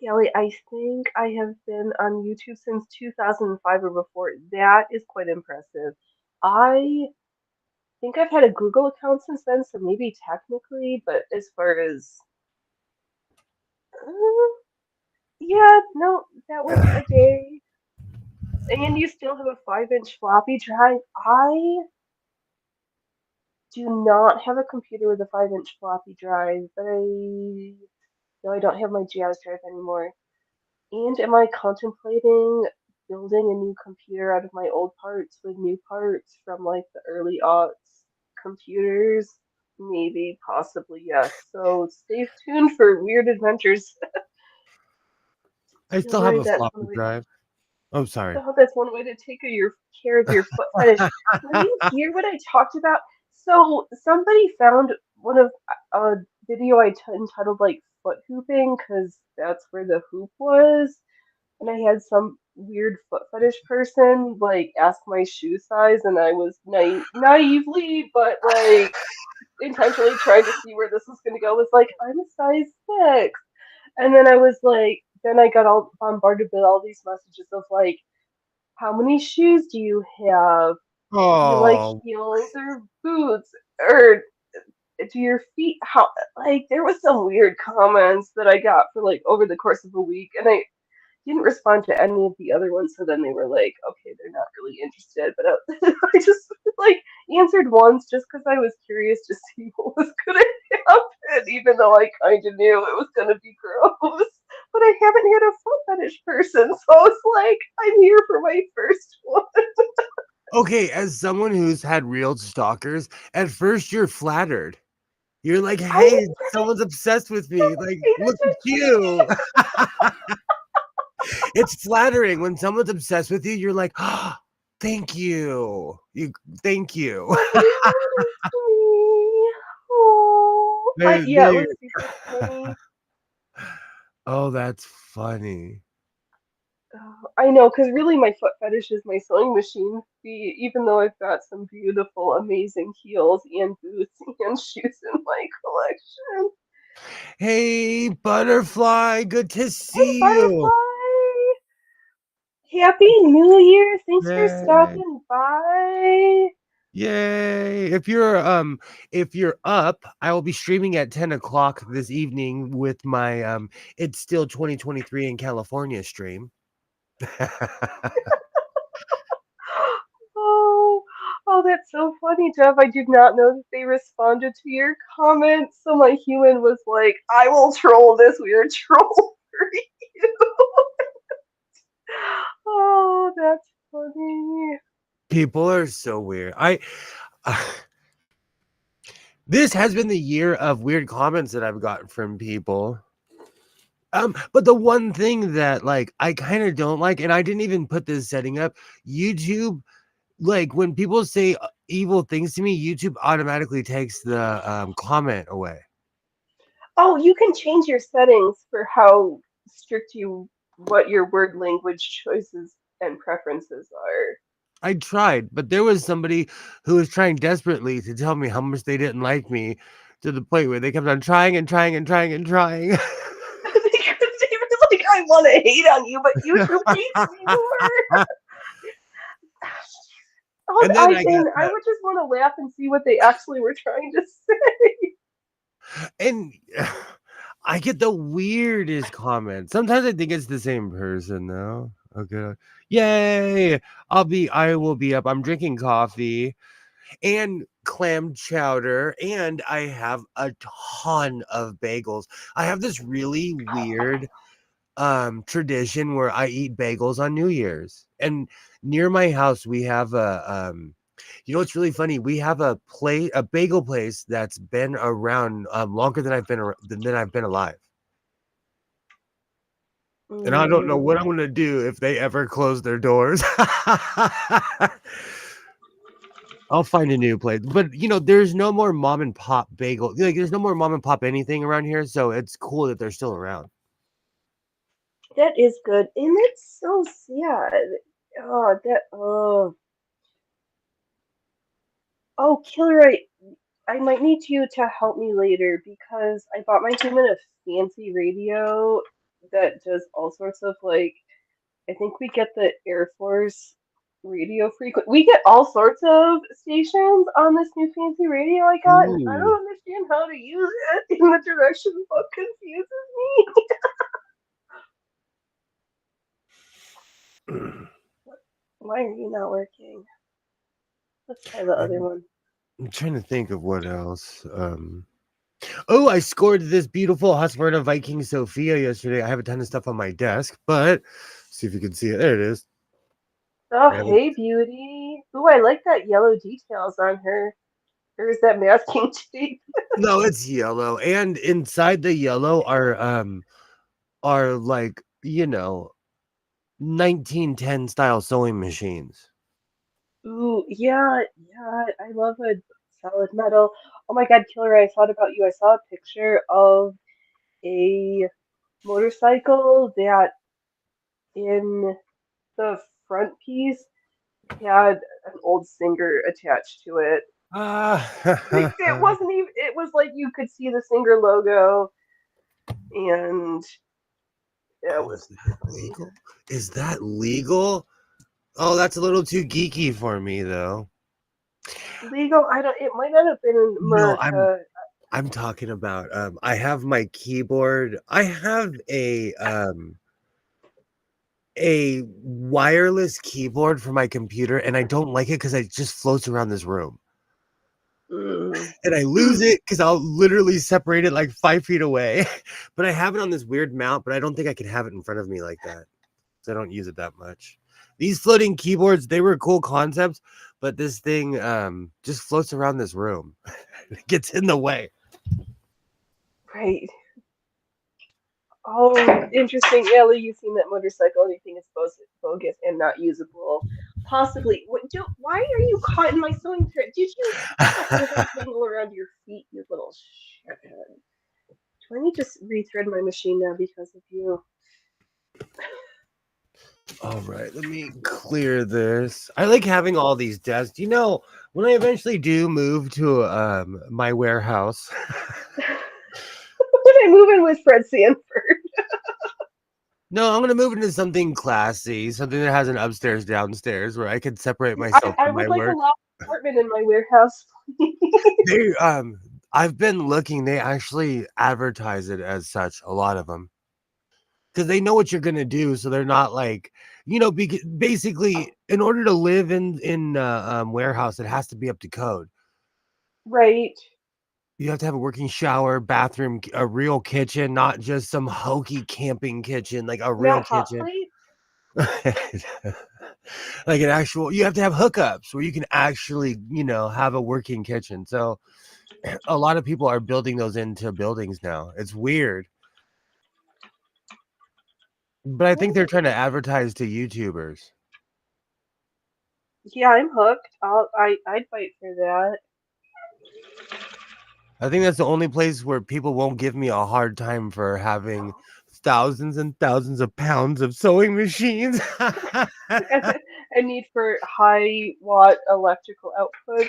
Ellie, I think I have been on YouTube since 2005 or before. That is quite impressive. I think I've had a Google account since then, so maybe technically, but as far as. Uh, yeah, no, that was a day. And you still have a 5-inch floppy drive. I do not have a computer with a 5-inch floppy drive, but no, I don't have my jazz drive anymore. And am I contemplating building a new computer out of my old parts with new parts from like the early aughts computers? Maybe, possibly, yes. So stay tuned for weird adventures. I You're still have right, a that's floppy one way. drive. Oh, sorry. Oh, that's one way to take care of your foot fetish. When you hear what I talked about, so somebody found one of a video entitled like foot hooping because that's where the hoop was, and I had some weird foot fetish person like ask my shoe size, and I was naively but like intentionally trying to see where this was going to go. Was like, I'm a size 6, and then I was like, then I got all bombarded with all these messages of like, how many shoes do you have? Do you like Oh, heels or boots? Or do your feet how like there was some weird comments that I got for like over the course of a week, and I didn't respond to any of the other ones, so then they were like, okay, they're not really interested, but I just like answered once just because I was curious to see what was gonna happen, even though I kind of knew it was gonna be gross. But I haven't had a foot fetish person, so it's like I'm here for my first one. okay. As someone who's had real stalkers, at first you're flattered. You're like, I hey, someone's obsessed with me. Like, paid look at attention to me. you. It's flattering when someone's obsessed with you. You're like, oh, thank you. Thank you. Somebody noticed me. Oh, They- yeah, it they- was super funny. oh, that's funny. Oh, I know, because really my foot fetish is my sewing machine feet, even though I've got some beautiful, amazing heels and boots and shoes in my collection. Hey, butterfly, good to Hey, see you. Butterfly! Happy New Year! Thanks for Yay. stopping by. Yay. If you're up, I will be streaming at 10 o'clock this evening with my It's Still 2023 in California stream. Oh, oh, that's so funny, Jeff. I did not know that they responded to your comments. So my human was like, I will troll this weird troll for you. Oh, that's funny. People are so weird. This has been the year of weird comments that I've gotten from people. But the one thing that like I kind of don't like, and I didn't even put this setting up, YouTube, like when people say evil things to me, YouTube automatically takes the comment away. Oh, you can change your settings for how strict what your word language choices and preferences are. I tried, but there was somebody who was trying desperately to tell me how much they didn't like me to the point where they kept on trying and trying and trying and trying. Because they were like, I want to hate on you, but YouTube hates me more. Oh, And then I got I would just want to laugh and see what they actually were trying to say. and I get the weirdest comments. Sometimes I think it's the same person though. Okay. Yay! I will be up. I'm drinking coffee and clam chowder, and I have a ton of bagels. I have this really weird tradition where I eat bagels on New Year's. And near my house we have you know, it's really funny. We have a bagel place that's been around longer than I've been alive. And I don't know Mm. what I'm gonna do if they ever close their doors. I'll find a new place. But you know, there's no more mom and pop bagel. Like there's no more mom and pop anything around here, so it's cool that they're still around. That is good, and it's so sad. Oh, that. Oh, Killer, I might need you to help me later because I bought my human a fancy radio that does all sorts of like. I think we get the Air Force radio frequent. We get all sorts of stations on this new fancy radio I got, and I Ooh. don't understand how to use it in the direction book confuses me. Why are you not working? Let's try the other I'm one. I'm trying to think of what else. Oh, I scored this beautiful Husqvarna Viking Sofia yesterday. I have a ton of stuff on my desk, but see if you can see it. There it is. Oh, I have it. hey, beauty. Ooh, I like that yellow details on her. Or is that masking tape? No, it's yellow, and inside the yellow are like, you know, 1910 style sewing machines. Ooh, yeah, yeah. I love a solid metal. Oh my God, Killer, I thought about you. I saw a picture of a motorcycle that in the front piece had an old Singer attached to it. Like, it Ah, wasn't even, it was like you could see the Singer logo, and it oh, was is that funny. legal? Is that legal? Oh, that's a little too geeky for me, though. Legal, I don't, it might not have been in No, America. I'm talking about I have my keyboard. I have a wireless keyboard for my computer, and I don't like it because it just floats around this room. Mm. And I lose it because I'll literally separate it like 5 feet away. But I have it on this weird mount, but I don't think I can have it in front of me like that. So I don't use it that much. These floating keyboards, they were cool concepts, but this thing just floats around this room. It gets in the way. Right. Oh, interesting. Ellie, you've seen that motorcycle and you think it's bogus and not usable. Possibly. Why are you caught in my sewing thread? Did you get the hose and tangle around your feet, you little shithead? Do I need to rethread my machine now because of you? All right, let me clear this. I like having all these desks. You know, when I eventually do move to my warehouse, When I move in with Fred Sanford. no, I'm gonna move into something classy, something that has an upstairs, downstairs, where I can separate I, myself I from my would like a work. loft apartment in my warehouse, please. They I've been looking. They actually advertise it as such. A lot of them, because they know what you're gonna do, so they're not like, you know, basically, in order to live in warehouse, it has to be up to code. Right. You have to have a working shower, bathroom, a real kitchen, not just some hokey camping kitchen, like a real Not hot kitchen. plate? Like an actual, you have to have hookups where you can actually, you know, have a working kitchen. So a lot of people are building those into buildings now. It's weird, but I think they're trying to advertise to YouTubers. Yeah, I'm hooked. I'd fight for that. I think that's the only place where people won't give me a hard time for having thousands and thousands of pounds of sewing machines. A need for high watt electrical outputs.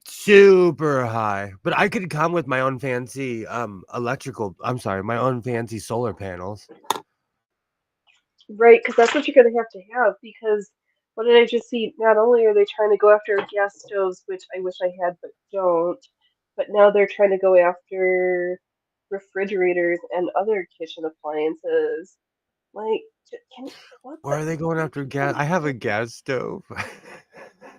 Super high, but I could come with my own fancy electrical, I'm sorry, my own fancy solar panels. Right, because that's what you're going to have because what did I just see? Not only are they trying to go after gas stoves, which I wish I had but don't, but now they're trying to go after refrigerators and other kitchen appliances. Like, what Why the? are they going after gas? I have a gas stove.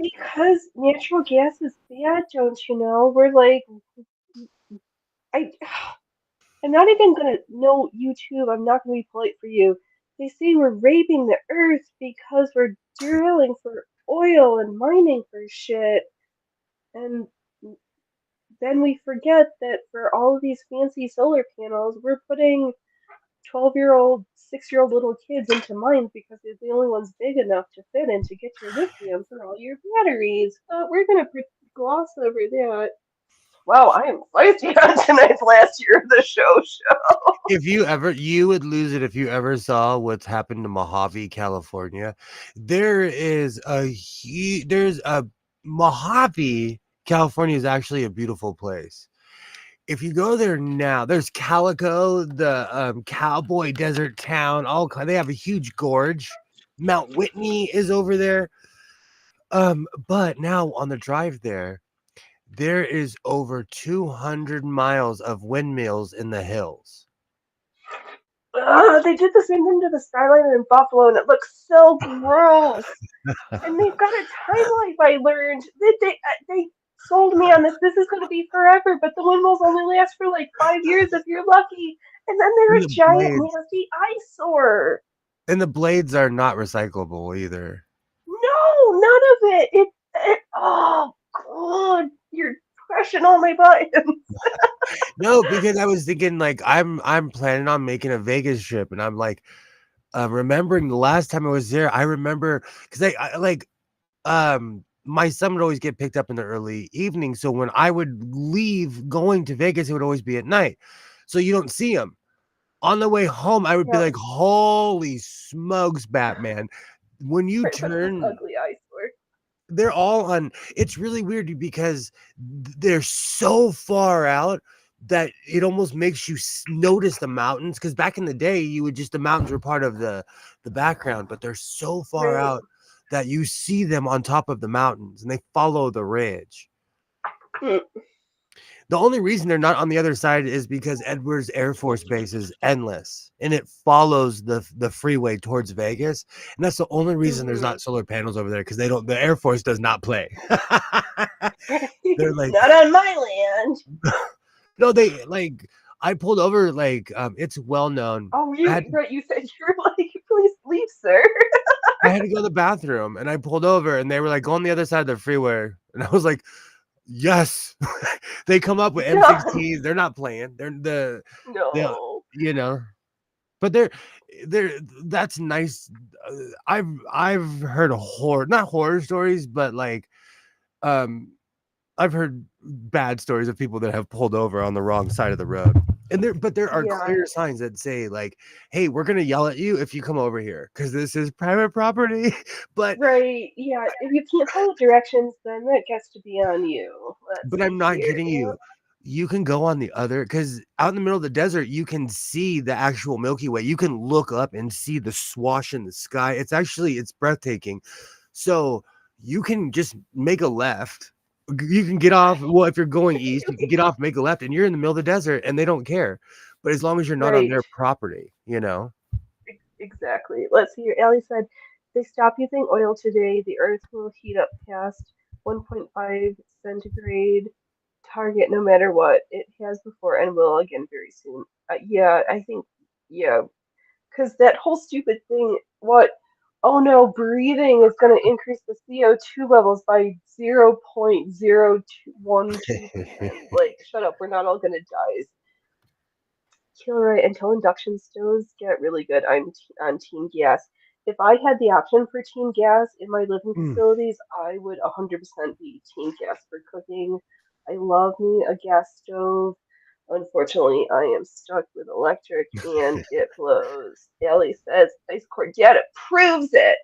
Because natural gas is bad, don't you know? We're like, I, I'm not even gonna know YouTube. I'm not gonna be polite for you. They say we're raping the earth because we're drilling for oil and mining for shit, and then we forget that for all of these fancy solar panels, we're putting 12-year-old, 6-year-old little kids into mines because they're the only ones big enough to fit in to get your lithium for all your batteries. But we're gonna gloss over that. Wow, I am feisty on tonight's last year of the show. If you would lose it if you ever saw what's happened to Mojave, California. There's a Mojave, California is actually a beautiful place. If you go there now, there's Calico, the cowboy desert town. They have a huge gorge. Mount Whitney is over there. But now on the drive there is over 200 miles of windmills in the hills. They did the same thing to the skyline in Buffalo, and it looks so gross. And they've got a time life. I learned they sold me on this. This is going to be forever, but the windmills only last for like 5 years if you're lucky. And then they're And a the giant, blades nasty eyesore. and the blades are not recyclable either. No, none of it. Oh God, you're crushing all my buttons. No, because I was thinking like I'm planning on making a Vegas trip, and I'm like remembering the last time I was there. I remember because I like my son would always get picked up in the early evening, so when I would leave going to Vegas, it would always be at night, so you don't see him. On the way home, I would be Yep, like, "Holy smokes, Batman!" When you right with this turn ugly eyesore. they're all on it's really weird because they're so far out that it almost makes you notice the mountains because back in the day you would just the mountains were part of the background, but they're so far Right. out that you see them on top of the mountains and they follow the ridge. Hmm. The only reason they're not on the other side is because Edwards Air Force Base is endless and it follows the freeway towards Vegas. And that's the only reason there's Mhm. not solar panels over there because the Air Force does not play. They're like, Not on my land. no, they like, I pulled over, like, it's well known. Oh, I had, you said you were like, please leave, sir. I had to go to the bathroom and I pulled over and they were like, go on the other side of the freeway. And I was like, yes. They come up with Done. M16s. They're not playing. The, No. you know, but they're that's nice. I've heard not horror stories, but like um I've heard bad stories of people that have pulled over on the wrong side of the road. There are Yeah. clear signs that say like, "Hey, we're gonna yell at you if you come over here because this is private property." But Right. Yeah. If you can't follow directions, then that gets to be on you. Let's but I'm see not here. kidding Yeah. you. You can go on the other because out in the middle of the desert, you can see the actual Milky Way. You can look up and see the swash in the sky. It's breathtaking. So you can just make a left. You can get off. Well, if you're going east, you can get off, make a left, and you're in the middle of the desert, and they don't care. But as long as you're not on Right. their property, you know. Exactly. Let's see here. Ellie said, they stop using oil today. The Earth will heat up past 1.5 centigrade target no matter what. It has before and will again very soon. Yeah, I think, yeah, because that whole stupid thing, what? Oh no, breathing is going to increase the CO2 levels by 0.012%. Like, shut up, we're not all going to die. Killer until induction stoves get really good. I'm on Team Gas. If I had the option for Team Gas in my living Mm. facilities, I would 100% be Team Gas for cooking. I love me a gas stove. Unfortunately, I am stuck with electric and it blows. Ellie says, Ice Core data proves it.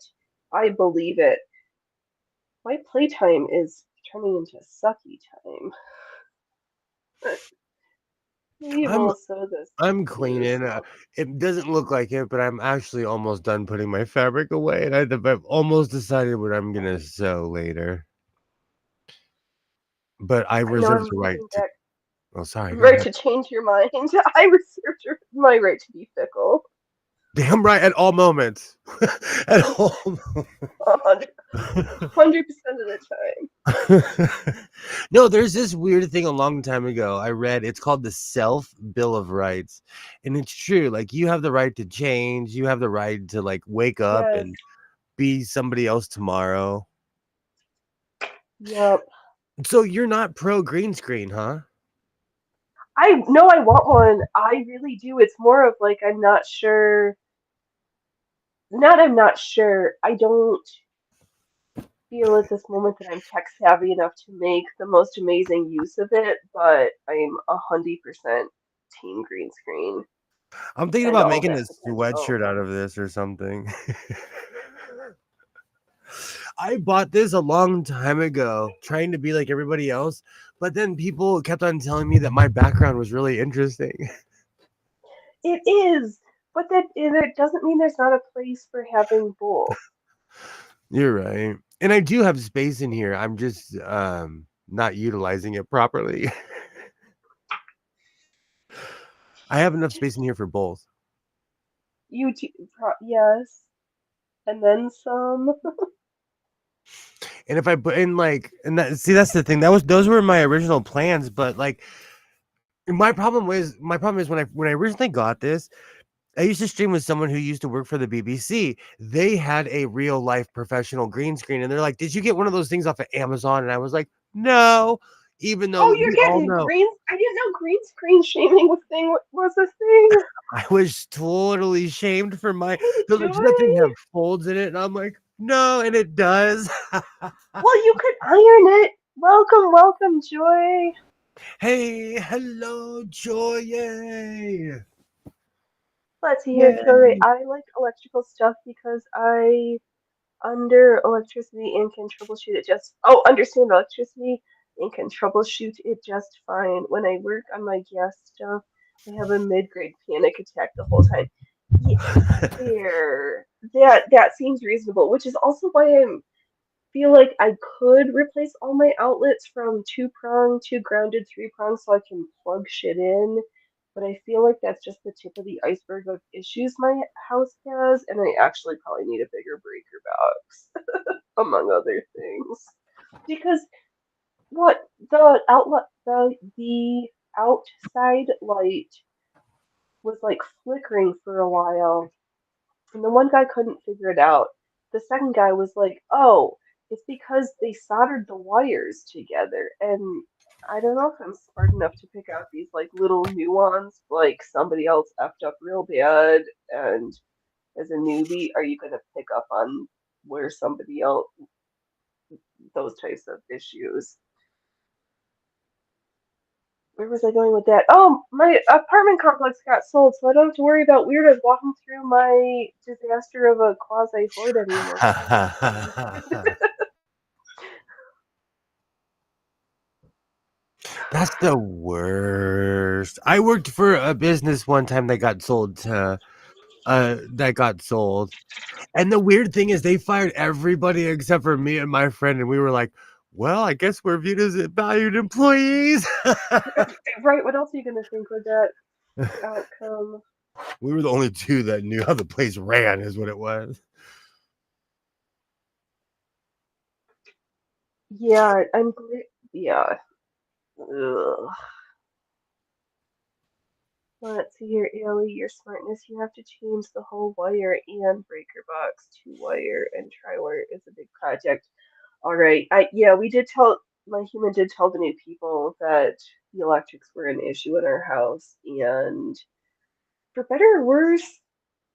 I believe it. My playtime is turning into sucky time. We I'm will sew this I'm soon. cleaning. It doesn't look like it, but I'm actually almost done putting my fabric away, and I've almost decided what I'm gonna sew later. But I I know reserve I'm the right losing to. back. Oh, sorry. Go Right ahead. to change your mind. I reserved my right to be fickle. Damn right, at all moments. At all 100% of the time. No, there's this weird thing a long time ago I read. It's called the Self Bill of Rights. And it's true. Like you have the right to change. You have the right to like wake up Yes. and be somebody else tomorrow. Yep. So you're not pro green screen, huh? I know I want one. I really do. It's more of like I'm not sure. Not I'm not sure. I don't feel at this moment that I'm tech savvy enough to make the most amazing use of it, but I'm 100% team green screen I'm thinking and about all making that a potential. sweatshirt out of this or something. I bought this a long time ago, trying to be like everybody else, but then people kept on telling me that my background was really interesting. It is, but that it doesn't mean there's not a place for having both. You're right. And I do have space in here. I'm just not utilizing it properly. I have enough space in here for both. You two, yes, and then some. And if I put in like and that see that's the thing. Those were my original plans, but like my problem is when I originally got this, I used to stream with someone who used to work for the BBC. They had a real life professional green screen, and they're like, "Did you get one of those things off of Amazon?" And I was like, "No," even though Oh, we you're all getting know green. I didn't know green screen shaming was a thing. I was totally shamed for my. Hey, They're like, "Does that thing Joy. have folds in it?" And I'm like, "No," and it does. Well, you could iron it. Welcome, welcome, Joy. Hey, hello, Joy! Yay! Let's see here, Joy. Yay! I like electrical stuff because I under electricity and can troubleshoot it just. Oh, understand electricity and can troubleshoot it just fine. When I work on my gas stuff, I have a mid-grade panic attack the whole time. Yeah, fair. That seems reasonable, which is also why I'm feel like I could replace all my outlets from two prong to grounded three prong so I can plug shit in. But I feel like that's just the tip of the iceberg of issues my house has, and I actually probably need a bigger breaker box, among other things. Because what the outside light was like flickering for a while, and the one guy couldn't figure it out. The second guy was like, "Oh, it's because they soldered the wires together." And I don't know if I'm smart enough to pick out these like little nuance, like somebody else effed up real bad. And as a newbie, are you gonna pick up on where somebody else those types of issues? Where was I going with that? Oh, my apartment complex got sold, so I don't have to worry about weirdos walking through my disaster of a quasi hoard anymore. So that's fun. That's the worst. I worked for a business one time that got sold. And the weird thing is they fired everybody except for me and my friend, and we were like, well, I guess we're viewed as valued employees. Right, what else are you gonna think with that outcome? We were the only two that knew how the place ran, is what it was. Yeah, yeah. Ugh. Let's see here, Ellie, your smartness. You have to change the whole wire and breaker box to wire and tri wire is a big project. All right. Yeah, we did tell my human did tell the new people that the electrics were an issue in our house, and for better or worse,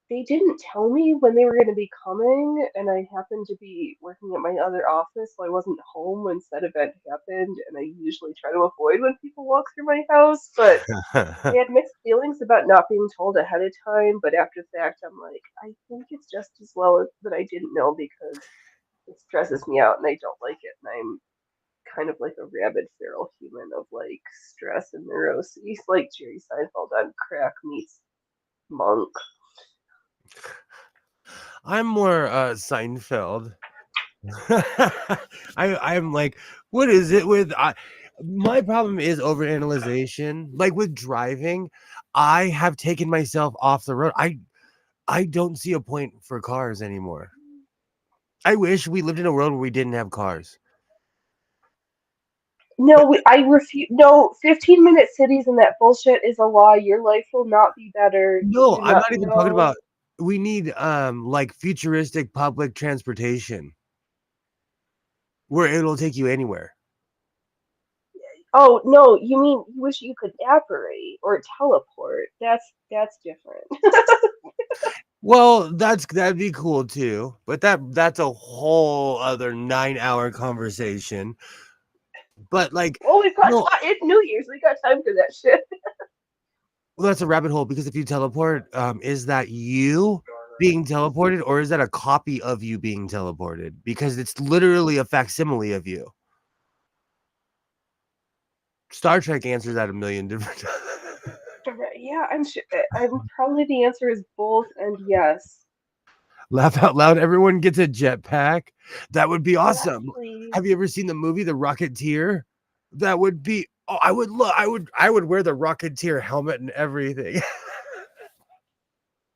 they didn't tell me when they were going to be coming, and I happened to be working at my other office, so I wasn't home when said event happened, and I usually try to avoid when people walk through my house, but I had mixed feelings about not being told ahead of time, but after the fact, I'm like, I think it's just as well that I didn't know because it stresses me out and I don't like it, and I'm kind of like a rabid feral human of like stress and neuroses, like Jerry Seinfeld on crack meets Monk. I'm more Seinfeld. I'm like, what is it with my problem is overanalyzation. Like with driving, I have taken myself off the road. I don't see a point for cars anymore. I wish we lived in a world where we didn't have cars. But No, I refuse. No, 15-minute cities and that bullshit is a lie. Your life will not be better. no, Do I'm not. not even talking No. about. We need like futuristic public transportation where it'll take you anywhere. Oh no, you mean you wish you could apparate or teleport? That's different. Well, that'd be cool too, but that's a whole other 9-hour conversation. But like, Well, we've got no, time. It's New Year's. We got time for that shit. well, that's a rabbit hole because if you teleport, is that you being teleported or is that a copy of you being teleported? Because it's literally a facsimile of you. Star Trek answers that a million different. Yeah, I'm sure. I'm probably the answer is both and yes. Laugh out loud. Everyone gets a jetpack. That would be Yes, awesome. please. Have you ever seen the movie The Rocketeer? That would be. Oh, I would look. I would wear the Rocketeer helmet and everything.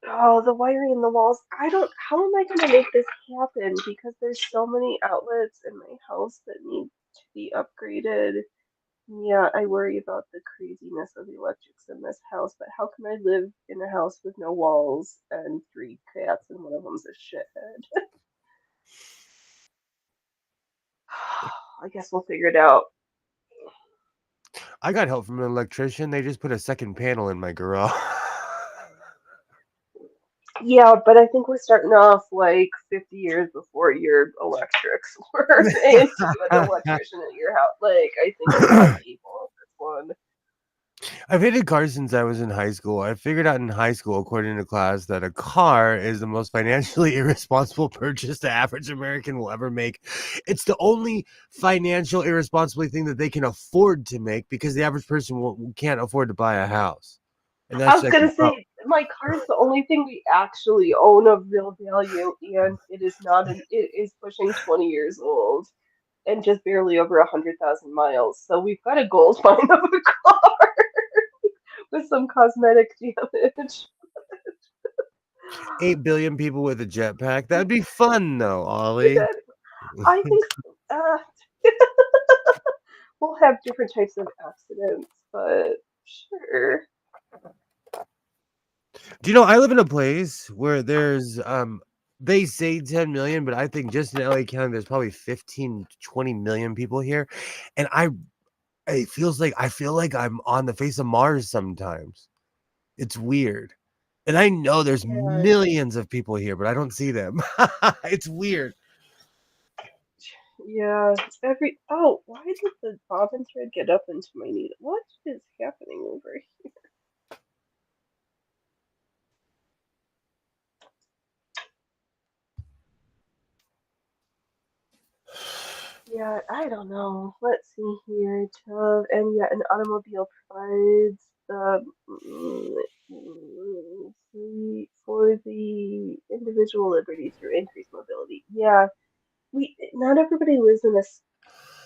Oh, the wiring in the walls. I don't. How am I going to make this happen? Because there's so many outlets in my house that need to be upgraded. Yeah, I worry about the craziness of the electrics in this house, but how can I live in a house with no walls and 3 cats and one of them's a shithead? I guess we'll figure it out. I got help from an electrician. They just put a second panel in my garage. Yeah, but I think we're starting off like 50 years before your electrics were into an electrician at your house. Like, I think we're past people on this one. I've hated cars since I was in high school. I figured out in high school, according to class, that a car is the most financially irresponsible purchase the average American will ever make. It's the only financial irresponsibility thing that they can afford to make because the average person can't afford to buy a house. And I that's was like, gonna say, my car is the only thing we actually own of real value, and it is not an. It is pushing 20 years old and just barely over 100,000 miles. So we've got a gold mine of a car with some cosmetic damage. 8 billion people with a jetpack. That'd be fun, though, Ollie. I think we'll have different types of accidents, but sure. Do you know I live in a place where there's they say 10 million, but I think just in LA County there's probably 15 to 20 million people here. And it feels like I feel like I'm on the face of Mars sometimes. It's weird. And I know there's Yeah, millions of people here, but I don't see them. It's weird. yeah. Why did the bobbin thread get up into my needle? What is happening over here? Yeah, I don't know. Let's see here. And yet an automobile provides for the individual liberty through increased mobility. Yeah, we not everybody lives in a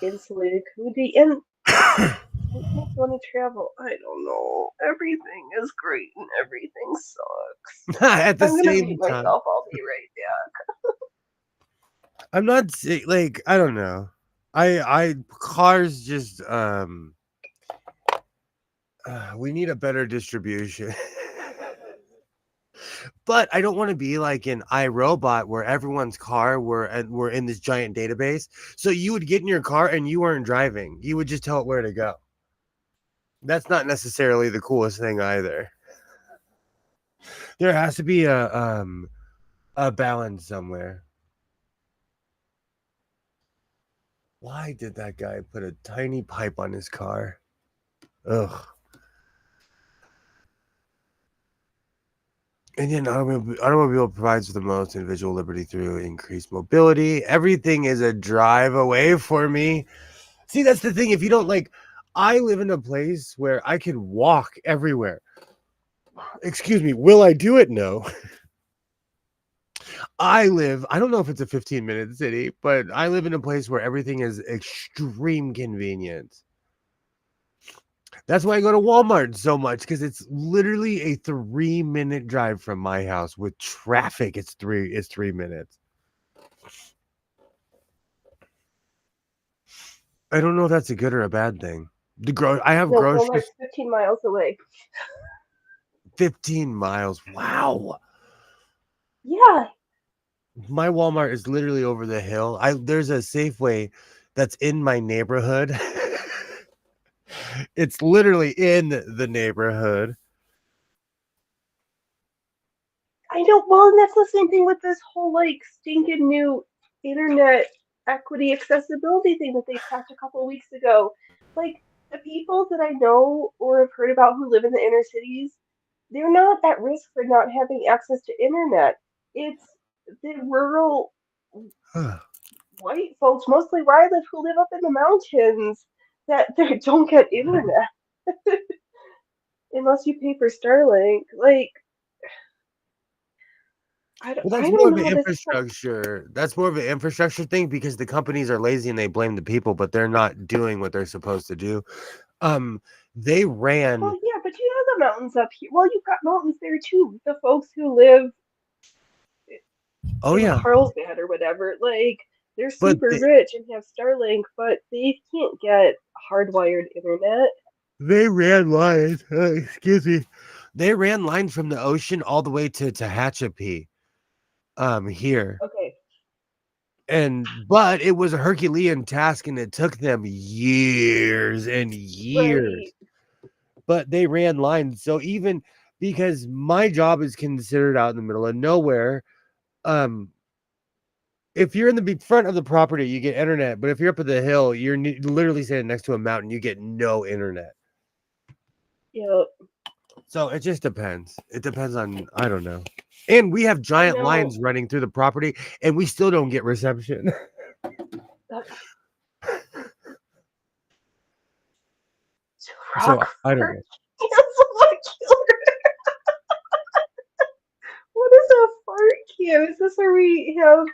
insulated community, and what makes you want to travel? I don't know. Everything is great and everything sucks. At the I'm gonna same mute time, myself. I'll be right back. I'm not like I don't know. I cars just we need a better distribution. But I don't want to be like in iRobot where everyone's car were in this giant database. So you would get in your car and you weren't driving. You would just tell it where to go. That's not necessarily the coolest thing either. There has to be a balance somewhere. Why did that guy put a tiny pipe on his car? Ugh. Indian automobile provides the most individual liberty through increased mobility. Everything is a drive away for me. See, that's the thing. If you don't like, I live in a place where I can walk everywhere. Excuse me. Will I do it? No. I don't know if it's a 15-minute city, but I live in a place where everything is extreme convenience. That's why I go to Walmart so much, because it's literally a 3-minute drive from my house. With traffic, it's 3 minutes. I don't know if that's a good or a bad thing. I have No, groceries Walmart's 15 miles away. 15 miles. Wow. Yeah, My Walmart is literally over the hill. There's a Safeway that's in my neighborhood. It's literally in the neighborhood. I know. Well, and that's the same thing with this whole like stinking new internet equity accessibility thing that they passed a couple of weeks ago. Like the people that I know or have heard about who live in the inner cities, they're not at risk for not having access to internet. It's the rural white folks, mostly where I live, who live up in the mountains, that they don't get internet unless you pay for Starlink. Like Well, that's I more don't of an know this. infrastructure. That's more of an infrastructure thing, because the companies are lazy and they blame the people, but they're not doing what they're supposed to do. Um, they ran. Well, yeah, but you have the mountains up here. Well, you've got mountains there too. The folks who live Oh in yeah, Carlsbad or whatever, like they're but super rich and have Starlink, but they can't get hardwired internet. they ran lines. Excuse me. They ran lines from the ocean all the way to Tehachapi. Here. Okay, But it was a Herculean task, and it took them years and years. right. But they ran lines. So even because my job is considered out in the middle of nowhere, um, if you're in the front of the property, you get internet. But if you're up at the hill, you're literally standing next to a mountain, you get no internet. Yeah, So it just depends. It depends on, I don't know. And we have I giant know. lines running through the property, and we still don't get reception. Uh, So Rock I don't fart. know. Cancel my killer. What is a fart can? Is this where we have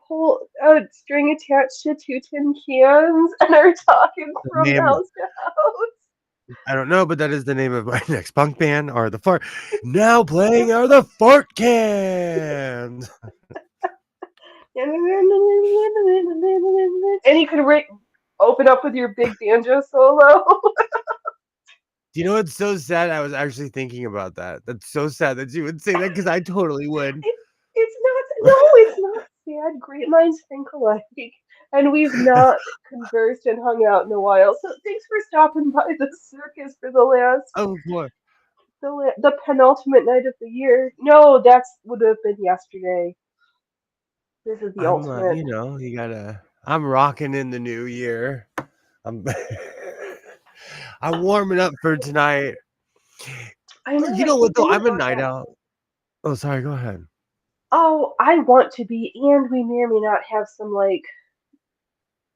pull a string attached to two tin cans and are talking The from name, house to house? I don't know, but that is the name of my next punk band. Are the fart now playing? Are the fart cans? And you could open up with your big banjo solo. Do you know what's so sad? I was actually thinking about that. That's so sad that you would say that, because I totally would. It's not. No, it's not sad. Great minds think alike, and we've not conversed and hung out in a while. So thanks for stopping by the circus for the last, Oh boy, the penultimate night of the year. No, that's would have been yesterday. This is the I'm ultimate. you gotta. I'm rocking in the new year. I'm I'm warming up for tonight. I know You know that's the what though? thing I'm a about night that. out. Oh, sorry. Go ahead. Oh, I want to be, and we may or may not have some like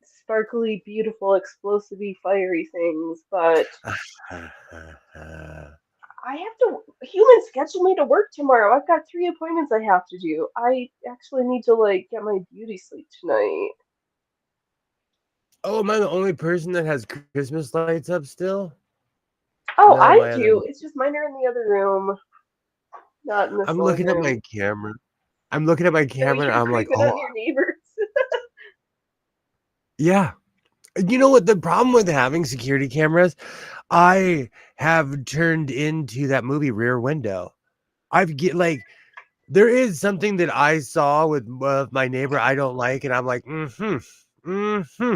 sparkly, beautiful, explosive fiery things, but I have to. Human scheduled me to work tomorrow. I've got 3 appointments I have to do. I actually need to like get my beauty sleep tonight. Oh, am I the only person that has Christmas lights up still? Oh, No, I my other. do. It's just mine are in the other room, not in this I'm living looking at room. my camera. I'm looking at my No, camera, and you're I'm like, creeping oh, on your neighbors. yeah. You know what? The problem with having security cameras, I have turned into that movie Rear Window. I've get like there is something that I saw with my neighbor I don't like, and I'm like, mm-hmm.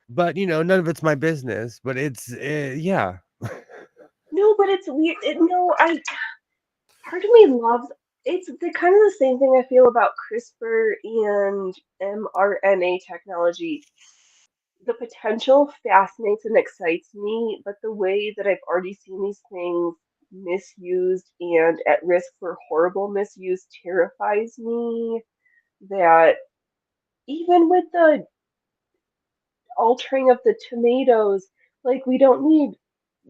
But none of it's my business. But it's yeah. No, but it's weird. No, I part of me loves. It's the kind of the same thing I feel about CRISPR and mRNA technology. The potential fascinates and excites me, but the way that I've already seen these things misused and at risk for horrible misuse terrifies me. That even with the altering of the tomatoes, like we don't need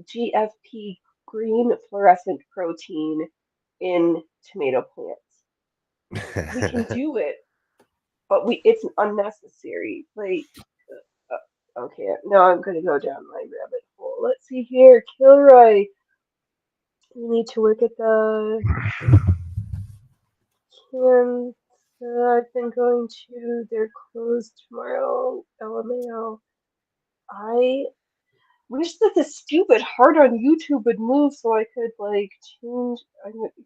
GFP green fluorescent protein in tomato plants. We can do it, but we it's unnecessary. Like, okay, now I'm gonna go down my rabbit hole. let's see here. Kilroy. We need to work at the can. I've been going to. They're closed tomorrow. LMAO. I wish that the stupid heart on YouTube would move so I could like change.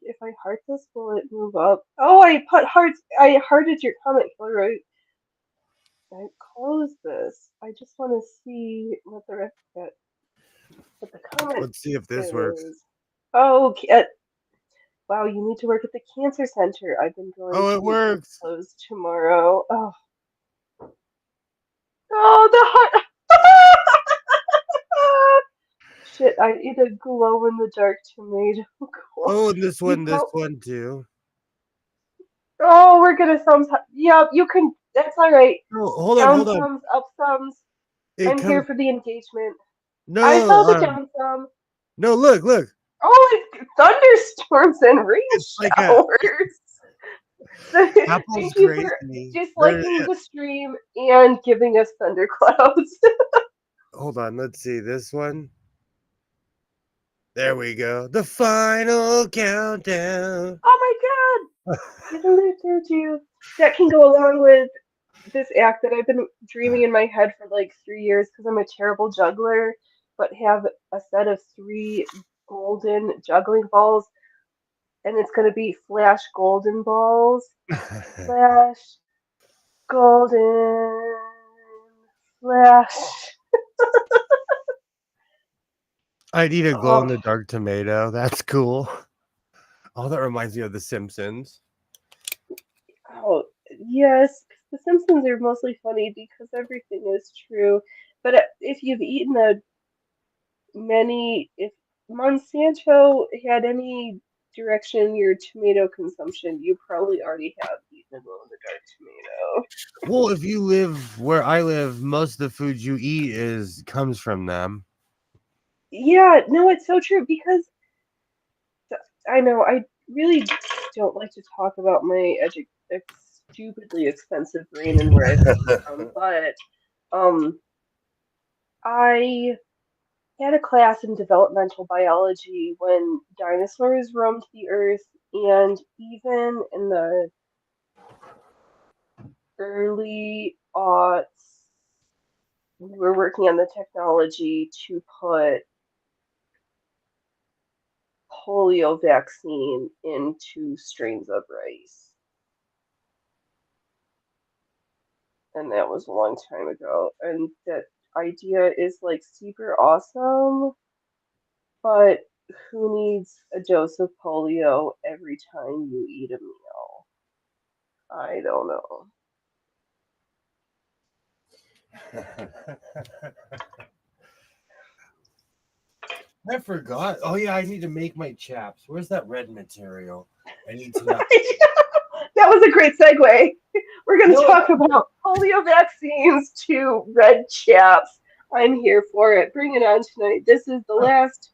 If I heart this, will it move up? Oh, I put hearts. I hearted your comment, Kilroy. I close this. I just want to see what the rest of it, what the comment Let's see if this works. is. Oh, wow, you need to work at the cancer center. I've been going Oh, to. it works. Closed tomorrow. Oh, oh, the heart. Shit, I eat a glow in the dark tomato. Oh, and this You one too. Oh, we're gonna thumbs up. Yeah, you can. That's all right. Oh, hold on, Down hold on. thumbs, up thumbs. It I'm here comes. for the engagement. I No, saw the down thumb. no. Look. Oh, it's thunderstorms and rain It's like a showers. Apple's Thank you for crazy. disliking the stream and giving us thunderclouds. Hold on, let's see this one. There we go. The final countdown. Oh my god! Isn't it you? That can go along with this act that I've been dreaming in my head for like 3 years because I'm a terrible juggler, but have a set of 3 golden juggling balls, and it's gonna be Flash Golden Balls. Flash Golden Flash. I'd eat a glow in the dark tomato. That's cool. Oh, that reminds me of The Simpsons. Oh, yes. The Simpsons are mostly funny because everything is true. But if you've eaten if Monsanto had any direction in your tomato consumption, you probably already have eaten a glow in the dark tomato. Well, if you live where I live, most of the food you eat comes from them. Yeah, no, it's so true because I know I really don't like to talk about my stupidly expensive brain and where I've come from, but I had a class in developmental biology when dinosaurs roamed the earth, and even in the early aughts, we were working on the technology to put polio vaccine into strains of rice. And that was a long time ago. And that idea is like super awesome, but who needs a dose of polio every time you eat a meal? I don't know. I forgot. Oh yeah, I need to make my chaps. Where's that red material? I need to know. That was a great segue. We're going to talk about polio vaccines to red chaps. I'm here for it. Bring it on tonight. This is the last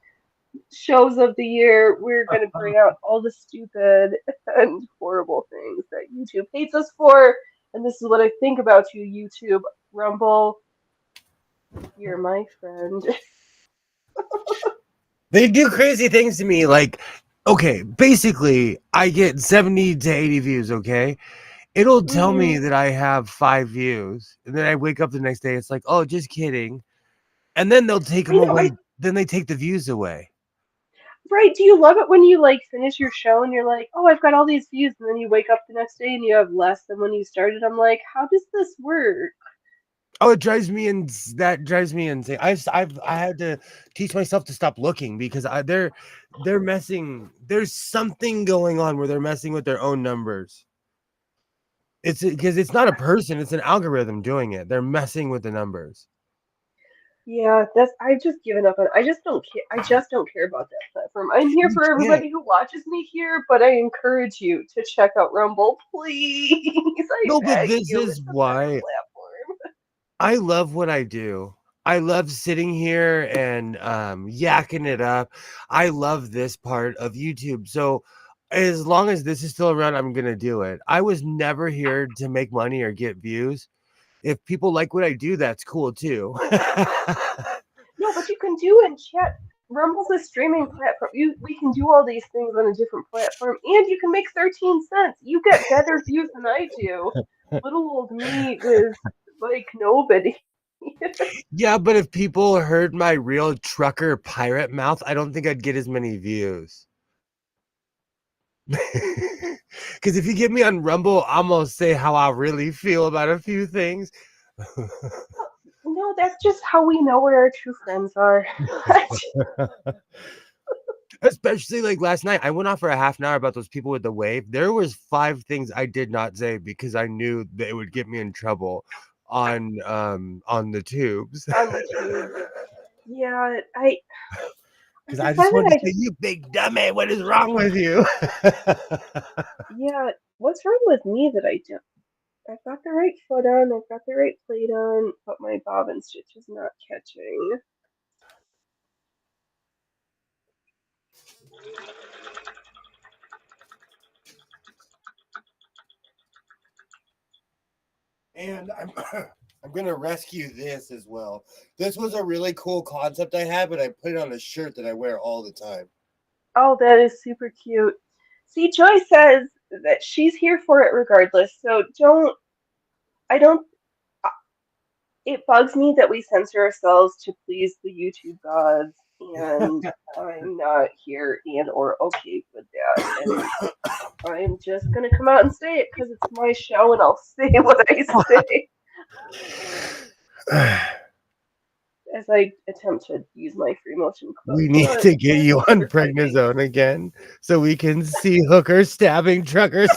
shows of the year. We're going to bring out all the stupid and horrible things that YouTube hates us for. And this is what I think about you, YouTube. Rumble, you're my friend. They do crazy things to me. Like, okay, basically, I get 70 to 80 views, okay? It'll tell me that I have 5 views. And then I wake up the next day, it's like, oh, just kidding. And then they'll take them away. Then they take the views away. Right. Do you love it when you like finish your show and you're like, oh, I've got all these views, and then you wake up the next day and you have less than when you started? I'm like, how does this work? Oh, it drives me that drives me insane. I had to teach myself to stop looking because they're messing. There's something going on where they're messing with their own numbers. It's because it's not a person; it's an algorithm doing it. They're messing with the numbers. Yeah, I've just given up on. I just don't care. I just don't care about that platform. I'm here for everybody who watches me here, but I encourage you to check out Rumble, please. No, but this is why I love what I do. I love sitting here and yakking it up. I love this part of YouTube. So as long as this is still around, I'm going to do it. I was never here to make money or get views. If people like what I do, that's cool too. No, but you can do in chat. Rumble's a streaming platform. We can do all these things on a different platform, and you can make 13 cents. You get better views than I do. Little old me with like nobody. Yeah, but if people heard my real trucker pirate mouth, I don't think I'd get as many views. Because if you get me on Rumble, I'm gonna say how I really feel about a few things. No, that's just how we know what our true friends are. Especially like last night, I went off for a half an hour about those people with the wave. There was 5 things I did not say because I knew that it would get me in trouble on the tubes. On the tube. Yeah, I Because I just decided wanted to I say, just you big dummy, what is wrong with you? yeah. What's wrong with me that I do? I've got the right foot on, I've got the right plate on, but my bobbin stitch is not catching. And I'm I'm gonna rescue this as well. This was a really cool concept I had, but I put it on a shirt that I wear all the time. Oh, that is super cute. See, Joy says that she's here for it regardless, so I don't, it bugs me that we censor ourselves to please the YouTube gods, and I'm not here and or okay with that, and I'm just gonna come out and say it because it's my show and I'll say what I say as I attempt to use my free motion We clothes. need But to get that's you on another fighting. Prednisone again so we can see Hooker stabbing truckers.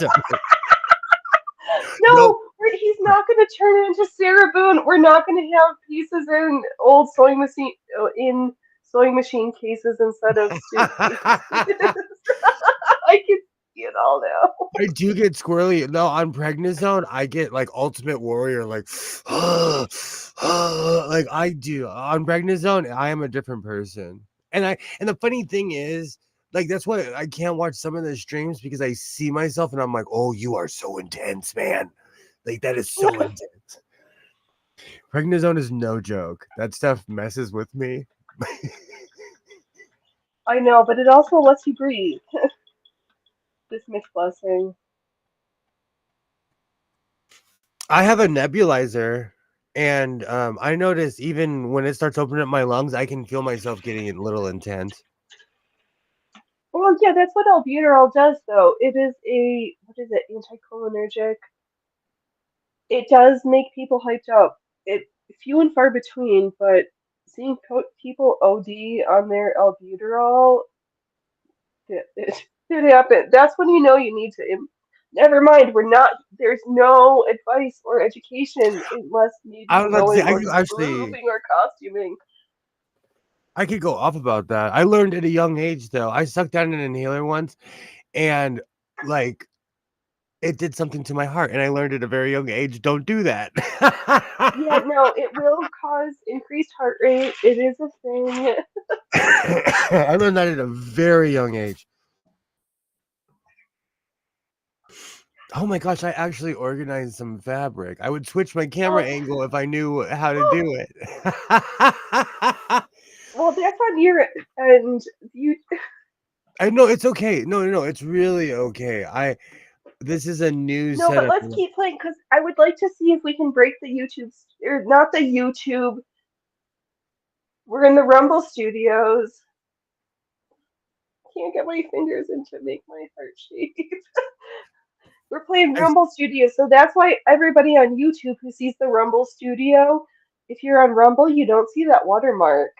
No, No, he's not going to turn into Sarah Boone. We're not going to have pieces in old sewing machine cases instead of suitcases. I can see it all now. I do get squirrely. No, on Prednisone, I get like Ultimate Warrior, like, like I do. On Prednisone, I am a different person. And the funny thing is, like, that's why I can't watch some of the streams because I see myself and I'm like, oh, you are so intense, man. Like, that is so intense. Prednisone is no joke. That stuff messes with me. I know, but it also lets you breathe. This mixed blessing. I have a nebulizer, and I notice even when it starts opening up my lungs, I can feel myself getting a little intense. Well, yeah, that's what albuterol does, though. It is a, what is it, anticholinergic. It does make people hyped up. It few and far between, but seeing people OD on their albuterol, it happened. That's when you know you need to. Never mind, we're not. There's no advice or education unless maybe I was about to say, sewing I or could actually, grooving or costuming. I could go off about that. I learned at a young age, though. I sucked down an inhaler once, and like it did something to my heart, and I learned at a very young age, don't do that. Yeah, no, it will cause increased heart rate. It is a thing. I learned that at a very young age. Oh my gosh, I actually organized some fabric. I would switch my camera Oh, angle if I knew how to oh, do it. well, that's on your end. You I know it's okay. No, it's really okay. This is a new no, but setup. let's keep playing because I would like to see if we can break the YouTube or not the YouTube. We're in the Rumble Studios. Can't get my fingers in to make my heart shape. We're playing I, Rumble Studio, so that's why everybody on YouTube who sees the Rumble Studio, if you're on Rumble, you don't see that watermark,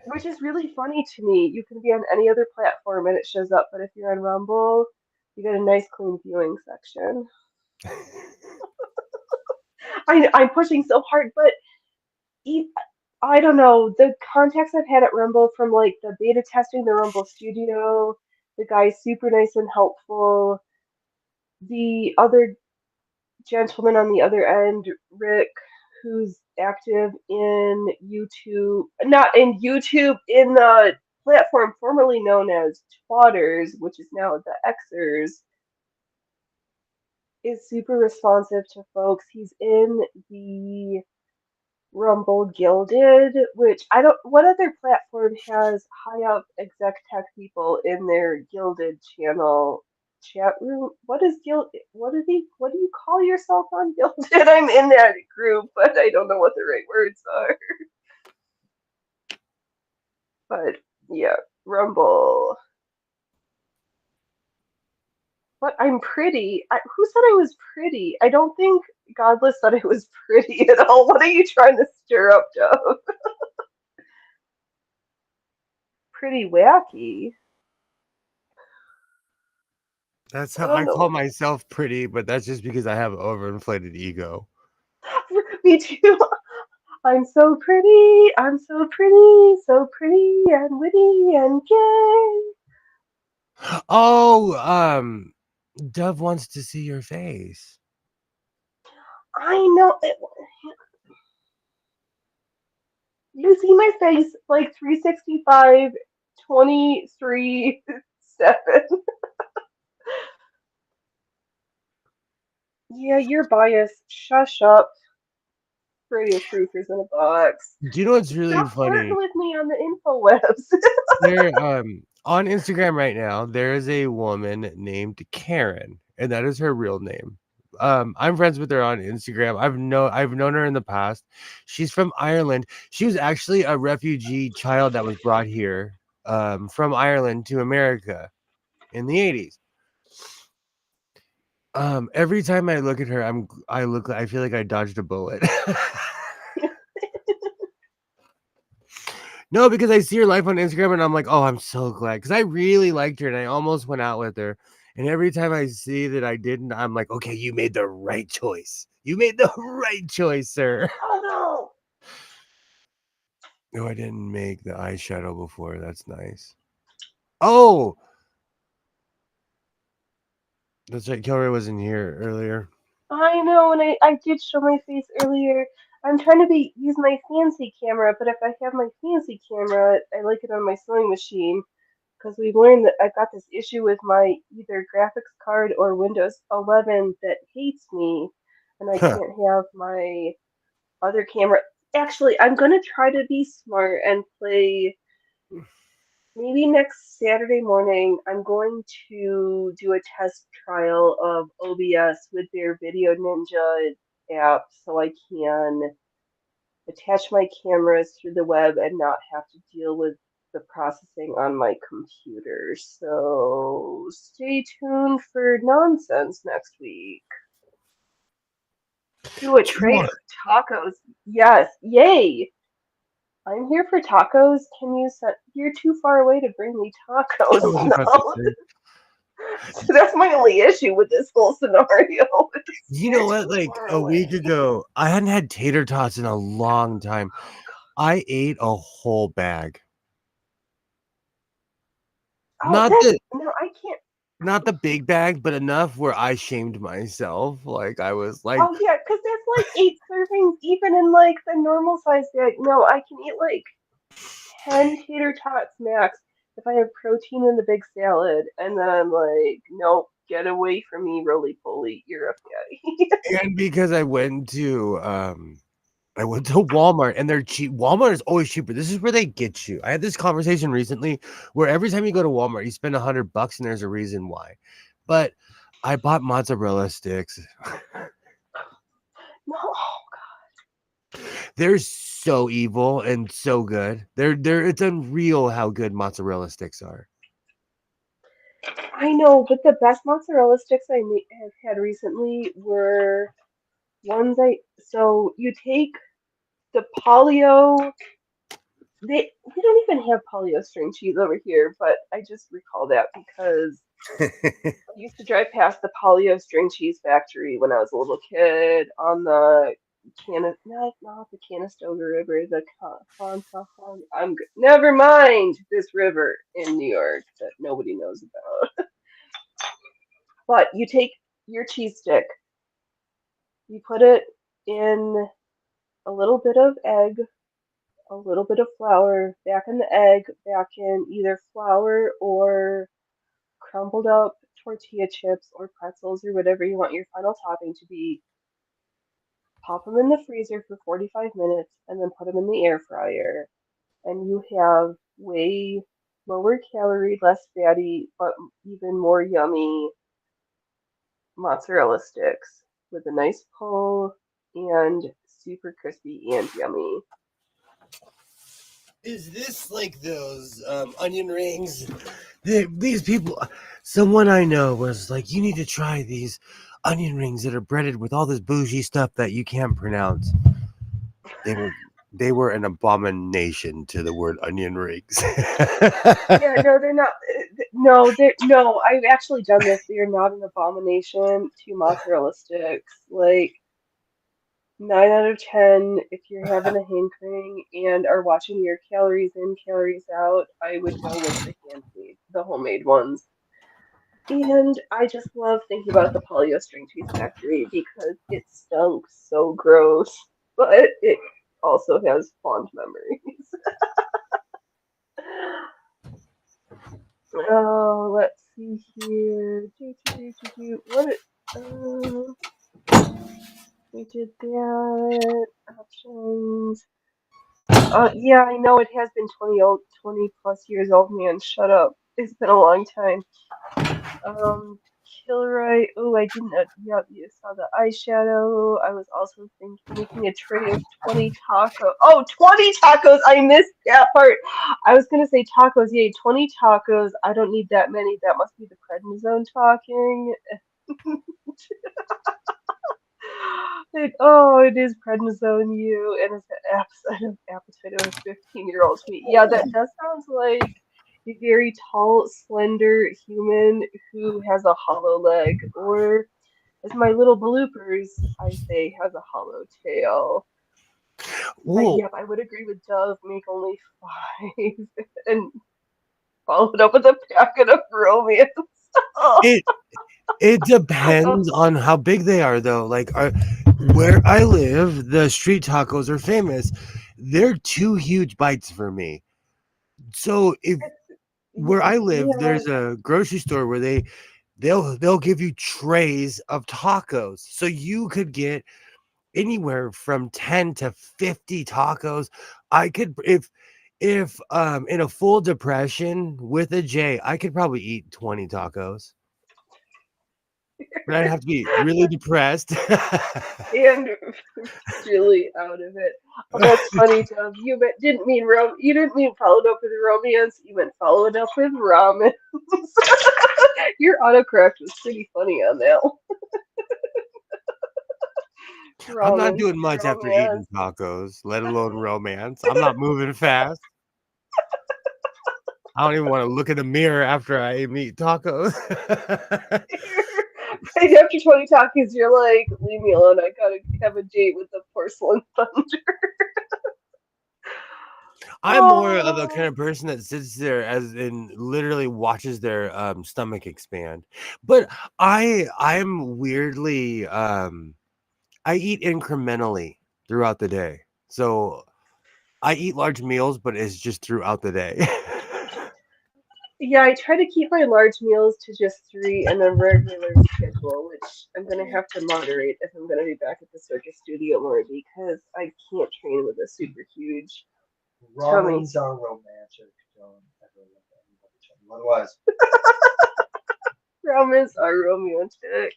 which is really funny to me. You can be on any other platform and it shows up, but if you're on Rumble, you get a nice clean viewing section. I'm pushing so hard, but I don't know. The contacts I've had at Rumble from like the beta testing the Rumble Studio, the guy's super nice and helpful. The other gentleman on the other end, Rick, who's active in YouTube, not in YouTube, in the platform formerly known as Twatters, which is now the Xers, is super responsive to folks. He's in the Rumble Gilded, which I don't. What other platform has high up exec tech people in their Gilded channel chat room? What is Gild? What do they? What do you call yourself on Gilded? I'm in that group, but I don't know what the right words are. But yeah, Rumble. But I'm pretty. Who said I was pretty? I don't think Godless said I was pretty at all. What are you trying to stir up, Dove? Pretty wacky. That's I how don't I know. call myself pretty, but that's just because I have overinflated ego. Me too. I'm so pretty. I'm so pretty and witty and gay. Oh, Dove wants to see your face. I know. You see my face like 365, 23, 7. Yeah, you're biased. Shush up. Radio truthers in a box. Do you know what's really Stop flirting funny? with me on the infowebs. There, on Instagram right now, there is a woman named Karen, and that is her real name. I'm friends with her on Instagram. I've known her in the past. She's from Ireland. She was actually a refugee child that was brought here, from Ireland to America in the 80s. Every time I look at her, I feel like I dodged a bullet. No, because I see her life on Instagram and I'm like, oh, I'm so glad because I really liked her and I almost went out with her. And every time I see that I didn't, I'm like, okay, you made the right choice. You made the right choice, sir. Oh no! No, I didn't make the eyeshadow before. That's nice. Oh, that's right. Kelly wasn't here earlier. I know, and I did show my face earlier. I'm trying to use my fancy camera, but if I have my fancy camera, I like it on my sewing machine because we've learned that I've got this issue with my either graphics card or Windows 11 that hates me, and I Huh. can't have my other camera. Actually, I'm gonna try to be smart and play. Maybe next Saturday morning, I'm going to do a test trial of OBS with their Video Ninja app so I can attach my cameras through the web and not have to deal with the processing on my computer. So stay tuned for nonsense next week. Do a Come on. trailer. Tacos. Yes. Yay. I'm here for tacos. Can you send? You're too far away to bring me I tacos. was about to No. say. That's my only issue with this whole scenario. You You're know what? too Like far a week away. ago, I hadn't had tater tots in a long time. I ate a whole bag. Oh, Not that's the no, I can't. not the big bag, but enough where I shamed myself. Like I was like, Oh yeah, because that's like 8 servings, even in like the normal size bag. No, I can eat like 10 tater tots max if I have protein in the big salad, and then I'm like, nope, get away from me, roly poly. You're a fatty. and because I went to Walmart and they're cheap. Walmart is always cheaper. This is where they get you. I had this conversation recently where every time you go to Walmart, you spend $100 and there's a reason why. But I bought mozzarella sticks. No, They're so evil and so good. They're it's unreal how good mozzarella sticks are. I know, but the best mozzarella sticks have had recently were ones I. So you take the polio. We don't even have polio string cheese over here, but I just recall that because I used to drive past the polio string cheese factory when I was a little kid on the not the Canastota River, the never mind this river in New York that nobody knows about. But you take your cheese stick, you put it in a little bit of egg, a little bit of flour, back in the egg, back in either flour or crumbled up tortilla chips or pretzels or whatever you want your final topping to be. pop them in the freezer for 45 minutes, and then put them in the air fryer. And you have way lower calorie, less fatty, but even more yummy mozzarella sticks with a nice pull and super crispy and yummy. Is this like those onion rings? These people, someone I know was like, you need to try these onion rings that are breaded with all this bougie stuff that you can't pronounce. They were they were an abomination to the word onion rings. Yeah, no, they're not. No, they're no. I've actually done this. They are not an abomination to mozzarella sticks. Like 9 out of 10, if you're having a hankering and are watching your calories in, calories out, I would go with the handmade, the homemade ones. And I just love thinking about the Polio String Cheese Factory because it stunk so gross, but it also has fond memories. Oh, let's see here. What? We did that. Options. Yeah, I know it has been 20 plus years old, man. Shut up. It's been a long time. Kilroy. Oh, I didn't. Yeah, you saw the eyeshadow. I was also thinking making a tray of 20 tacos. Oh, 20 tacos! I missed that part. I was gonna say tacos. Yay, 20 tacos. I don't need that many. That must be the prednisone talking. It is prednisone you, and it's an appetite of a 15-year-old to me. Yeah, that does sound like a very tall, slender human who has a hollow leg, or as my little bloopers, I say, has a hollow tail. But Ooh, yep, I would agree with Dove. Make only 5, and follow it up with a packet of romance. it it depends on how big they are, though. Like, where I live, the street tacos are famous. They're too huge bites for me. So if where I live, Yeah, there's a grocery store where they'll give you trays of tacos, so you could get anywhere from 10 to 50 tacos. I could if in a full depression with a J, I could probably eat 20 tacos. But I'd have to be really depressed. and really out of it. Oh, that's funny, Dove. You didn't mean followed up with romance. You meant followed up with ramen. Your autocorrect was pretty funny on that one. I'm not Ramen, doing much after eating romance. tacos, let alone romance. I'm not moving fast. I don't even want to look in the mirror after I eat tacos. Right after 20 tacos, you're like, leave me alone. I gotta have a date with the porcelain thunder. I'm more of a kind Oh, of person that sits there as in literally watches their stomach expand. But I'm weirdly I eat incrementally throughout the day. So I eat large meals, but it's just throughout the day. yeah, I try to keep my large meals to just 3 and a regular schedule, which I'm gonna have to moderate if I'm gonna be back at the circus studio more because I can't train with a super huge tummy. Ramens are romantic. Don't ever let anybody tell you otherwise. Romans are romantic.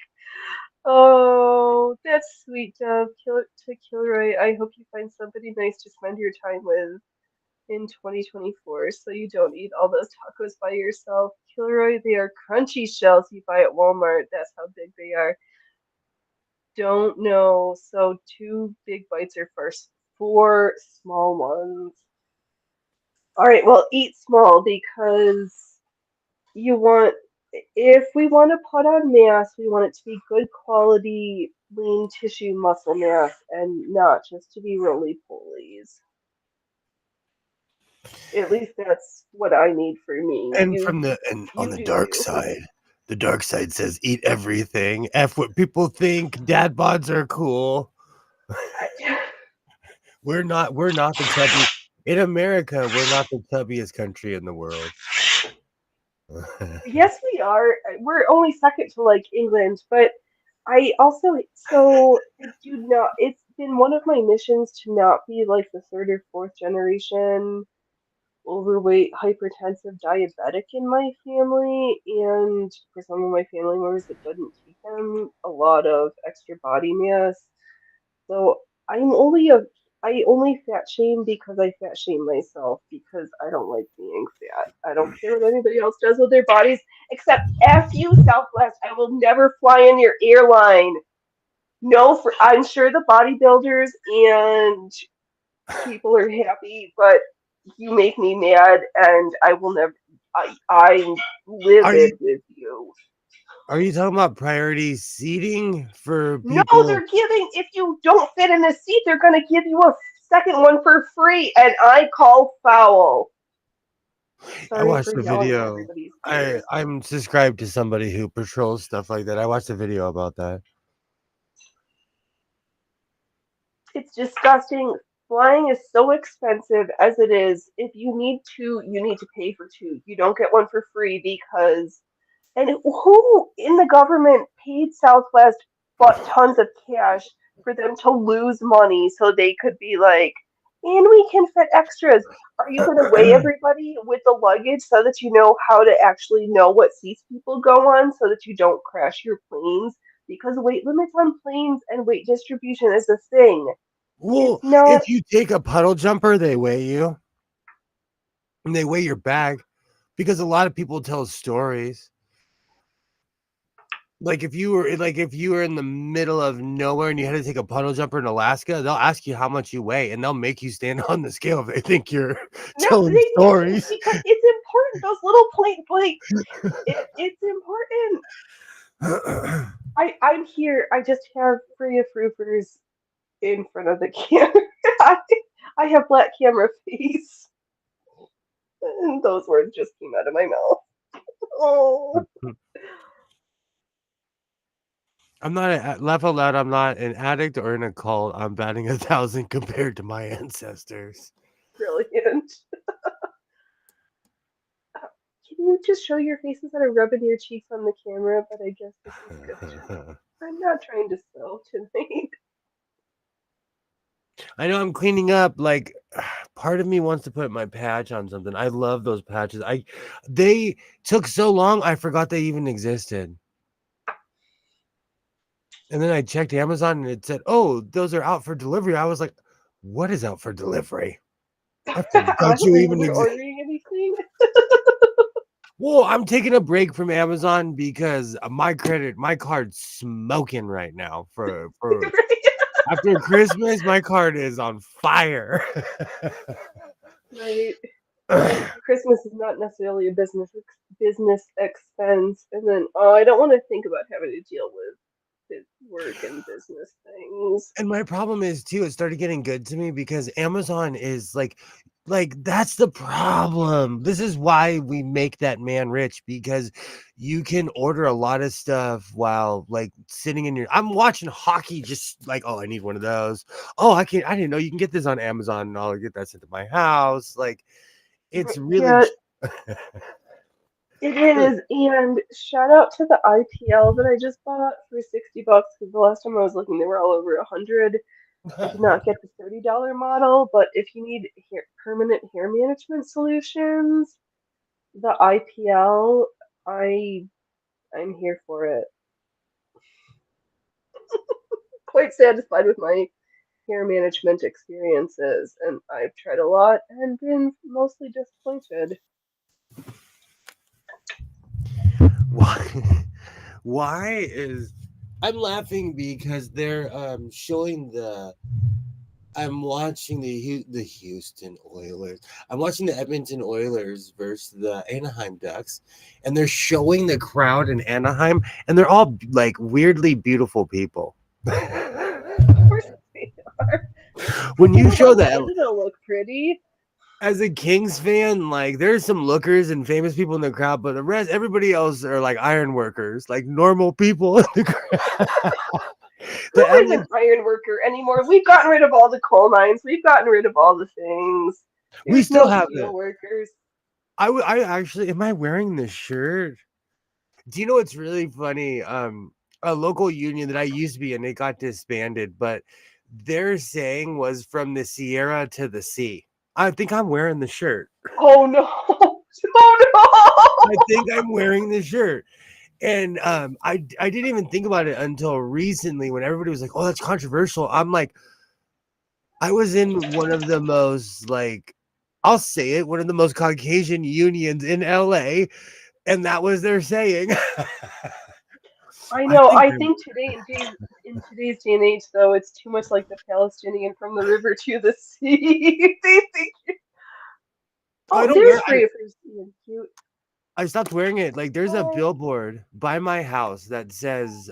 Oh, that's sweet, Dove. To Kilroy. I hope you find somebody nice to spend your time with in 2024 so you don't eat all those tacos by yourself. Kilroy, they are crunchy shells you buy at Walmart. That's how big they are. Don't know. So 2 big bites are first, 4 small ones. All right, well, eat small because you want, if we want to put on mass, we want it to be good quality, lean tissue muscle mass and not just to be roly polies. At least that's what I need for me. And on You the do dark you. side, the dark side says eat everything. F what people think. Dad bods are cool. I, We're not the chubby in America, we're not the chubbiest country in the world. yes, we are. We're only second to like England, but I also so I do not. It's been one of my missions to not be like the third or fourth generation overweight, hypertensive diabetic in my family, and for some of my family members, it doesn't take them a lot of extra body mass. So I'm only a I only fat shame because I fat shame myself because I don't like being fat. I don't care what anybody else does with their bodies, except F you, Southwest. I will never fly in your airline. No, I'm sure the bodybuilders and people are happy, but you make me mad, and I will never. I'm Are you livid with you. talking about priority seating for No, people? they're giving. If you don't fit in a seat, they're gonna give you a second one for free, and I call foul. I Sorry watched for the yelling in video. everybody's ears. I'm subscribed to somebody who patrols stuff like that. I watched a video about that. It's disgusting. Flying is so expensive as it is. If you need two, you need to pay for two. You don't get one for free because. And who in the government paid Southwest but tons of cash for them to lose money so they could be like, and we can fit extras. Are you going to weigh everybody with the luggage so that you know how to actually know what seats people go on so that you don't crash your planes? Because weight limits on planes and weight distribution is a thing. It's Well, not. if you take a puddle jumper, they weigh you and they weigh your bag because a lot of people tell stories. Like if you were in the middle of nowhere and you had to take a puddle jumper in Alaska, they'll ask you how much you weigh and they'll make you stand on the scale if they think you're No, telling they do stories. because it's important. Those little planes, like, it's important. I'm here. I just have Freya Froopers in front of the camera. I have black camera face. And those words just came out of my mouth. Oh. I'm not laugh out loud. I'm not an addict or in a cult. I'm batting 1,000 compared to my ancestors. Brilliant. Can you just show your face instead of rubbing your cheeks on the camera? But I guess this is good. I'm not trying to sew tonight. I know I'm cleaning up. Like, part of me wants to put my patch on something. I love those patches. They took so long, I forgot they even existed. And then I checked Amazon and it said, "Oh, those are out for delivery." I was like, "What is out for delivery?" I forgot you Honestly, you even were exist. ordering anything? Well, I'm taking a break from Amazon because my card's smoking right now. For after Christmas, my card is on fire. Right. Christmas is not necessarily a business expense, and then I don't want to think about having to deal with work and business things. And my problem is too, it started getting good to me because Amazon is like that's the problem. This is why we make that man rich because you can order a lot of stuff while like sitting in your I'm watching hockey just like, oh, I need one of those. Oh, I didn't know you can get this on Amazon and I'll get that sent to my house. Like it's really Yeah, it is. And shout out to the IPL that I just bought for $60 because the last time I was looking, they were all over 100. I did not get the $30 model, but if you need permanent hair management solutions, the IPL, I'm here for it. Quite satisfied with my hair management experiences, and I've tried a lot and been mostly disappointed. why is I'm laughing because they're showing I'm watching the Houston Oilers. I'm watching the Edmonton Oilers versus the Anaheim Ducks, and they're showing the crowd in Anaheim, and they're all like weirdly beautiful people. Of course they are. When They you have show a that reason to look pretty. as a Kings fan, like there's some lookers and famous people in the crowd, but the rest, everybody else are like iron workers, like normal people in the crowd. Who The is LA an iron worker anymore? We've gotten rid of all the coal mines. We've gotten rid of all the things. we There's still no have steel it. workers. I actually am I wearing this shirt? Do you know what's really funny? A local union that I used to be in, it got disbanded, but their saying was from the Sierra to the sea. I think I'm wearing the shirt. Oh no! Oh I think I'm wearing the shirt. And I didn't even think about it until recently when everybody was like, "Oh, that's controversial." I'm like, I was in one of the most like, I'll say it, one of the most Caucasian unions in LA, and that was their saying. I I know. think I think in today's day and age, though, it's too much like the Palestinian from the river to the sea. They think, I oh, don't there's wear. Fraser's being cute. I stopped wearing it. Like there's a Hi. billboard by my house that says,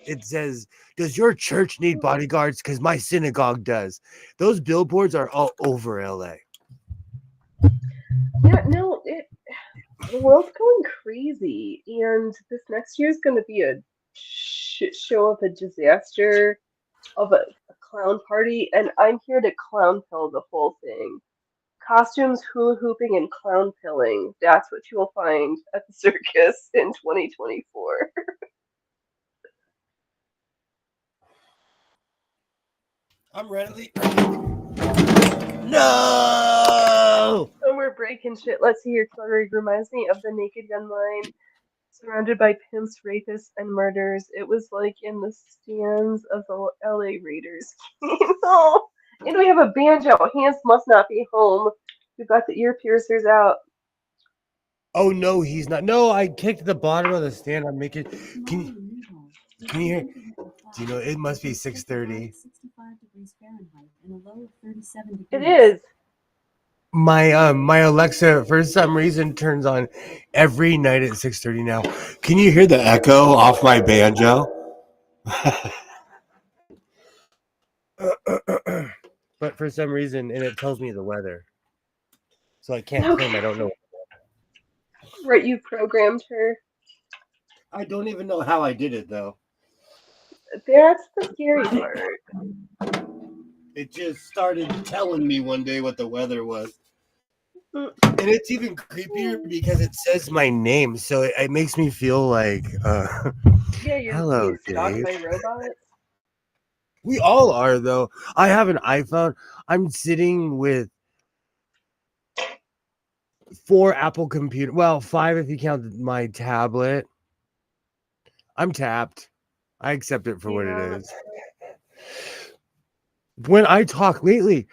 it says, "Does your church need bodyguards? Because my synagogue does." Those billboards are all over LA. Yeah, no, the world's going crazy, and this next year is going to be a shit show of a disaster of a clown party, and I'm here to clown pill the whole thing. Costumes, hula hooping, and clown pilling. That's what you will find at the circus in 2024. I'm ready. No. So we're breaking shit. Let's see here. Clever reminds me of the Naked Gun line. Surrounded by pimps, rapists, and murderers, it was like in the stands of the LA Raiders. No! And we have a banjo. Hands must not be home. We've got the ear piercers out. Oh no, he's not. No, I kicked the bottom of the stand. I'm making. Can you hear? Do you know it must be 6:30? It is. My Alexa for some reason turns on every night at 6:30 now. Can you hear the echo off my banjo? But for some reason, and it tells me the weather, so I can't claim I Okay. don't know. Right, you programmed her. I don't even know how I did it though. That's the scary part. It just started telling me one day what the weather was. Mm, And it's even creepier because it says my name, so it makes me feel like, Yeah, you're hello, being stalked Dave. by robots. We all are, though. I have an iPhone. I'm sitting with 4 Apple computer. Well, 5 if you count my tablet. I'm tapped. I accept it for what it Yeah. is. When I talk lately,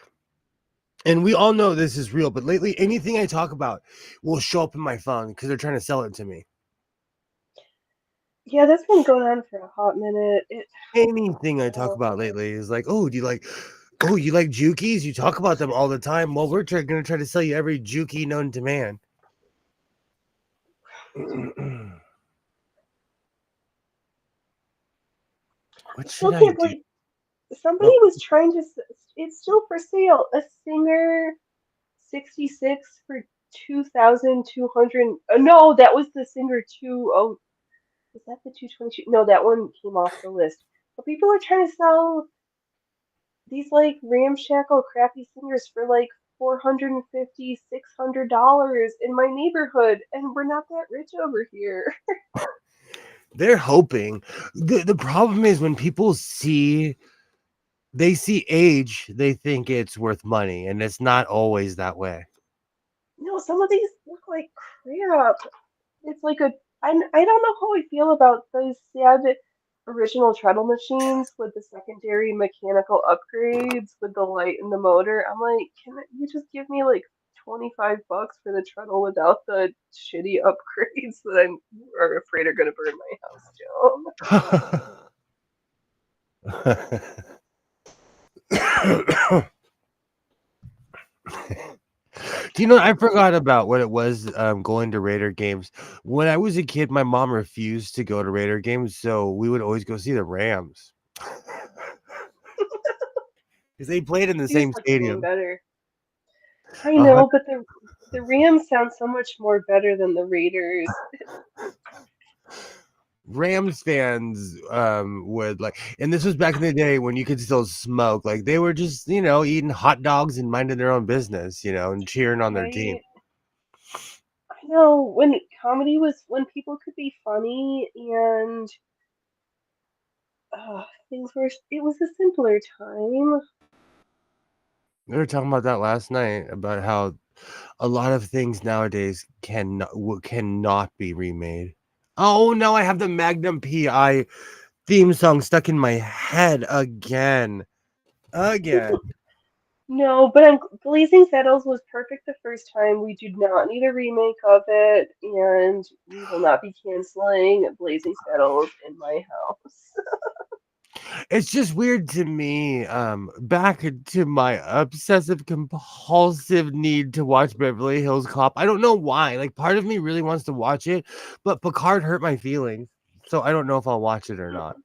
and we all know this is real, but lately anything I talk about will show up in my phone because they're trying to sell it to me. Yeah, that's been going on for a hot minute. Anything I talk about lately is like, oh, you like Jukies? You talk about them all the time. Well, we're going to try to sell you every Juki known to man. What Still should I can't do? believe somebody Oh, was trying to. It's still for sale. A Singer 66 for 2,200. No, that was the Singer 2. Oh, is that the 222? No, that one came off the list. But people are trying to sell these like ramshackle, crappy Singers for like 450, $600 in my neighborhood, and we're not that rich over here. they're hoping. The problem is when people see age, they think it's worth money, and it's not always that way. No, some of these look like crap. It's like I don't know how I feel about those sad original treadle machines with the secondary mechanical upgrades with the light and the motor. I'm like, can you just give me like 25 bucks for the treadle without the shitty upgrades that I'm are afraid are gonna burn my house down? Do you know, I forgot about what it was going to Raider games. When I was a kid, my mom refused to go to Raider games, so we would always go see the Rams because they played in the You just same like the name stadium. better. I Uh-huh. know, but the Rams sound so much more better than the Raiders. Rams fans would like, and this was back in the day when you could still smoke. Like they were just, eating hot dogs and minding their own business, and cheering on their team. Right? I know when people could be funny and things were. It was a simpler time. We were talking about that last night about how a lot of things nowadays cannot be remade. Oh no, I have the Magnum PI theme song stuck in my head again. Again. No, but Blazing Saddles was perfect the first time. We do not need a remake of it, and we will not be canceling Blazing Saddles in my house. It's just weird to me, back to my obsessive compulsive need to watch Beverly Hills Cop. I don't know why. Like part of me really wants to watch it, but Picard hurt my feelings. So I don't know if I'll watch it or not.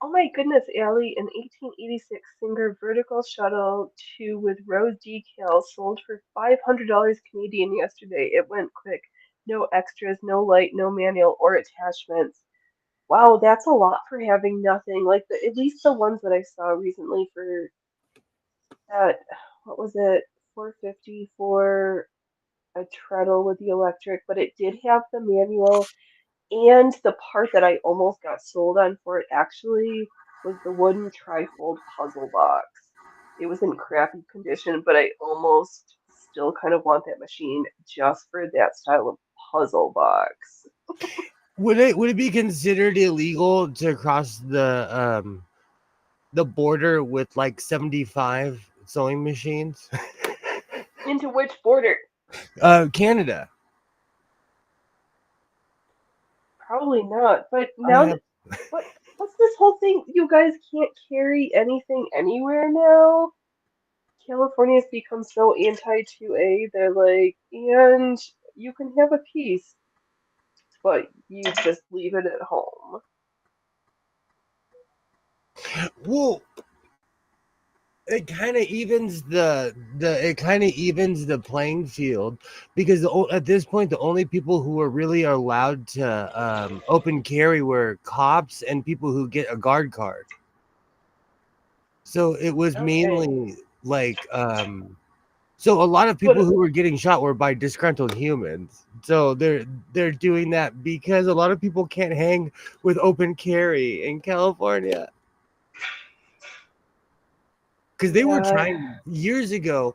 Oh my goodness, Allie, an 1886 Singer vertical shuttle 2 with Rose decals sold for $500 Canadian yesterday. It went quick. No extras, no light, no manual or attachments. Wow, that's a lot for having nothing. Like at least the ones that I saw recently for that, what was it, 450 for a treadle with the electric, but it did have the manual. And the part that I almost got sold on for it actually was the wooden trifold puzzle box. It was in crappy condition, but I almost still kind of want that machine just for that style of puzzle box. Would it be considered illegal to cross the border with like 75 sewing machines? Into which border? Canada. Probably not. But I now have that what's this whole thing? You guys can't carry anything anywhere now. California's become so anti 2A. They're like, and you can have a piece, but you just leave it at home. well, it kind of evens the playing field because at this point the only people who were really allowed to open carry were cops and people who get a guard card. So it was Okay. mainly like so a lot of people But who were getting shot were by disgruntled humans. So they're doing that because a lot of people can't hang with open carry in California. Because they were yeah. trying years ago,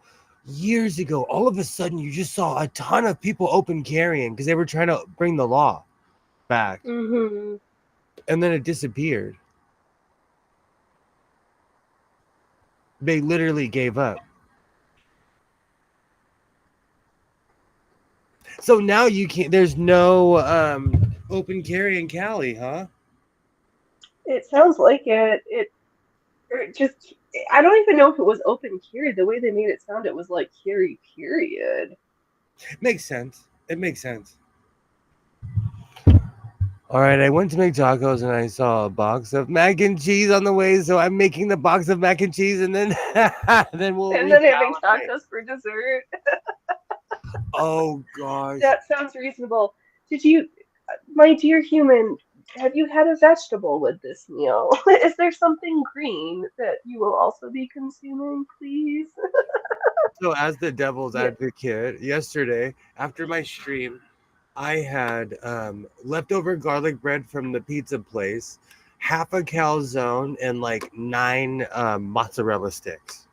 all of a sudden you just saw a ton of people open carrying because they were trying to bring the law back, Mhm. and then it disappeared. They literally gave up. So now you can't. There's no open carry in Cali, huh? It sounds like it. It just. I don't even know if it was open carry. The way they made it sound, it was like carry period. Makes sense. It makes sense. All right, I went to make tacos and I saw a box of mac and cheese on the way, so I'm making the box of mac and cheese and then then we'll And then having recalibrate. tacos for dessert. Oh gosh. That sounds reasonable. Did you, my dear human, have you had a vegetable with this meal? Is there something green that you will also be consuming, please? So as the devil's Yeah. advocate, yesterday after my stream, I had leftover garlic bread from the pizza place, half a calzone, and like 9 mozzarella sticks.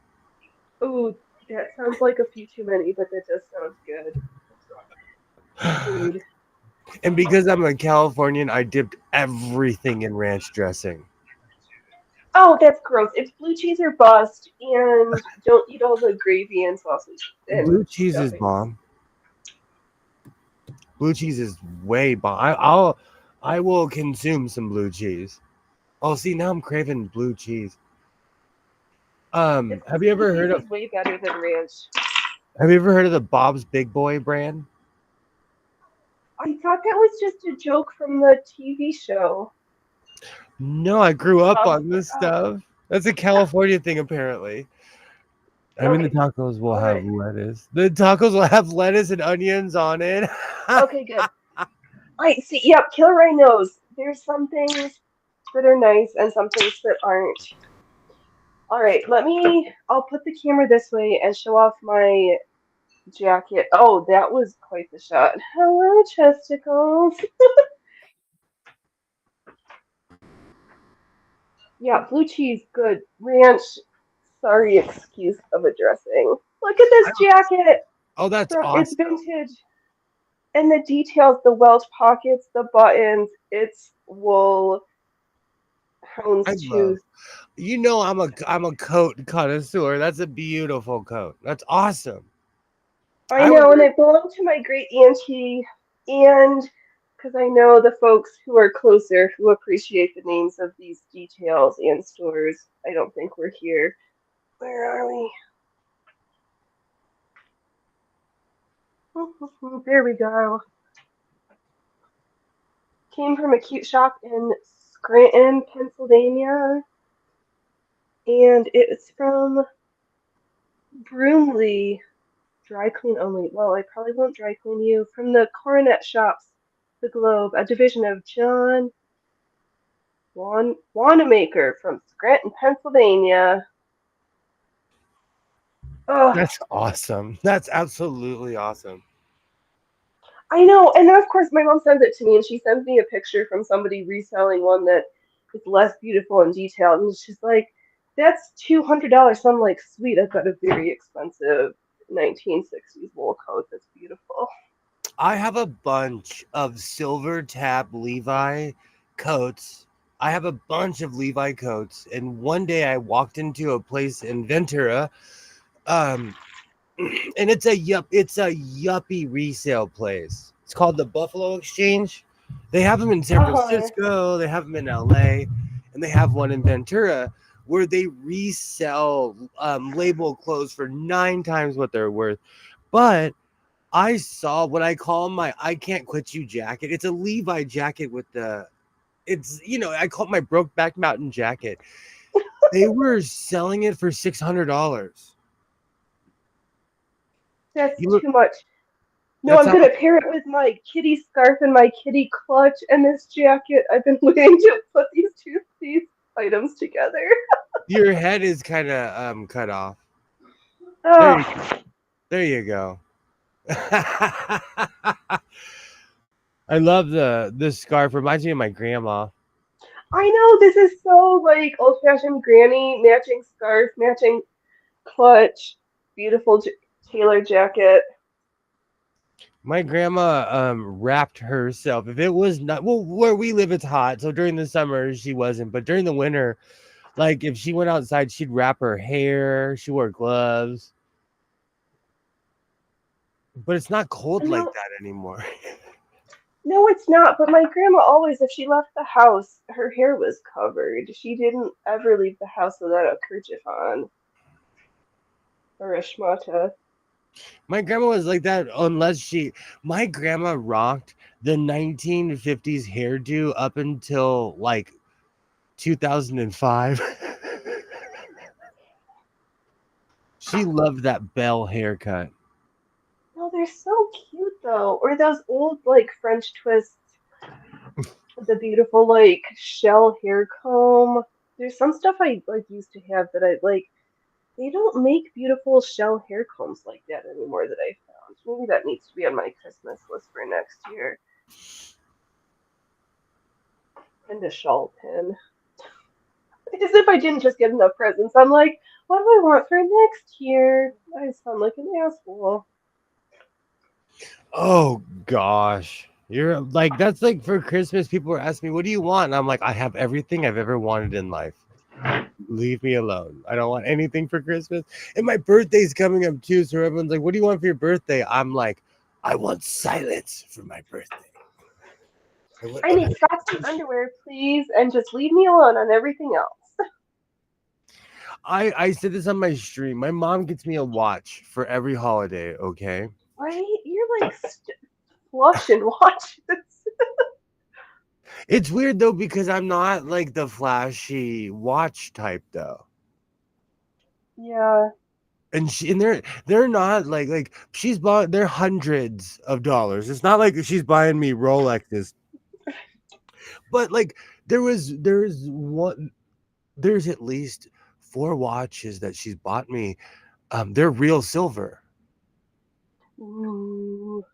Ooh, that sounds like a few too many, but that does sound good. Food. And because I'm a Californian, I dipped everything in ranch dressing. Oh, that's gross. It's blue cheese or bust, and don't eat all the gravy and sausage and Blue cheese is stuffing. bomb. Blue cheese is way bomb. I will consume some blue cheese. Oh, see, now I'm craving blue cheese. It's Have you blue ever cheese heard of is way better than ranch. the Bob's Big Boy brand? I thought that was just a joke from the TV show. No, I grew up Bob's. on this Oh, stuff. That's a California thing, apparently. I mean, the okay. tacos will All have right. lettuce. The tacos will have lettuce and onions on it. Okay, good. All right. See, yep. Killer Ray knows. There's some things that are nice and some things that aren't. All right. I'll put the camera this way and show off my jacket. Oh, that was quite the shot. Hello, chesticles. Yeah, blue cheese, good. Ranch, sorry, excuse of a dressing. Look at this jacket. Oh, that's From it's awesome. vintage. And the details, the welt pockets, the buttons, it's wool, I houndstooth. love. I'm a coat connoisseur. That's a beautiful coat. That's awesome. I I would know, and wear. it belonged to my great auntie, and because I know the folks who are closer who appreciate the names of these details and stores. I don't think we're here. Where are we? There we go. Came from a cute shop in Scranton, Pennsylvania, and it's from Broomley. Dry clean only. Well, I probably won't dry clean you. From the Coronet Shops, the Globe, a division of John Wanamaker from Scranton, Pennsylvania. Oh, That's awesome. That's absolutely awesome. I know. And then, of course, my mom sends it to me, and she sends me a picture from somebody reselling one that is less beautiful and detailed. And she's like, that's $200. So I'm like, sweet, I've got a very expensive 1960s wool coat that's beautiful. I have a bunch of silver tap Levi coats. I have a bunch of Levi coats, and one day I walked into a place in Ventura, um, and it's a yuppie resale place. It's called the Buffalo Exchange. They have them in San Uh-huh. Francisco, they have them in LA, and they have one in Ventura where they resell label clothes for 9 times what they're worth. But I saw what I call my "I Can't Quit You" jacket. It's a Levi jacket with I call it my Brokeback Mountain jacket. They were selling it for $600. That's You look, too much. No, that's I'm how gonna pair it with my kitty scarf and my kitty clutch and this jacket. I've been waiting to put these items together. your head is kind of cut off. There you Oh, there you go. I love the scarf. Reminds me of my grandma. I know this is so like old-fashioned granny matching scarf, matching clutch, beautiful tailor jacket. My grandma wrapped herself. If it was not well, where we live, it's hot. So during the summer she wasn't, but during the winter, like if she went outside, she'd wrap her hair. She wore gloves, but it's not cold like No, that anymore. no, it's not. But my grandma always, if she left the house, her hair was covered. She didn't ever leave the house without a kerchief on or a schmata. My grandma was like that unless my grandma rocked the 1950s hairdo up until like 2005. She loved that bell haircut. No, they're so cute though. Or those old like French twists, the beautiful like shell hair comb. There's some stuff I like used to have that I like. They don't make beautiful shell hair combs like that anymore that I found. Maybe that needs to be on my Christmas list for next year. And a shawl pin. As if I didn't just get enough presents. I'm like, what do I want for next year? I sound like an asshole. Oh gosh. You're like that's like for Christmas people were asking me, "What do you want?" And I'm like, "I have everything I've ever wanted in life. Leave me alone. I don't want anything for Christmas." And my birthday's coming up too, so everyone's like, "What do you want for your birthday?" I'm like, "I want silence for my birthday. I want I need socks and underwear, please, and just leave me alone on everything else. I said this on my stream. My mom gets me a watch for every holiday, okay? Right? You're like flush and watch this. It's weird though because I'm not like the flashy watch type though. Yeah. And they're not like she's bought they're hundreds of dollars. It's not like she's buying me Rolexes. But like there's at least 4 watches that she's bought me. They're real silver. Ooh.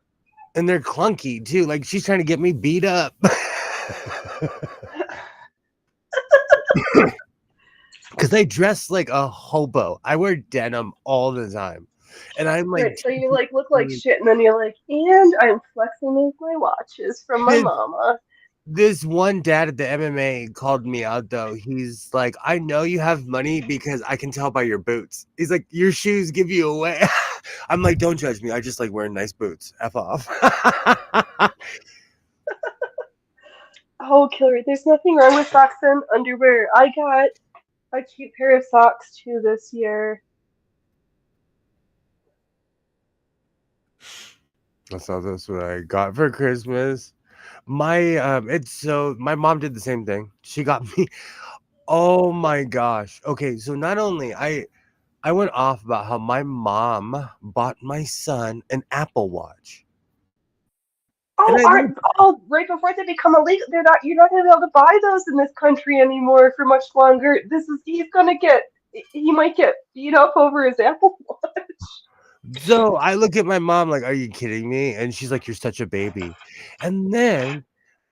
And they're clunky too. Like she's trying to get me beat up. because I dress like a hobo. I wear denim all the time. And I'm like, Right, so you like look like shit, and then you're like, and I'm flexing with my watches from my this, mama. this one dad at the MMA called me out though. He's like, I know you have money because I can tell by your boots. He's like, your shoes give you away. I'm like, don't judge me. I just like wearing nice boots. F off. Oh, killer! There's nothing wrong with socks and underwear. I got a cute pair of socks too this year. That's what I got for Christmas. My mom did the same thing. She got me. Oh my gosh. Okay, so not only I went off about how my mom bought my son an Apple Watch. And Oh, I aren't oh right before they become illegal, they're not. You're not gonna be able to buy those in this country anymore for much longer. He's gonna get. He might get beat up over his Apple Watch. so I look at my mom like, are you kidding me? And she's like, you're such a baby. And then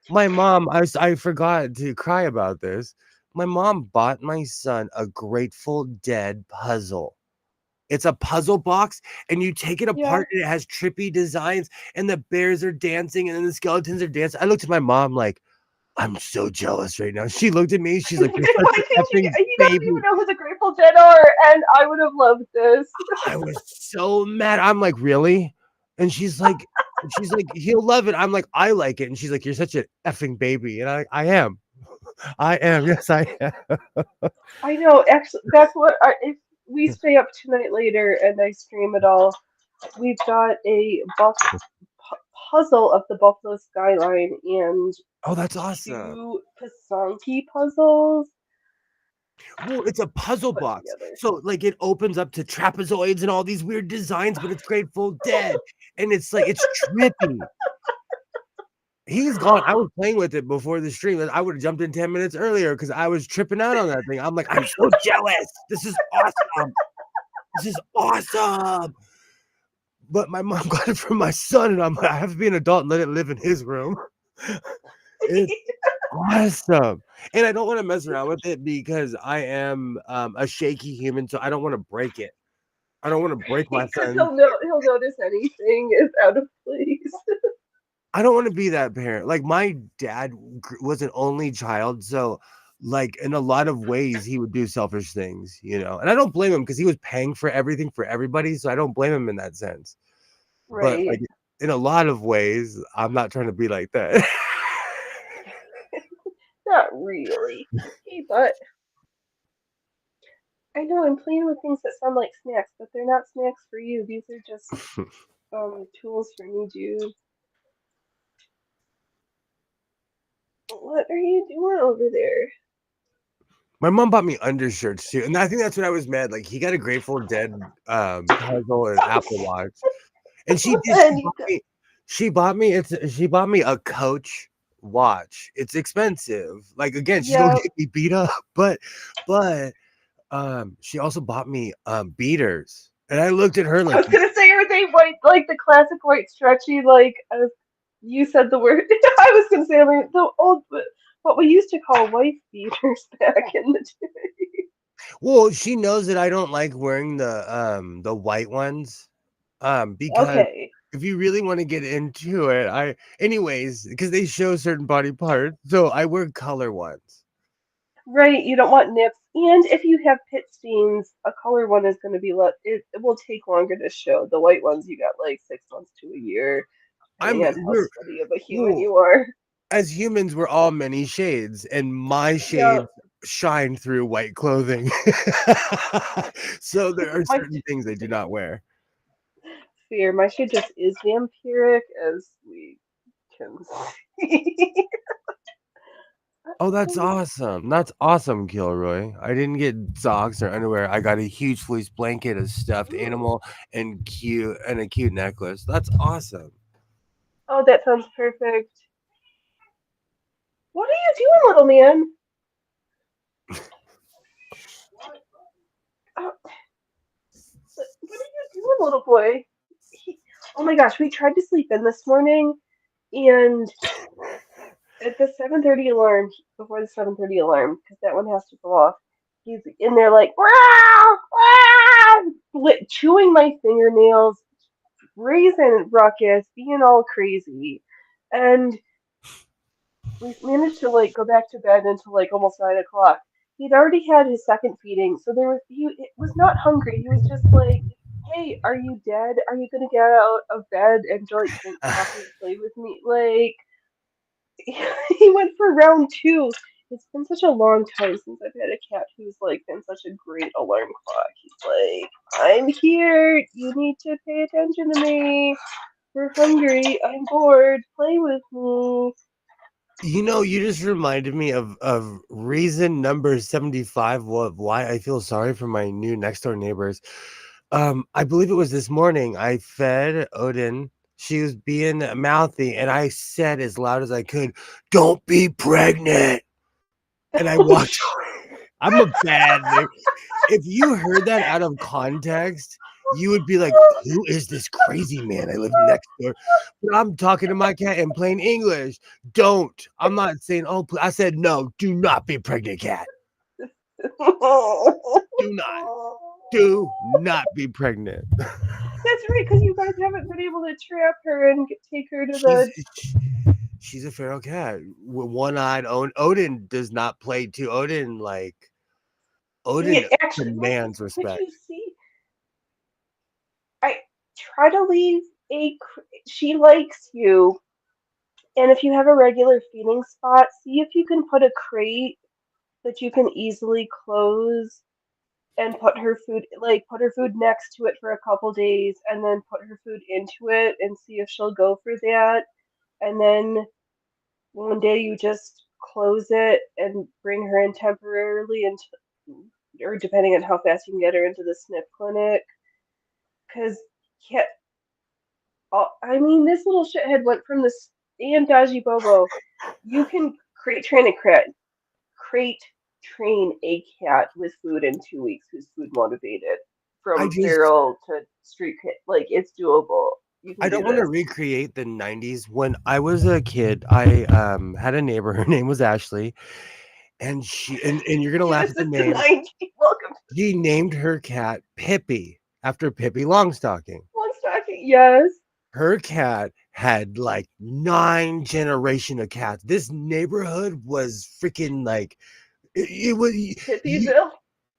my mom, I forgot to cry about this. My mom bought my son a Grateful Dead puzzle. It's a puzzle box, and you take it Yeah. apart, and it has trippy designs, and the bears are dancing, and then the skeletons are dancing. I looked at my mom like, I'm so jealous right now. She looked at me. She's like, you're such Why an can't you? effing He doesn't baby. even know who the Grateful Dead are, and I would have loved this. I was so mad. I'm like, really? And she's like, he'll love it. I'm like, I like it. And she's like, you're such an effing baby. And I am. I am. Yes, I am. I know. Actually, that's what. If we stay up tonight later and I stream it all, we've got a puzzle of the Buffalo skyline and Oh, that's awesome. two Pasanki puzzles Well, it's a puzzle put box. together. So like it opens up to trapezoids and all these weird designs, but it's Grateful Dead. And it's like it's trippy. He's gone. I was playing with it before the stream. I would have jumped in 10 minutes earlier because I was tripping out on that thing. I'm like, I'm so jealous. This is awesome. This is awesome. But my mom got it from my son, and I'm like, I have to be an adult and let it live in his room. It's awesome. And I don't want to mess around with it because I am a shaky human, so I don't want to break it. I don't want to break my Because son. he'll notice anything is out of place. I don't want to be that parent. Like my dad was an only child, so like in a lot of ways he would do selfish things, you know. And I don't blame him because he was paying for everything for everybody, so I don't blame him in that sense. But Right. like in a lot of ways, I'm not trying to be like that. Not really. Hey, but I know I'm playing with things that sound like snacks, but they're not snacks for you. These are just tools for me, dude. What are you doing over there? My mom bought me undershirts too, and I think that's when I was mad. Like he got a Grateful Dead puzzle and Apple Watch, and she did. And you got, She bought me a Coach watch. It's expensive. Like again, she's gonna yeah, get me beat up, but she also bought me beaters, and I looked at her I like, was gonna say, are they white, like the classic white stretchy, like you said the word. I was gonna say like the old, what we used to call wife beaters back in the day. well, she knows that I don't like wearing the white ones, because Okay, if you really want to get into it, anyways, because they show certain body parts, so I wear color ones. right. You don't want nips, and if you have pit stains, a color one is gonna be it will take longer to show. The white ones you got like 6 months to a year, I'm depending on how we're steady of a human well, you are. as humans, we're all many shades, and my Yeah, shades shine through white clothing. So there are my certain things I do not wear. fear, my shade just is vampiric, as we can see. Oh, that's awesome. That's awesome, Kilroy. I didn't get socks or underwear. I got a huge fleece blanket, a stuffed animal, and a cute necklace. That's awesome. Oh, that sounds perfect. What are you doing, little man? Oh, what are you doing, little boy? Oh my gosh, we tried to sleep in this morning, and at the 7:30 alarm, before the 7:30 alarm, because that one has to go off, he's in there like, wow, wow, chewing my fingernails, raising ruckus, being all crazy. And we managed to like go back to bed until like almost 9 o'clock. He'd already had his second feeding, so he was not hungry. He was just like, "Hey, are you dead? Are you gonna get out of bed and like drink coffee and play with me?" Like he went for round two. It's been such a long time since I've had a cat who's like been such a great alarm clock. He's like, "I'm here. You need to pay attention to me. We're hungry. I'm bored. Play with me." You know, you just reminded me of reason number 75 why I feel sorry for my new next door neighbors. I believe it was this morning. I fed Odin. She was being mouthy, and I said as loud as I could, "Don't be pregnant." And I walked away. I'm a bad neighbor. If you heard that out of context, you would be like, "Who is this crazy man? I live next door." But I'm talking to my cat in plain English. Don't. I'm not saying, "Oh," I said, "No, do not be pregnant, cat. Do not. Do not be pregnant." That's right, because you guys haven't been able to trap her and take her to She's the. she's a feral cat. One-eyed. Odin does not play too. Odin Yeah, actually, demands could respect. you see? I try to leave a. She likes you, and if you have a regular feeding spot, see if you can put a crate that you can easily close and put her food next to it for a couple days, and then put her food into it and see if she'll go for that. And then one day you just close it and bring her in temporarily into, or depending on how fast you can get her into the snip clinic. Because, cat, I mean, this little shithead went from this and Dodgy Bobo. You can crate train a cat with food in 2 weeks who's food motivated I from just feral to street kid. Like, it's doable. You I can don't do want to this. recreate the 90s. When I was a kid, I had a neighbor. Her name was Ashley, and and you're gonna laugh Yes, at the it's the name. 90s. Welcome to She named her cat Pippi after Pippi Longstocking. one stocking. Yes. Her cat had like 9 generation of cats. This neighborhood was freaking like it was Hippyville.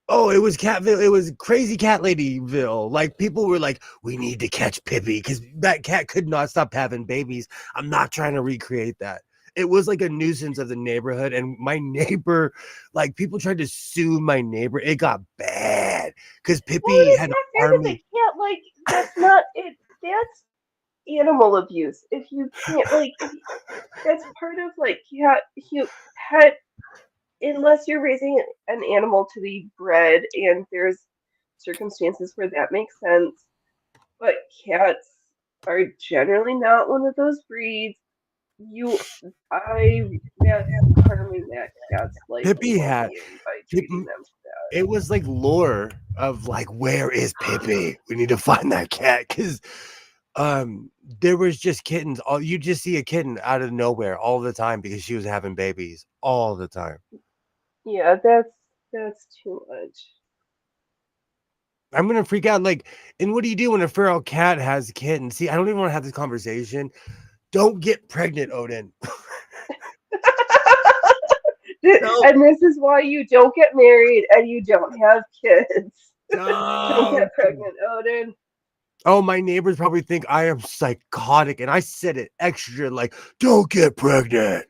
oh, it was Catville. It was crazy cat ladyville. Like people were like, "We need to catch Pippi," because that cat could not stop having babies. I'm not trying to recreate that. It was like a nuisance of the neighborhood, and my neighbor, like people tried to sue my neighbor. It got bad because Well, Pippi it's had not fair to the army. cat. Like, that's not it. That's animal abuse. If you can't, like, that's part of like pet. Unless you're raising an animal to be bred, and there's circumstances where that makes sense. But cats are generally not one of those breeds. You, that's harming that cat's life and Pippi had well-being by treating Pippi. them to that. It was like lore of like, where is Pippi? We need to find that cat because there was just kittens. All you just see a kitten out of nowhere all the time because she was having babies all the time. Yeah, that's too much. I'm gonna freak out. Like, and what do you do when a feral cat has a kitten? See, I don't even want to have this conversation. Don't get pregnant, Odin. No, And this is why you don't get married and you don't have kids. Don't don't. get pregnant, Odin. Oh, my neighbors probably think I am psychotic, and I said it extra like, don't get pregnant.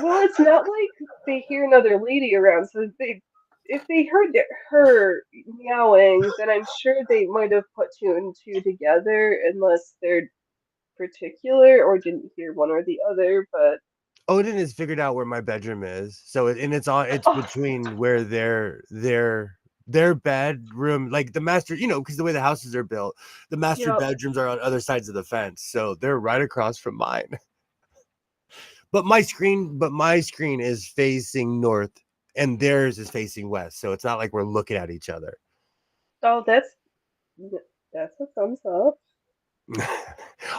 Well, it's not like they hear another lady around, so if they heard her meowing, then I'm sure they might have put two and two together, unless they're particular or didn't hear one or the other. But Odin has figured out where my bedroom is. So and it's oh, between where their bedroom, like the master, because the way the houses are built, the master yep. bedrooms are on other sides of the fence. So they're right across from mine. But my screen is facing north and theirs is facing west. So it's not like we're looking at each other. Oh, that's a thumbs up.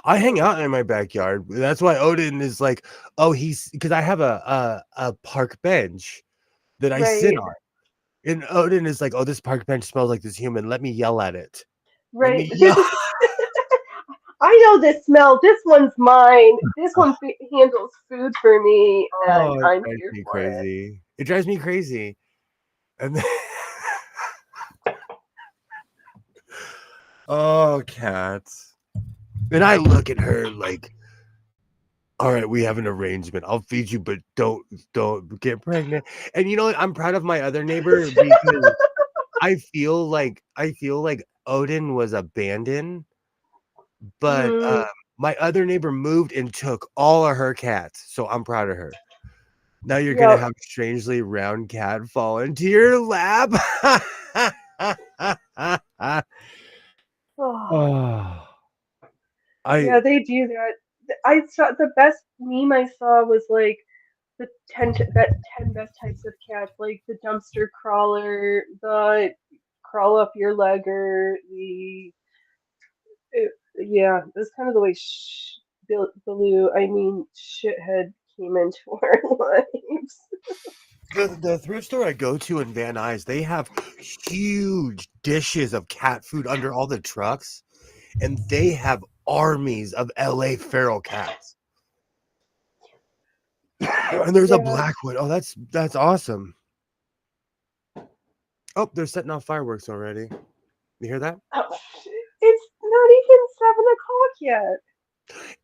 I hang out in my backyard. That's why Odin is like, oh, he's because I have a park bench that I sit Right. on. And Odin is like, oh, this park bench smells like this human. Let me yell at it. Let Right. me yell. I know this smell. This one's mine. This one handles food for me, and Oh, it I'm drives here me for it. crazy. It drives me crazy. And then oh, cats. And I look at her like, all right, we have an arrangement. I'll feed you, but don't get pregnant. And you know what? I'm proud of my other neighbor because I feel like Odin was abandoned, but Mm, my other neighbor moved and took all of her cats. So I'm proud of her. Now you're gonna yep. have a strangely round cat fall into your lap. Oh, Oh, I yeah, they do that. I saw the best meme I saw was like the that 10 best types of cats, like the dumpster crawler, the crawl up your legger, yeah, that's kind of the way Baloo, I mean, shithead came into our lives. the thrift store I go to in Van Nuys, they have huge dishes of cat food under all the trucks, and they have armies of LA feral cats. And there's a Yeah. black one. Oh, that's awesome. Oh, they're setting off fireworks already. You hear that? Oh, it's not even 7 o'clock yet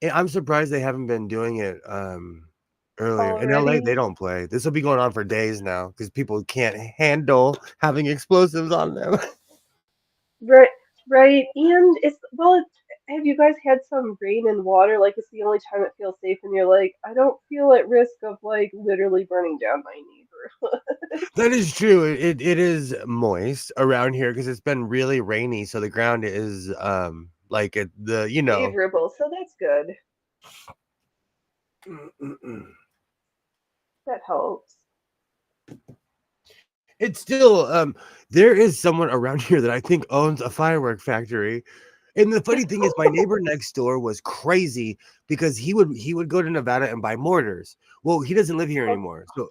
And I'm surprised they haven't been doing it earlier. In LA, they already. don't play. This will be going on for days now because people can't handle having explosives on them. Right, right. And it's, well, have you guys had some rain and water? Like, it's the only time it feels safe, and you're like, I don't feel at risk of, like, literally burning down my neighborhood. That is true. It is moist around here because it's been really rainy, so the ground is like the Favorable, so that's good. That helps. it's still there is someone around here that I think owns a firework factory. And the funny thing is my neighbor next door was crazy because he would go to Nevada and buy mortars. Well, he doesn't live here Oh, anymore. So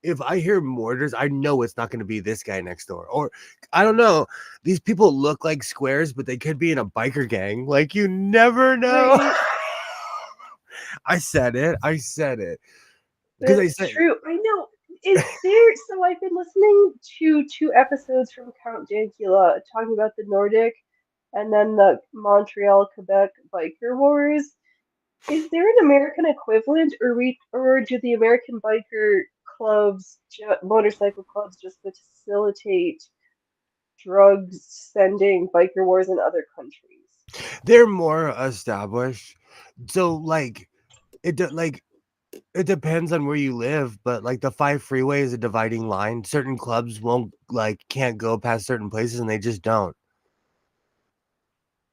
if I hear mortars, I know it's not going to be this guy next door. Or I don't know. These people look like squares, but they could be in a biker gang. Like you never know. right. I said it. I said it. Because I That's said true. I know. Is there? So I've been listening to 2 episodes from Count Dankula talking about the Nordic and then the Montreal Quebec biker wars. Is there an American equivalent, or do the American biker clubs, motorcycle clubs, just facilitate drugs sending biker wars in other countries? they're more established. So like it depends on where you live, but like the 5 freeway is a dividing line. Certain clubs won't can't go past certain places and they just don't.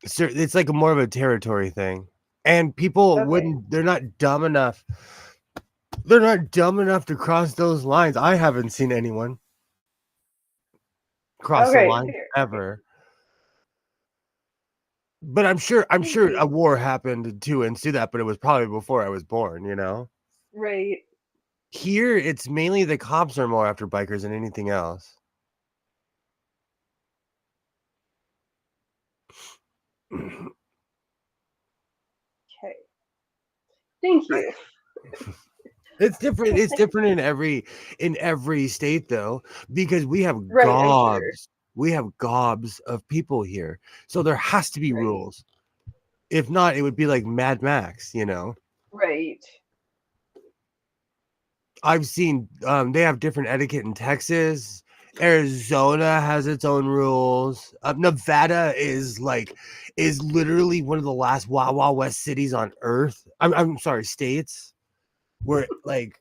It's like more of a territory thing. And people Okay. wouldn't they're not dumb enough. They're not dumb enough to cross those lines. I haven't seen anyone cross the Okay. line Fair. Fair. ever. But I'm sure a Maybe. war happened to ensue that, but it was probably before I was born, you know? Right. Here it's mainly the cops are more after bikers than anything else. Okay. Thank you. It's different in every state though, because Right. I'm sure. we have gobs of people here. So there has to be Right. rules. If not, it would be like Mad Max, you know. Right. I've seen they have different etiquette in Texas. Arizona has its own rules. Nevada is literally one of the last Wild Wild West cities on earth. I'm sorry, states where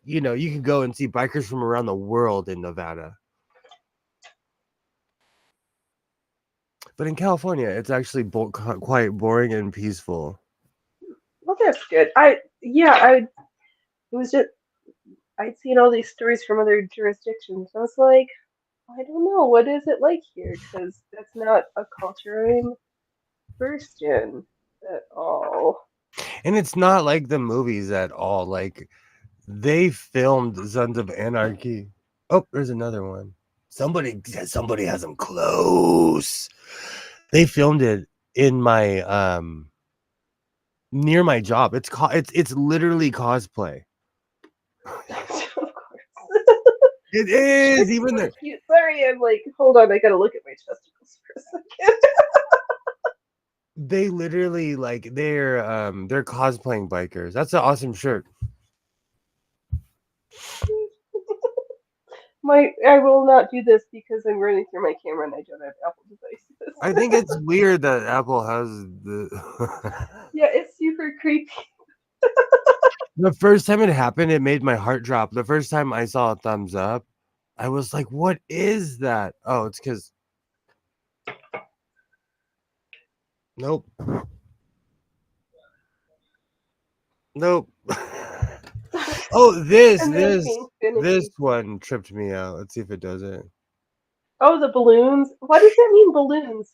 you can go and see bikers from around the world in Nevada. But in California, it's actually quite boring and peaceful. Well, that's good. I yeah. It was just I'd seen all these stories from other jurisdictions. I was like, I don't know, what is it like here? Because that's not a culture I'm versed in at all. And it's not like the movies at all. Like they filmed Sons of Anarchy. Oh, there's another one. Somebody has them close. They filmed it in my near my job. It's literally cosplay. Of course. It is It's even so the cute. Sorry, I'm like, hold on, I gotta look at my testicles for a second. they literally like they're cosplaying bikers. That's an awesome shirt. I will not do this because I'm running through my camera and I don't have Apple devices. I think it's weird that Apple has the Yeah, it's super creepy. the first time it happened, it made my heart drop. The first time I saw a thumbs up, I was like, "What is that?" Oh, it's because nope, nope. Oh, And then being this finicky. one tripped me out. Let's see if it does it. Oh, the balloons. What does that mean, balloons?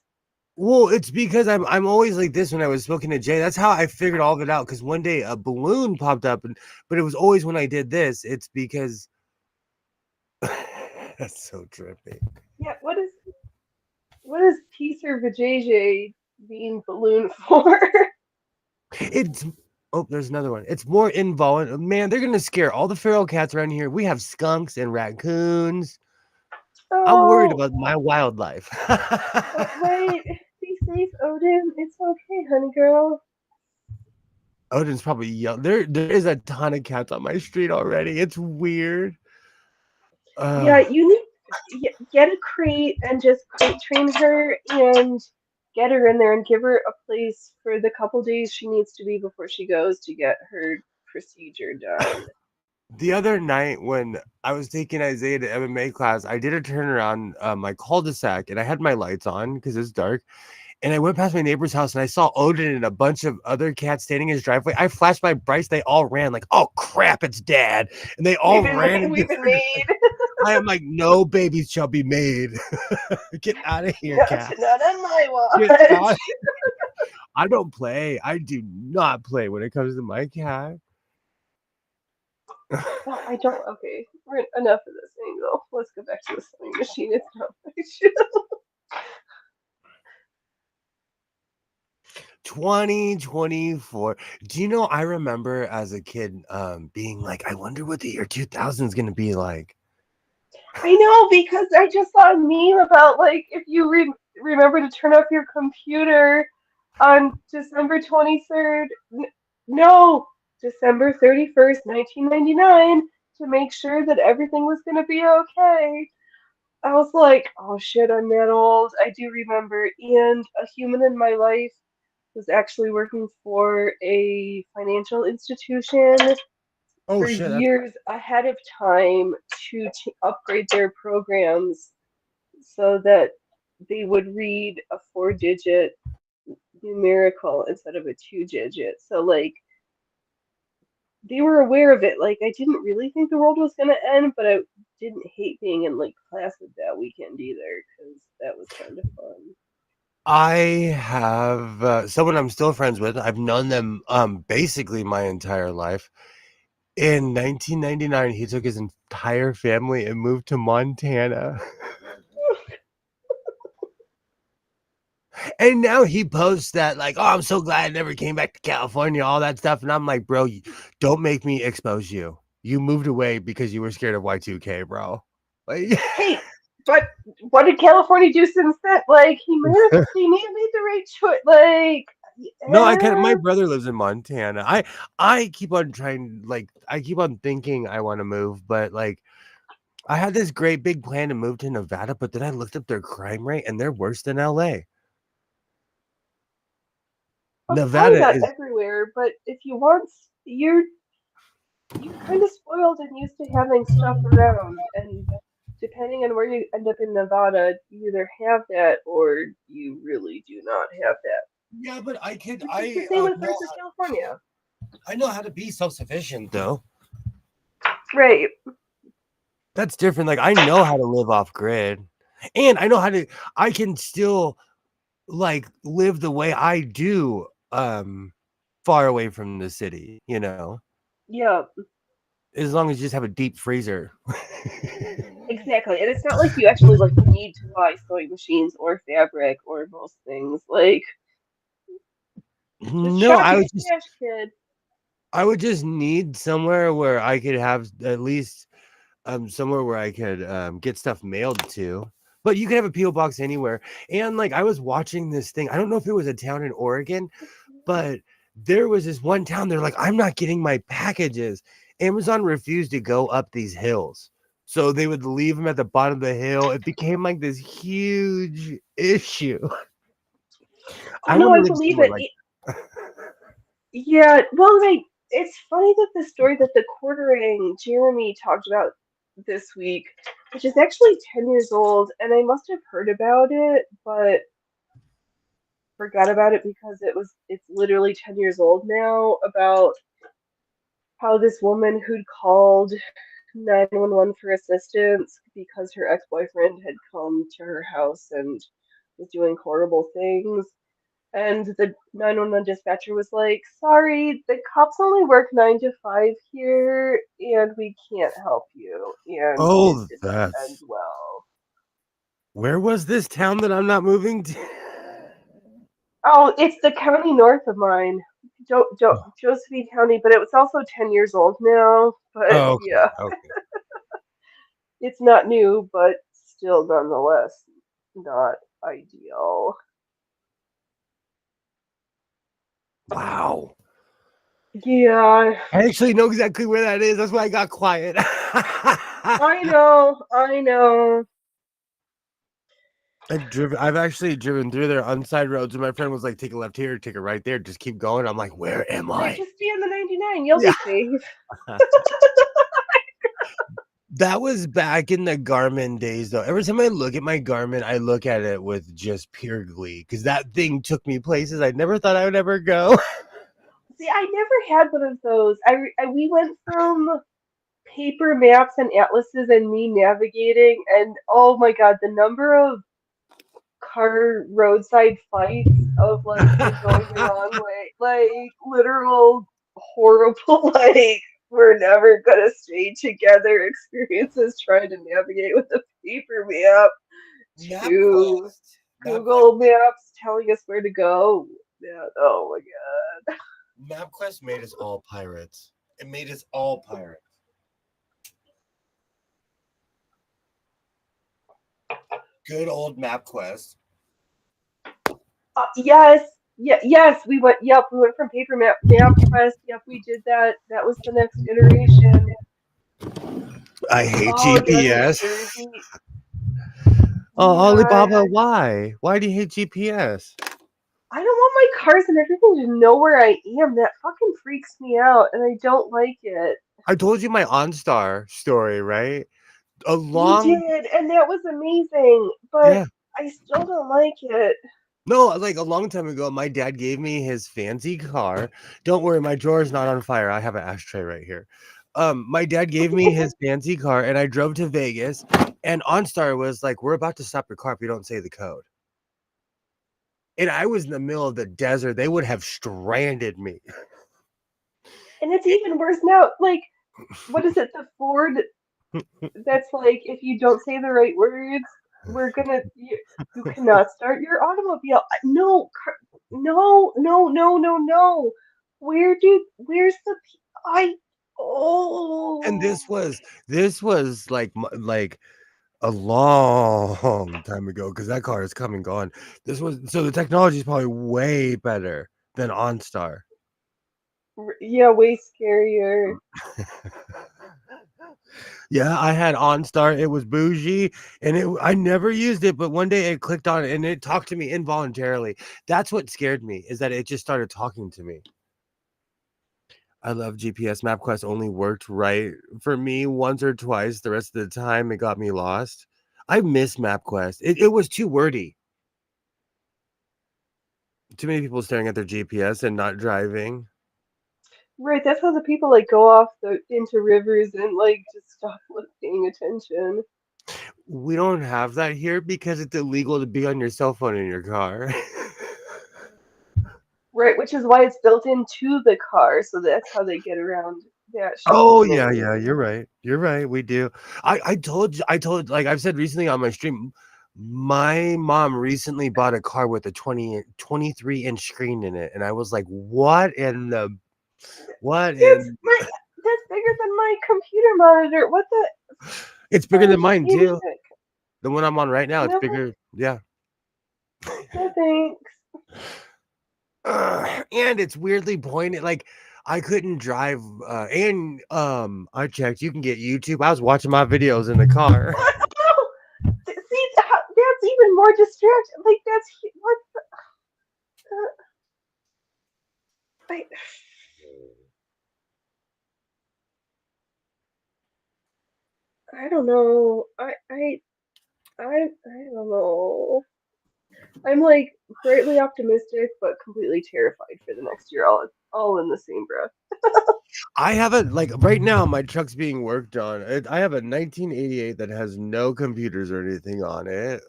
Well, it's because I'm always like this when I was smoking to Jay. That's how I figured all of it out. Because one day a balloon popped up, but it was always when I did this. It's because that's so trippy. Yeah, what is teaser vajayjay being balloon for? It's oh, there's another one. It's more involuntary. Man, they're gonna scare all the feral cats around here. We have skunks and raccoons. I'm worried Oh, about my wildlife. right. Be safe, Odin. It's okay, honey girl. Odin's probably young. There is a ton of cats on my street already. It's weird. Yeah, you need get a crate and just crate train her and get her in there and give her a place for the couple days she needs to be before she goes to get her procedure done. The other night when I was taking Isaiah to MMA class, I did a turnaround my cul-de-sac and I had my lights on because it's dark. And I went past my neighbor's house and I saw Odin and a bunch of other cats standing in his driveway. I flashed my brights. They all ran like, "Oh crap, it's Dad!" And they all ran. We've been made. I am like, "No babies shall be made. Get out of here, Not, cats. not on my Get out." watch. I don't play. I do not play when it comes to my cat. No, I don't. Okay, we're enough of this angle. Let's go back to the sewing machine. It's not my show. 2024. Do you know, I remember as a kid being like, I wonder what the year 2000 is going to be like. I know because I just saw a meme about like if you remember to turn off your computer on December 23rd. No, December 31st, 1999, to make sure that everything was going to be okay. I was like, oh shit, I'm that old. I do remember. And a human in my life was actually working for a financial institution Oh for shit, that's years ahead of time to upgrade their programs so that they would read a 4-digit numerical instead of a 2-digit. So, like, they were aware of it. Like, I didn't really think the world was going to end, but I didn't hate being in, like, class with that weekend either because that was kind of fun. I have someone I'm still friends with. I've known them basically my entire life. In 1999, he took his entire family and moved to Montana. And now he posts that like, "Oh, I'm so glad I never came back to California," all that stuff. And I'm like, bro, don't make me expose you. You moved away because you were scared of Y2K, bro. Like, Hey, but what did California do since then? Like, he may have made the right choice. Like, no, I kind of. My eh, brother lives in Montana. I keep on trying. Like, I keep on thinking I want to move, but like, I had this great big plan to move to Nevada, but then I looked up their crime rate, and they're worse than LA. well, it's probably Nevada not is. everywhere, but if you want, you're kind of spoiled and used to having stuff around, and depending on where you end up in Nevada, you either have that or you really do not have that. Yeah, but I could. Which is the same with parts of Know. California. I know how to be self-sufficient, though. Right. That's different. Like, I know how to live off grid, and I know how to. I can still like live the way I do, far away from the city. As long as you just have a deep freezer. Exactly. And it's not like you actually like need to buy sewing machines or fabric or most things. Like just No, shop your stash, kid. I would just need somewhere where I could have at least somewhere where I could get stuff mailed to. But you can have a PO box anywhere. And like I was watching this thing. I don't know if it was a town in Oregon, but there was this one town. They're like, I'm not getting my packages. Amazon refused to go up these hills. So they would leave them at the bottom of the hill. It became like this huge issue. Oh I no, want to I live believe somewhere it. like Yeah, well, like it's funny that the story that the quartering Jeremy talked about this week, which is actually 10 years old, and I must have heard about it, but forgot about it because it's literally 10 years old now, about how this woman who'd called 911 for assistance because her ex-boyfriend had come to her house and was doing horrible things. And the 911 dispatcher was like, sorry, the cops only work 9 to 5 here, and we can't help you. And it oh, did not end that's well. where was this town that I'm not moving to? Oh, it's the county north of mine, Josephine County, but it was also 10 years old now. But Oh, okay. yeah, Okay. it's not new, but still nonetheless not ideal. Wow. Yeah, I actually know exactly where that is. That's why I got quiet. I know, I know. I've actually driven through there on side roads, and my friend was like, "Take a left here, take a right there, just keep going." I'm like, "Where am Right, I?" just stay on the 99. You'll Yeah, be safe. that was back in the Garmin days, though. Every time I look at my Garmin, I look at it with just pure glee because that thing took me places I never thought I would ever go. See, I never had one of those. We went from paper maps and atlases and me navigating, and oh my god, the number of car roadside fights of like we're going the wrong way, like literal horrible, like we're never gonna stay together experiences trying to navigate with a paper map to MapQuest. MapQuest. Google Maps telling us where to go. Yeah, oh my god. MapQuest made us all pirates. It made us all pirates. Good old MapQuest. Yes, yes, we went. Yep, we went from paper map quest. Yep, we did that. That was the next iteration. I hate Oh yeah, New GPS. Jersey. Oh, Yeah, Alibaba, why? Why do you hate GPS? I don't want my cars and everything to know where I am. That fucking freaks me out, and I don't like it. I told you my OnStar story, right? A You long, did, and that was amazing, but yeah. I still don't like it. No, like a long time ago, my dad gave me his fancy car. Don't worry, my drawer is not on fire. I have an ashtray right here. My dad gave me his fancy car, and I drove to Vegas. And OnStar was like, "We're about to stop your car if you don't say the code." And I was in the middle of the desert. They would have stranded me. And it's even worse now. Like, what is it? The Ford that's like, if you don't say the right words, you cannot start your automobile. No, no, no, no, no, no. Where's the I And oh this was like a long time ago because that car is come and gone. This was so the technology is probably way better than OnStar. yeah, way scarier. Yeah, I had OnStar. It was bougie, and I never used it, but one day it clicked on it and it talked to me involuntarily. That's what scared me, is that it just started talking to me. I love GPS. MapQuest only worked right for me once or twice. The rest of the time, it got me lost. I miss MapQuest. It was too wordy. Too many people staring at their GPS and not driving. Right, that's how the people like go off into rivers and like just stop paying attention. We don't have that here because it's illegal to be on your cell phone in your car. Right, which is why it's built into the car, so that's how they get around that shit's Oh yeah, yeah, amazing. you're right. You're right. We do. I told like I've said recently on my stream, my mom recently bought a car with a 23-inch screen in it, and I was like, what That's in my that's bigger than my computer monitor. What the? it's bigger Oh, than mine too. music. The one I'm on right now, it's No, bigger. Yeah. no thanks. And it's weirdly pointed. Like I couldn't drive. And I checked. You can get YouTube. I was watching my videos in the car. Oh, see, that's even more distraction. Like that's what the, I don't know. I don't know. I'm like greatly optimistic, but completely terrified for the next year, all in the same breath. I have a like right now. My truck's being worked on. I have a 1988 that has no computers or anything on it.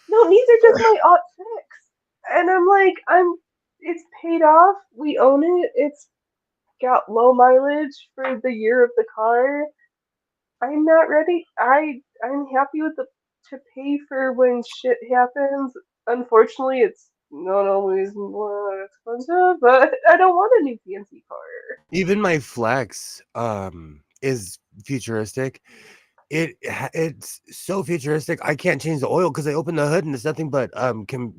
No, these are just my aught six, and I'm like, it's paid off. We own it. It's got low mileage for the year of the car. I'm not ready. I'm happy with the to pay for when shit happens. Unfortunately, it's not always more expensive, but I don't want a new fancy car. Even my Flex is futuristic. It's so futuristic. I can't change the oil because I open the hood and it's nothing but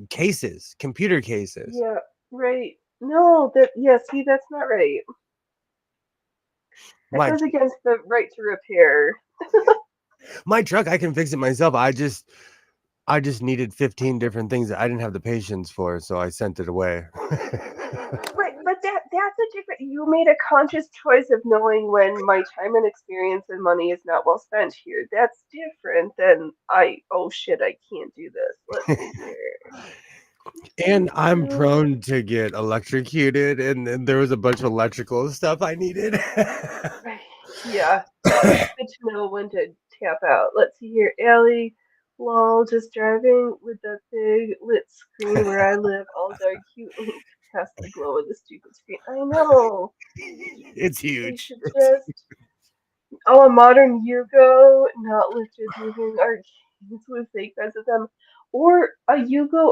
cases, computer cases. Yeah, right. No, that yeah. See, that's not right. That My goes against the right to repair. my truck, I can fix it myself. I just needed 15 different things that I didn't have the patience for, so I sent it away. Right, but that's a different. You made a conscious choice of knowing when my time and experience and money is not well spent here. That's different than oh shit, I can't do this. Let's see here. And I'm No, prone to get electrocuted, and then there was a bunch of electrical stuff I needed. right, yeah, it's good to know when to tap out. Let's see here, Allie. Lol, just driving with the big lit screen where I live, all dark cute past the glow of the stupid screen. I know. It's They huge. should just a modern Yugo, not lifted moving arcades with fake beds of them, or a Yugo,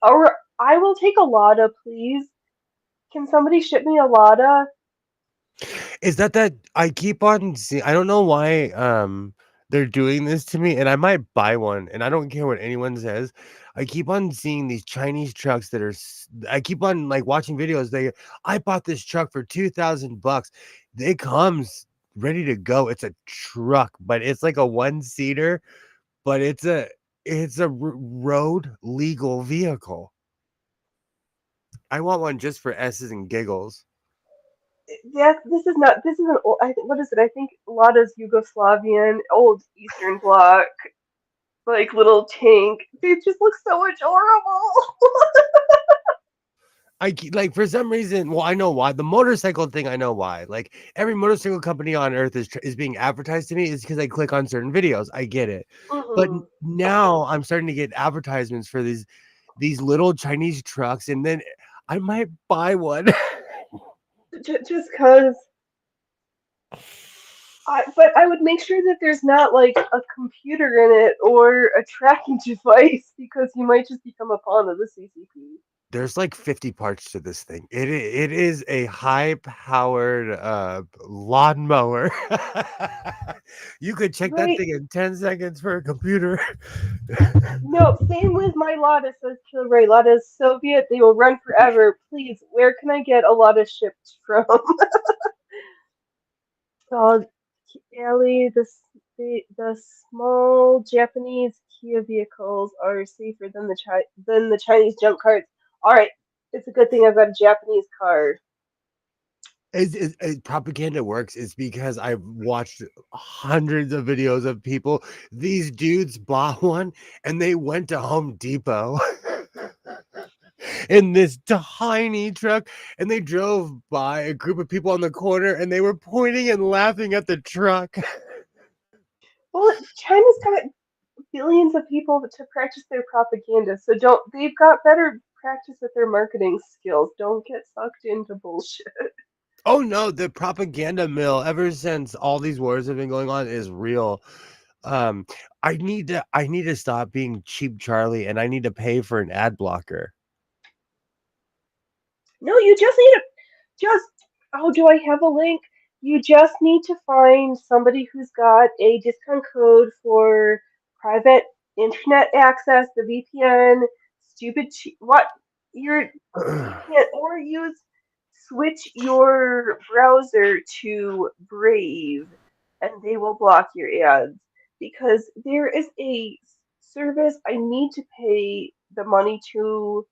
or I will take a Lada, please. Can somebody ship me a Lada? Is that I keep on seeing? I don't know why they're doing this to me, and I might buy one, and I don't care what anyone says. I keep on seeing these Chinese trucks that are. I keep on like watching videos. I bought this truck for $2,000. It comes ready to go. It's a truck, but it's like a one-seater, but it's a road legal vehicle. I want one just for S's and giggles. This is not. This is an old. What is it? I think Lada's Yugoslavian, old Eastern Bloc, like little tank. It just looks so adorable. Like for some reason, well, I know why. The motorcycle thing, I know why. Like every motorcycle company on earth is being advertised to me is because I click on certain videos. I get it, but Hmm. now I'm starting to get advertisements for these little Chinese trucks, and then I might buy one. Just cause. But I would make sure that there's not like a computer in it or a tracking device because you might just become a pawn of the CCP. There's like 50 parts to this thing. It is a high powered lawnmower. You could check that Right? thing in 10 seconds for a computer. No, same with my Lada, says Kilray. Lada is Soviet. They will run forever. Please, where can I get a Lada shipped from? Oh, Ellie, the small Japanese Kia vehicles are safer than the Chinese junk cars. All right, it's a good thing I've got a Japanese car. Propaganda works is because I've watched hundreds of videos of people. These dudes bought one and they went to Home Depot in this tiny truck and they drove by a group of people on the corner and they were pointing and laughing at the truck. Well, China's got billions of people to practice their propaganda, so they've got better practice at their marketing skills. Don't get sucked into bullshit. Oh no, the propaganda mill ever since all these wars have been going on is real. Um, I need to stop being cheap Charlie, and I need to pay for an ad blocker. No, you just need to just. Oh, do I have a link? You just need to find somebody who's got a discount code for private internet access, the VPN. What you can't or use switch your browser to Brave, and they will block your ads because there is a service I need to pay the money to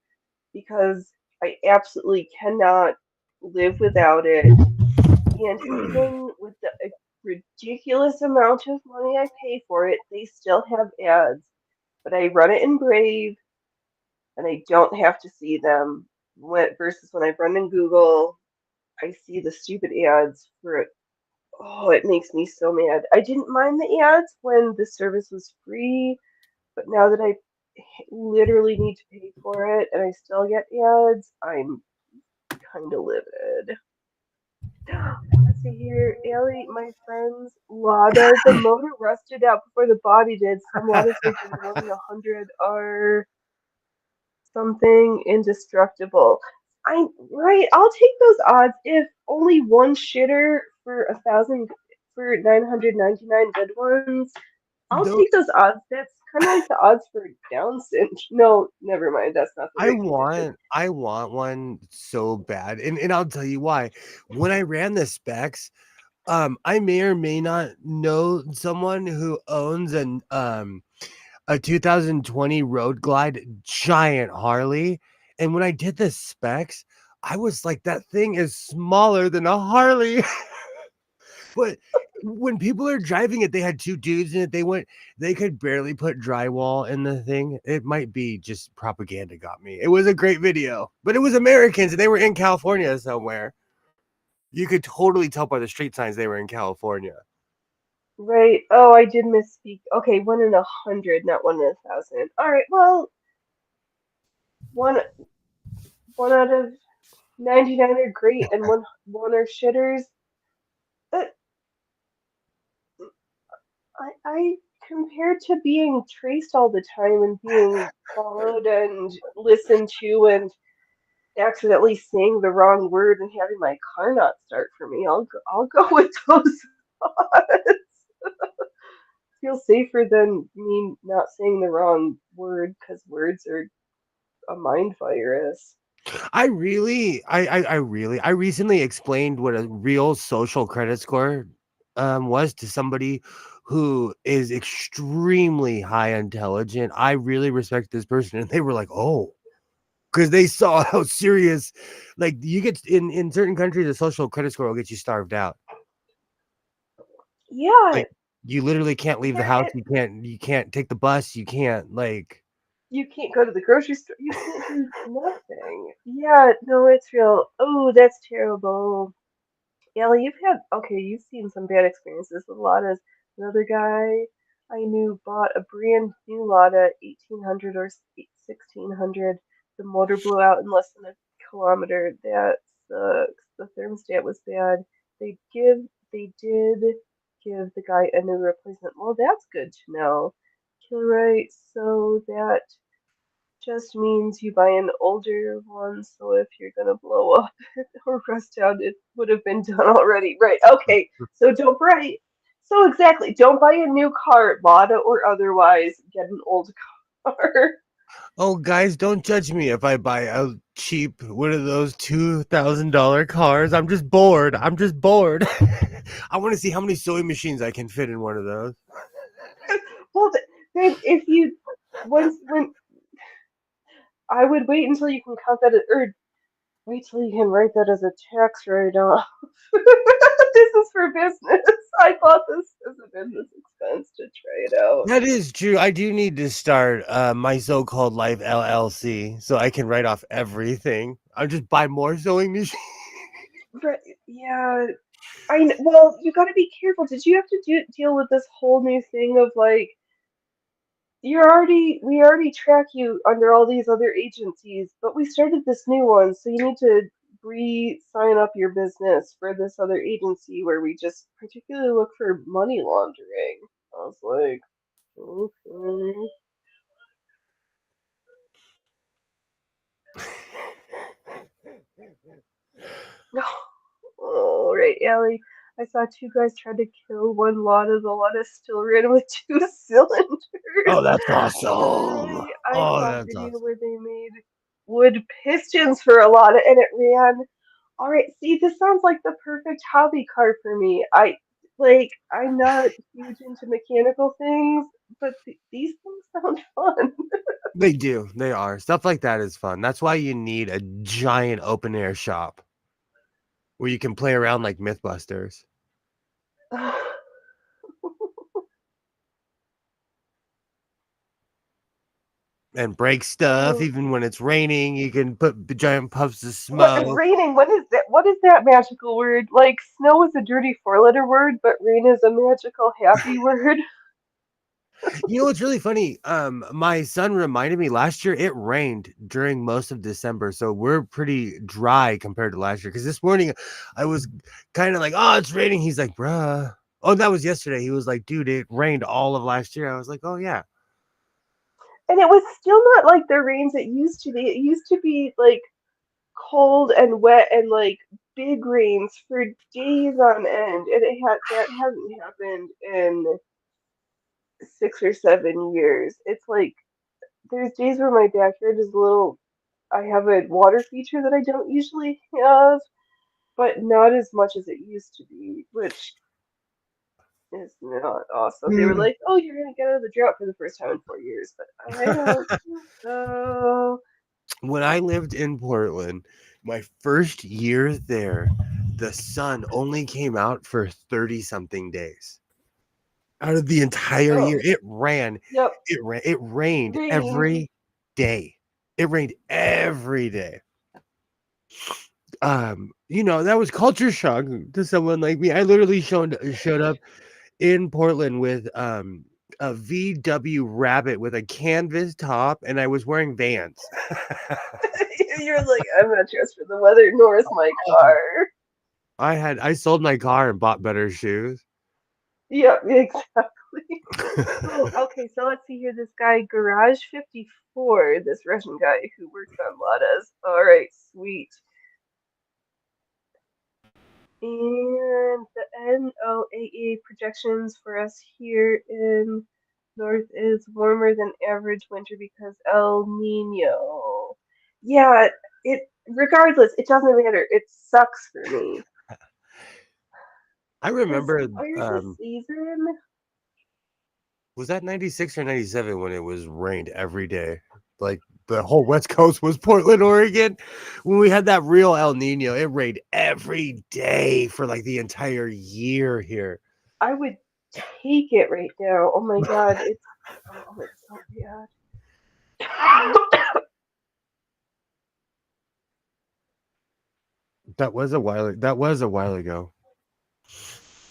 because I absolutely cannot live without it. And even with the ridiculous amount of money I pay for it, they still have ads. But I run it in Brave and I don't have to see them. Versus when I run in Google, I see the stupid ads for it. Oh, it makes me so mad. I didn't mind the ads when the service was free, but now that I literally need to pay for it and I still get ads, I'm kind of livid. Let's see here. Allie, my friend's Lada, the motor rusted out before the body did. Some Ladas making more than 100 are something indestructible. Right, I'll take those odds if only one shitter for 1,000 for 999 good ones. I'll Though take those odds. That's kind of like the odds for Down syndrome. No, never mind. That's not the I right condition. want I want one so bad, and I'll tell you why. When I ran the specs, I may or may not know someone who owns a 2020 Road Glide giant Harley, and when I did the specs, I was like, that thing is smaller than a Harley. But when people are driving it, they had two dudes in it. They could barely put drywall in the thing. It might be just propaganda got me. It was a great video, but it was Americans and they were in California somewhere. You could totally tell by the street signs they were in California. Right. Oh, I did misspeak. Okay, 1 in 100, not 1 in 1,000. All right. Well, one one out of 99 are great, and one are shitters. But I compared to being traced all the time and being followed and listened to and accidentally saying the wrong word and having my car not start for me. I'll go with those odds. Feel safer than me not saying the wrong word because words are a mind virus. I recently explained what a real social credit score was to somebody who is extremely high intelligent. I really respect this person, and they were like, "Oh," because they saw how serious. Like you get in certain countries, a social credit score will get you starved out. Yeah, Like you literally can't leave the yeah. house. You can't take the bus. You can't like. You can't go to the grocery store. You can't do nothing. Yeah, no, it's real. Oh, that's terrible. Ellie, you've seen some bad experiences with Ladas. Another guy I knew bought a brand new Lada, 1800 or 1600. The motor blew out in less than a kilometer. That sucks. The thermostat was bad. They give, they did give the guy a new replacement. Well, that's good to know. Right, so that just means you buy an older one, so if you're gonna blow up or rust out, it would have been done already. Right, okay, so don't buy. So exactly, don't buy a new car, Lada or otherwise, get an old car. Oh, guys, don't judge me if I buy a cheap one of those $2,000 cars. I'm just bored. I'm just bored. I want to see how many sewing machines I can fit in one of those. Well, then if you once when I would wait until you can count that or wait till you can write that as a tax write-off. This is for business. I bought this as a business expense to try it out. That is true. I do need to start my so-called life LLC so I can write off everything. I'll just buy more sewing machines. Right, yeah, well, you got to be careful. Did you have to deal with this whole new thing of like we already track you under all these other agencies, but we started this new one, so you need to re-sign up your business for this other agency where we just particularly look for money laundering. I was like, okay. All right, Allie. I saw two guys try to kill one lot of the lettuce still ran with two cylinders. Oh, that's And awesome. I Oh, saw a that's video awesome. where they made wood pistons for a lot of, and it ran. All right, see, this sounds like the perfect hobby car for me. I'm not huge into mechanical things, but these things sound fun. They do. They are. Stuff like that is fun. That's why you need a giant open air shop where you can play around like Mythbusters and break stuff. Oh, Even when it's raining, you can put giant puffs of what smoke. raining? What is that? What is that magical word? Like snow is a dirty four-letter word, but rain is a magical happy word. You know what's really funny? My son reminded me last year it rained during most of December, so we're pretty dry compared to last year. Because this morning I was kind of like, "Oh, it's raining." He's like, "Bruh." Oh, that was yesterday. He was like, "Dude, it rained all of last year." I was like, "Oh yeah." And it was still not like the rains it used to be. It used to be like cold and wet and like big rains for days on end, and that hasn't happened in 6 or 7 years. It's like there's days where my backyard is a little. I have a water feature that I don't usually have, but not as much as it used to be, which is not awesome. They were Mm. like, "Oh, you're gonna get out of the drought for the first time in 4 years," but I don't think so. When I lived in Portland, my first year there, the sun only came out for 30 something days. Out of the entire Oh, year, yep, it rained raining. every day. It rained every day. That was culture shock to someone like me. I literally showed up in Portland with a VW Rabbit with a canvas top, and I was wearing Vans. You're like, I'm not dressed for the weather, nor is my Um, car. I sold my car and bought better shoes. Yep, exactly. Oh, okay, so let's see here. This guy, Garage 54, this Russian guy who works on Ladas. All right, sweet. And the NOAA projections for us here in North is warmer than average winter because El Nino. Yeah, it regardless, it doesn't matter. It sucks for me. I Because remember, there's a season. was that 96 or 97 when it was rained every day? Like the whole West Coast was Portland, Oregon. When we had that real El Nino, it rained every day for like the entire year here. I would take it right now. Oh my god, it's so bad. That was a while ago.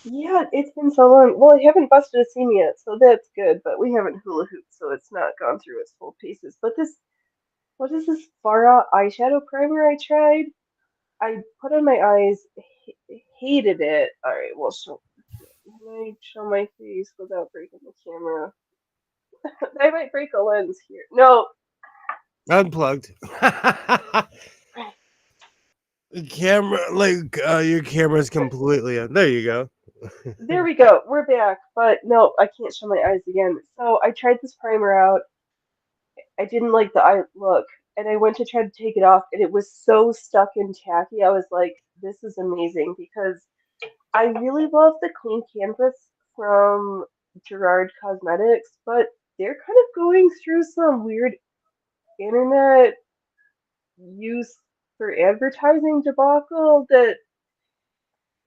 Yeah, it's been so long. Well, I haven't busted a seam yet, so that's good. But we haven't hula hooped, so it's not gone through its full paces. But what is this Farah eyeshadow primer I tried? I put on my eyes, hated it. All right, well, can I show my face without breaking the camera? I might break a lens here. No. Unplugged. The camera, like your camera's completely on. There you go. There we go. We're back. But no, I can't show my eyes again. So I tried this primer out. I didn't like the eye look, and I went to try to take it off, and it was so stuck and tacky. I was like, this is amazing because I really love the clean canvas from Gerard Cosmetics, but they're kind of going through some weird internet use for advertising debacle that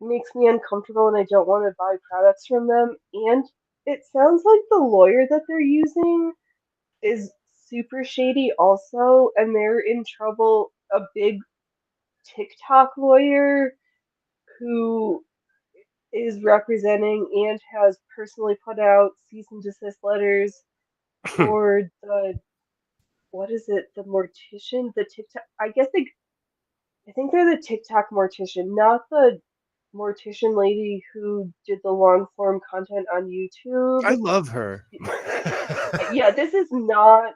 makes me uncomfortable and I don't want to buy products from them. And it sounds like the lawyer that they're using is super shady also, and they're in trouble. A big TikTok lawyer who is representing and has personally put out cease and desist letters for the what is it, the mortician, the TikTok. I guess they I think they're the TikTok mortician, not the mortician lady who did the long form content on I YouTube. love her. Yeah, this is not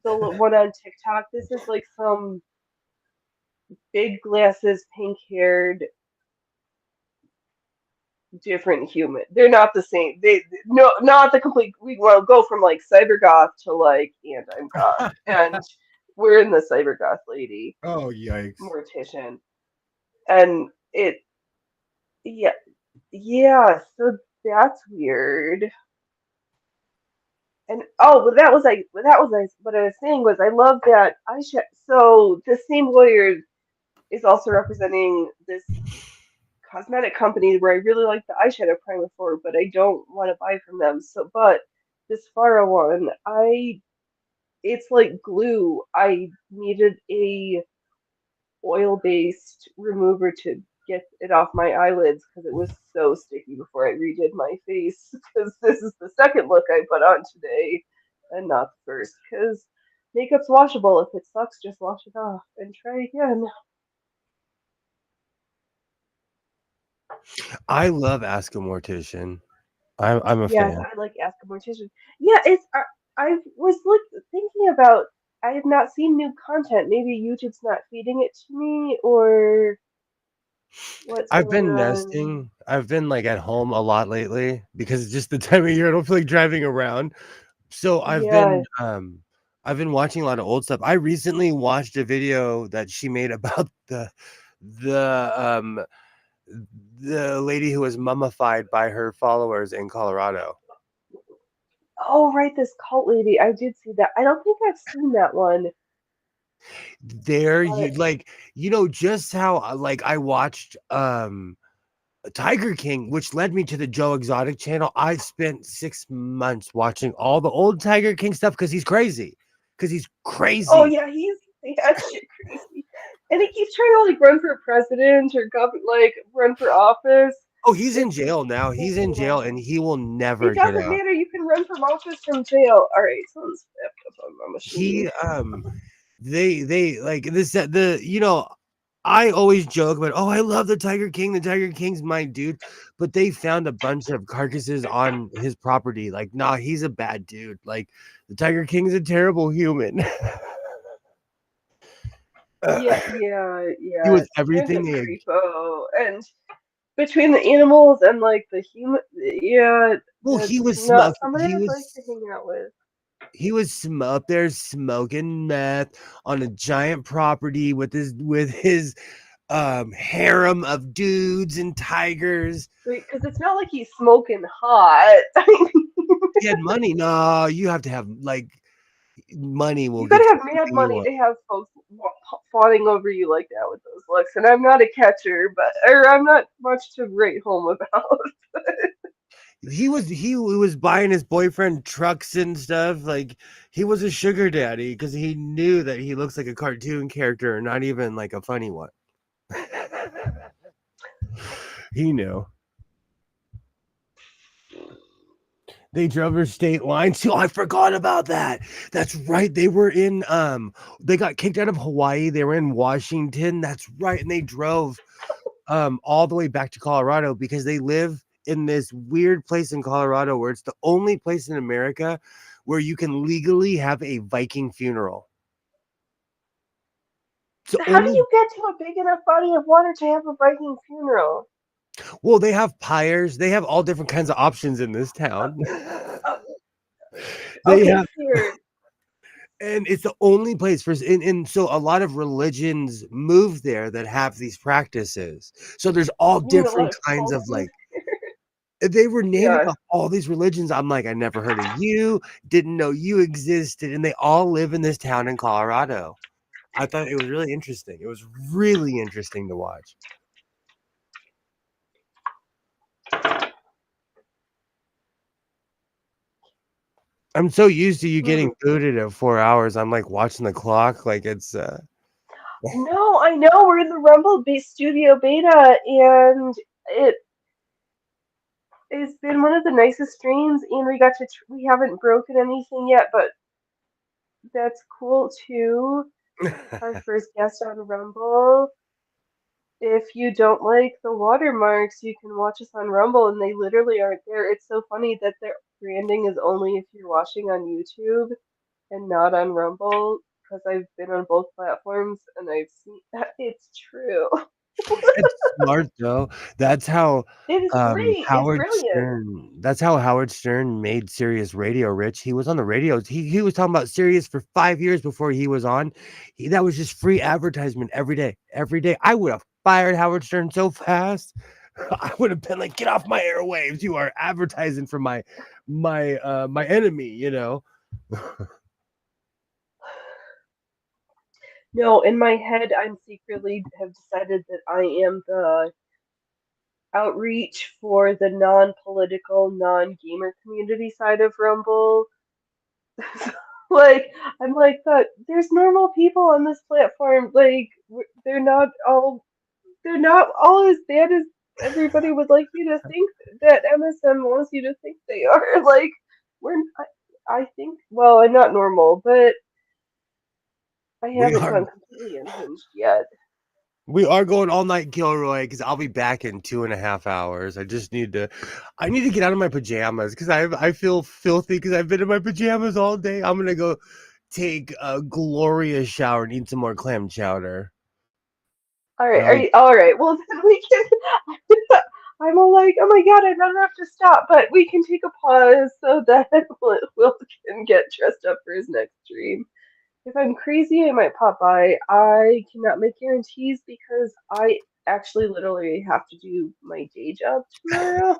the one on TikTok. This is like some big glasses, pink haired, different human. They're not the same. They no, not the complete. We will go from like cyber goth to like and I'm goth, and we're in the cyber goth lady Oh, yikes. mortician, and it yeah yeah. So that's weird. And oh, well, what I was saying was I love that Aisha. So the same lawyer is also representing this cosmetic company where I really like the eyeshadow primer for, but I don't want to buy from them. So, but this Farah one, it's like glue. I needed a oil-based remover to get it off my eyelids because it was so sticky before I redid my face. Because this is the second look I put on today, and not the first. Because makeup's washable. If it sucks, just wash it off and try again. I love Ask a Mortician. I'm a Yes, fan. I like Ask a Mortician. Yeah, I was thinking about. I have not seen new content. Maybe YouTube's not feeding it to me, or what's I've going been on. nesting. I've been like at home a lot lately because it's just the time of year I don't feel like driving around. So Yeah. I've been watching a lot of old stuff. I recently watched a video that she made about the the lady who was mummified by her followers in Colorado. Oh, right, this cult lady. I did see that. I don't think I've seen that one, There you but like, just how like I watched Tiger King, which led me to the Joe Exotic channel. I spent 6 months watching all the old Tiger King stuff because he's crazy. Because he's oh crazy. yeah, he's shit crazy, and he keeps trying to like run for president or like run for office. Oh, he's in It's jail now. He's in jail and he will It never get doesn't out. matter. You can run from office from jail. All right, someone's up on my machine. He they like this the I always joke about, oh, I love the Tiger King. The Tiger King's my dude. But they found a bunch of carcasses on his property. Like, nah, he's a bad dude. Like, the Tiger King's a terrible human. Yeah, yeah, He yeah. was It's kind everything of they creepo, and between the animals and like the human, yeah, well, he that's was not smoking. somebody I'd like to hang out with. Up there smoking meth on a giant property with his harem of dudes and tigers. Because it's not like he's smoking hot. I mean, He had money. No, you have to have like money will you gotta get you have mad anything you money want. to have folks fawning over you like that with those looks. And I'm not a catcher, or I'm not much to write home about. He was buying his boyfriend trucks and stuff. Like, he was a sugar daddy because he knew that he looks like a cartoon character, not even like a funny one. He knew. They drove her state line too. I forgot about that. That's right. They got kicked out of Hawaii. They were in Washington. That's right. And they drove all the way back to Colorado because they live in this weird place in Colorado where it's the only place in America where you can legally have a Viking funeral. It's the How do only you get to a big enough body of water to have a Viking funeral? well, they have pyres. They have all different kinds of options in this Uh, town. uh, They okay, have here. and it's the only place for and so a lot of religions move there that have these practices. So there's all You mean a lot different of kinds of cults move? like they were naming Yeah. off all these religions. I'm like, I never heard of you, didn't know you existed, and they all live in this town in Colorado. I thought it was really interesting. It was really interesting to watch. I'm so used to you Hmm. getting booted at 4 hours. I'm like watching the clock, like it's No, I know we're in the Rumble Studio beta, and it it's been one of the nicest streams, and we haven't broken anything yet, but that's cool too. Our first guest on Rumble. if you don't like the watermarks, you can watch us on Rumble, and they literally aren't there. It's so funny that their branding is only if you're watching on YouTube and not on Rumble, because I've been on both platforms and I've seen that it's true. It's smart though. That's how It is great. It's Howard brilliant. Stern. That's how Howard Stern made Sirius Radio rich. He was on the radio. He was talking about Sirius for 5 years before he was on. That was just free advertisement every day. Every day. I would have fired Howard Stern so fast. I would have been like, "Get off my airwaves! You are advertising for my enemy." You know. No, in my head, I'm secretly have decided that I am the outreach for the non-political, non-gamer community side of Rumble. Like, I'm like that. There's normal people on this platform. Like, they're not all as bad as everybody would like you to think that MSM wants you to think they are. Like, I think. Well, I'm not normal, but I We haven't are gone completely unhinged yet. We are going all night, Gilroy, because I'll be back in 2.5 hours. I need to get out of my pajamas because I feel filthy because I've been in my pajamas all day. I'm gonna go take a glorious shower and eat some more clam chowder. All And right, I'll are be you all right? Well, then we can. I'm all like, oh my god, I'd rather have to stop, but we can take a pause so that Will can get dressed up for his next stream. If I'm crazy, I might pop by. I cannot make guarantees because I actually literally have to do my day job tomorrow.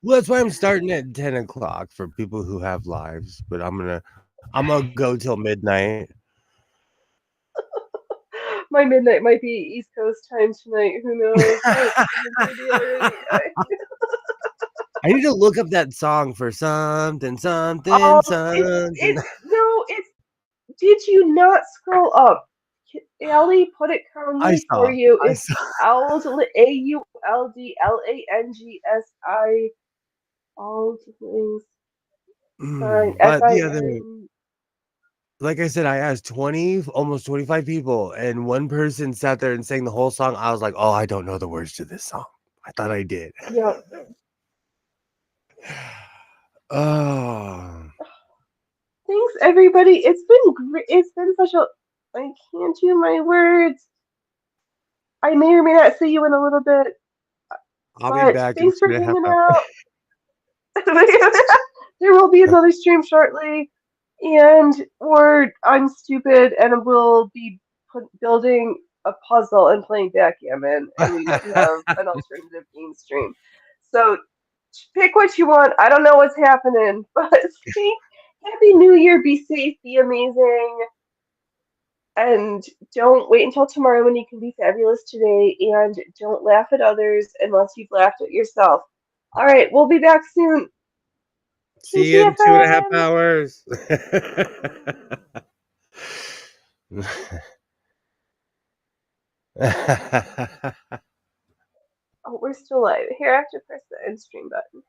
well, that's why I'm starting at 10 o'clock for people who have lives. But I'm gonna go till midnight. My midnight might be East Coast time tonight. Who knows? Oh, it's 7:30 already. I need to look up that song for something, Oh, something, something. it's no, it's. Did you not scroll up? Allie put it I calmly for saw. you. I It's saw. AULDLANGSI Aldlings sign But the other SIN. like I said, I asked 20, almost 25 people, and one person sat there and sang the whole song. I was like, oh, I don't know the words to this song. I thought I did. Yep. Oh, Thanks everybody. It's been great. It's been such a. I can't do my words. I may or may not see you in a little bit, I'll be but back in thanks two for and a half hanging hours. out. There will be another stream shortly, and or I'm stupid and we'll be building a puzzle and playing backgammon, and we might have an alternative game stream. So pick what you want. I don't know what's happening, but happy New Year. Be safe. Be amazing. And don't wait until tomorrow when you can be fabulous today. And don't laugh at others unless you've laughed at yourself. All right, we'll be back soon. See you in two and a half TTFN! hours. Oh, we're still live. Here, I have to press the end stream button.